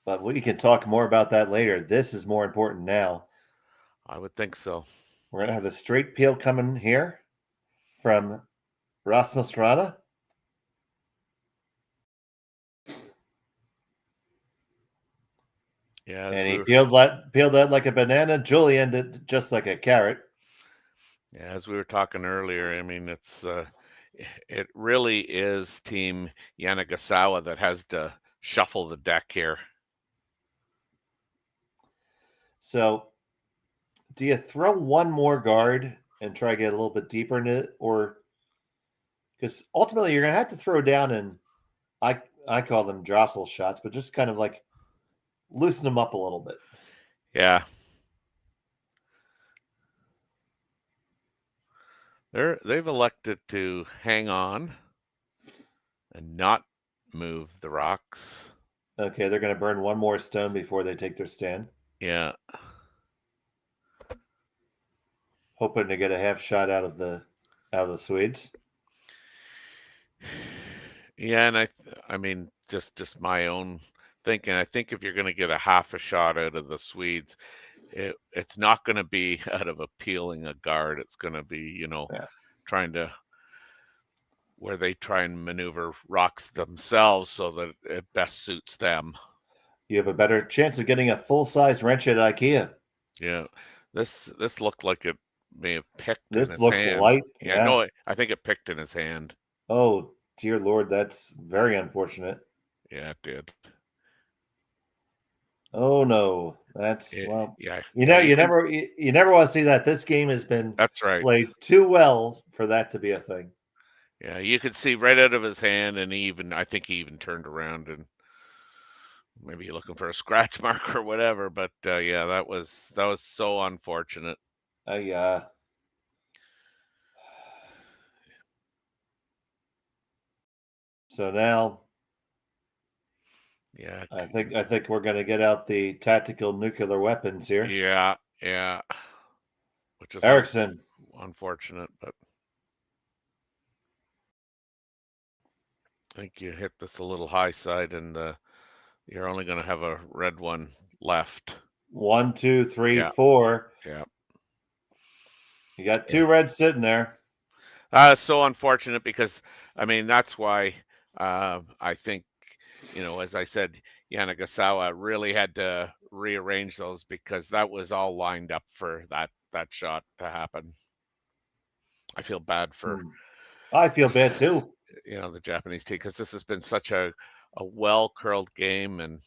But we can talk more about that later. This is more important now. I would think so. We're going to have a straight peel coming here from Rasmus Rana. Yeah, And he peeled that like a banana. Julian did just like a carrot. Yeah, as we were talking earlier, I mean, it really is Team Yanagasawa that has to shuffle the deck here. So, do you throw one more guard and try to get a little bit deeper in it, or because ultimately you're going to have to throw down, and I call them jostle shots, but just kind of like loosen them up a little bit. Yeah. They've elected to hang on. and not move the rocks. Okay, they're going to burn one more stone before they take their stand. Yeah. Hoping to get a half shot out of the Swedes. Yeah, and I mean, just my own thinking. I think if you're going to get a half a shot out of the Swedes, it's not going to be out of appealing a guard. It's going to be, Yeah. trying to where they try and maneuver rocks themselves so that it best suits them. You have a better chance of getting a full-size wrench at IKEA. Yeah, this looked like it may have picked in This his looks hand. light. Yeah, Yeah. no, I think it picked in his hand. Oh, dear Lord, that's very unfortunate. Yeah, it did. Oh no, that's Yeah, You yeah, you never want to see that. This game has been that's right. played too well for that to be a thing. Yeah, you could see right out of his hand, and I think he even turned around and maybe looking for a scratch mark or whatever. But yeah, that was so unfortunate. I So now Yeah, I think we're going to get out the tactical nuclear weapons here. yeah, which is Ericsson. unfortunate, but I think you hit this a little high side, and you're only going to have a red one left. 1, 2, 3, Yeah, 4. yeah. You got two reds sitting there. So unfortunate because I mean that's why I think as I said, Yanagisawa really had to rearrange those because that was all lined up for that shot to happen. I feel bad for I feel bad too. the Japanese team because this has been such a well curled game and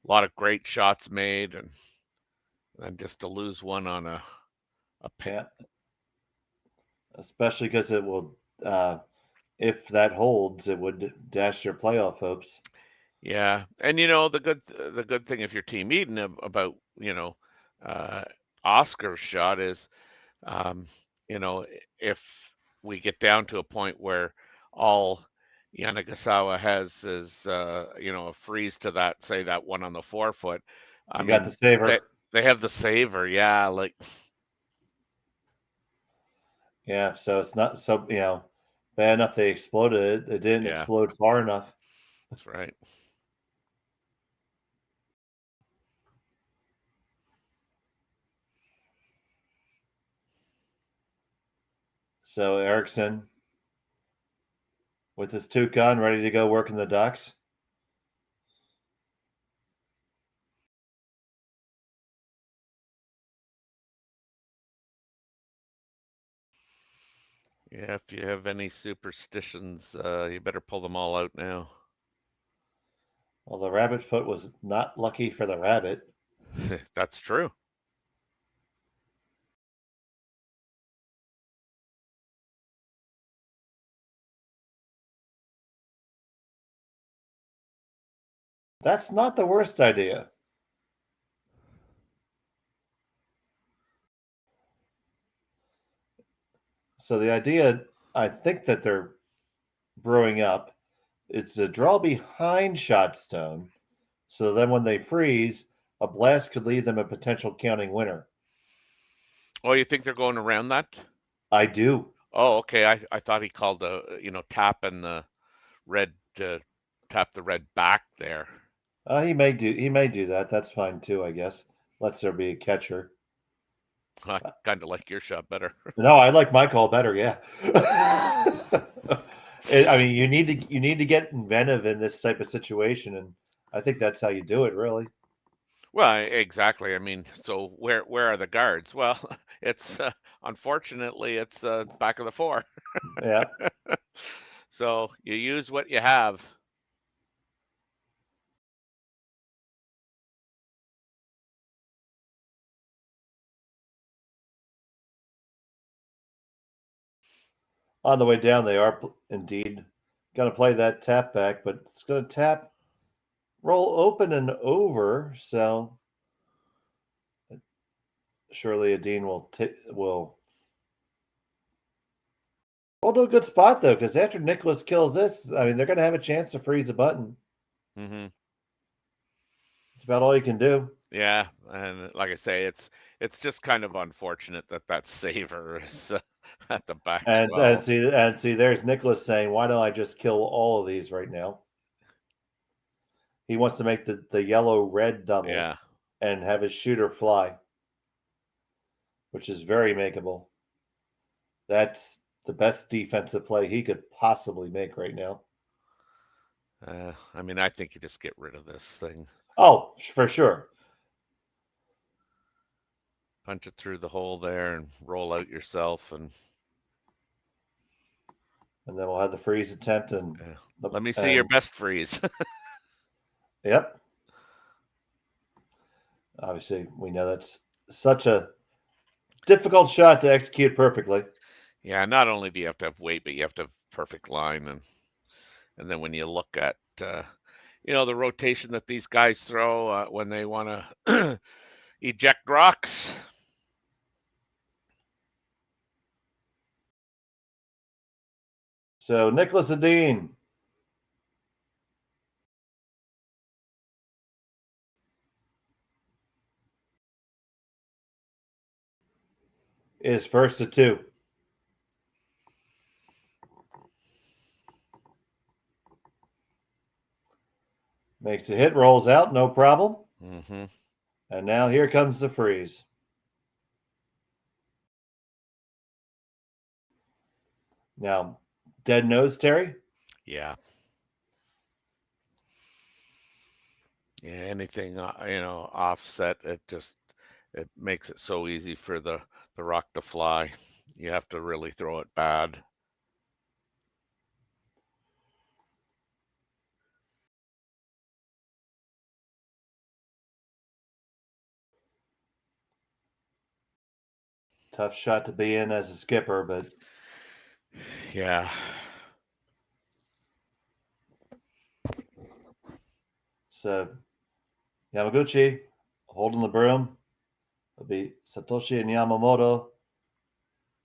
a lot of great shots made and just to lose one on a Yeah. Especially because it will, if that holds, it would dash your playoff hopes. Yeah, and the good thing if you're Team Eden about uh, Oscar's shot is um, if we get down to a point where all Yanagisawa has is a freeze to that, say that one on the 4 foot. I You got the mean they saver. they have the saver, yeah, like Yeah, so it's not so bad enough they exploded it. It didn't yeah, explode far enough. that's right. So Ericsson with his toucan ready to go work in the docks. Yeah, if you have any superstitions, you better pull them all out now. Well, the rabbit foot was not lucky for the rabbit. That's true. That's not the worst idea. So the idea, I think that they're brewing up, is to draw behind Shotstone. So then when they freeze, a blast could leave them a potential counting winner. Oh, you think they're going around that? I do. Oh, okay. I thought he called tapping the red tap the red back there. He may do that. That's fine too, I guess. Lets there be a catcher. I kind of like your shot better. No, I like my call better. Yeah. I mean, you need to get inventive in this type of situation, and I think that's how you do it, really. Well, exactly. I mean, so where are the guards? Well, it's unfortunately it's back of the 4. Yeah. So you use what you have. On the way down, they are indeed going to play that tap back, but it's going to tap, roll open and over. So surely Edin will Hold to a good spot, though, because after Niklas kills this, I mean, they're going to have a chance to freeze a button. Mm-hmm. It's about all you can do. Yeah, and like I say, it's just kind of unfortunate that saver is at the back And 12. see, there's Niklas saying, "Why don't I just kill all of these right now?" He wants to make the yellow-red double Yeah. and have his shooter fly, which is very makeable. That's the best defensive play he could possibly make right now. I mean, I think you just get rid of this thing. Oh, for sure. Punch it through the hole there and roll out yourself and And then we'll have the freeze attempt and let me see your and best freeze. yep. Obviously, we know that's such a difficult shot to execute perfectly. Yeah, not only do you have to have weight, but you have to have perfect line and then when you look at the rotation that these guys throw when they want to eject rocks. So Niklas Edin is first to 2. Makes a hit, rolls out, no problem. Mm-hmm. And now here comes the freeze. Now, dead nose, Terry? Yeah. Yeah, anything offset, it makes it so easy for the rock to fly. You have to really throw it bad. Tough shot to be in as a skipper, but Yeah. so Yamaguchi holding the broom. It'll be Satoshi and Yamamoto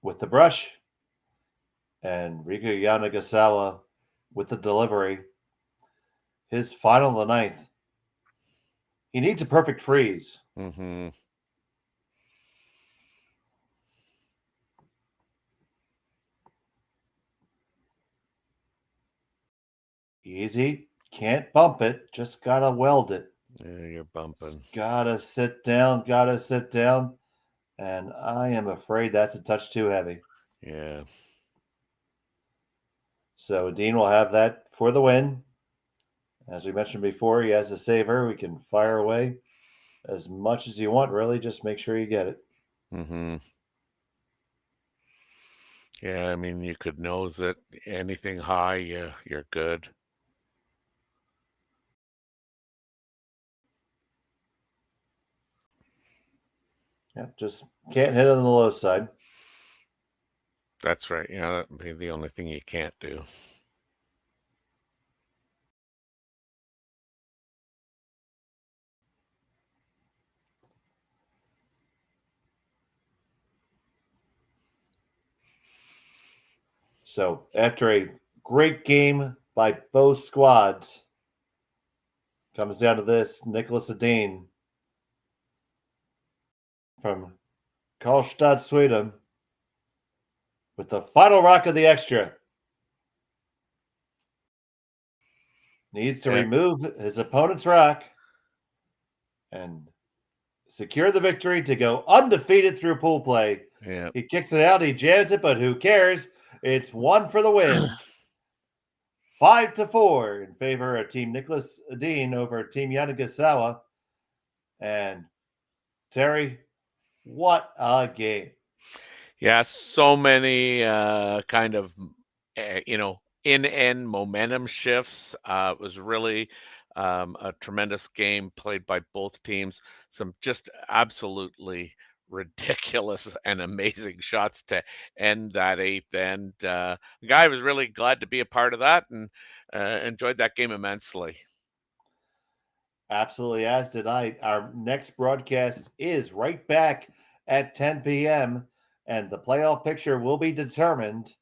with the brush, and Riku Yanagasawa with the delivery. His final of the ninth. He needs a perfect freeze. Mm-hmm. Easy. Can't bump it. Just gotta weld it. Yeah, you're bumping. Gotta sit down. Gotta sit down. And I am afraid that's a touch too heavy. Yeah. So Dean will have that for the win. As we mentioned before, he has a saver. We can fire away as much as you want, really. Just make sure you get it. Mm-hmm. Yeah, I mean, you could nose it. Anything high, you're good. Yeah, just can't hit on the low side. That's right. Yeah, that'd be the only thing you can't do. So after a great game by both squads, comes down to this: Niklas Edin from Karlstad, Sweden, with the final rock of the extra. Needs to Yeah. remove his opponent's rock and secure the victory to go undefeated through pool play. Yeah. He kicks it out, he jams it, but who cares? It's 1 for the win. 5-4 in favor of Team Niklas Edin over Team Yanagasawa. And Terry, what a game. Yeah, so many kind of in-end momentum shifts. It was really a tremendous game played by both teams. Some just absolutely ridiculous and amazing shots to end that eighth. And the guy was really glad to be a part of that and enjoyed that game immensely. Absolutely, as did I. Our next broadcast is right back at 10 p.m., and the playoff picture will be determined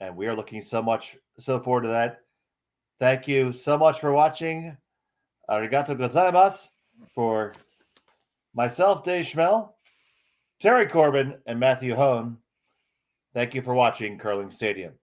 and we are looking so forward to that. Thank you so much for watching. Arigato gozaimasu for myself, Dave Schmel, Terry Corbin, and Matthew Hone. Thank you for watching Curling Stadium.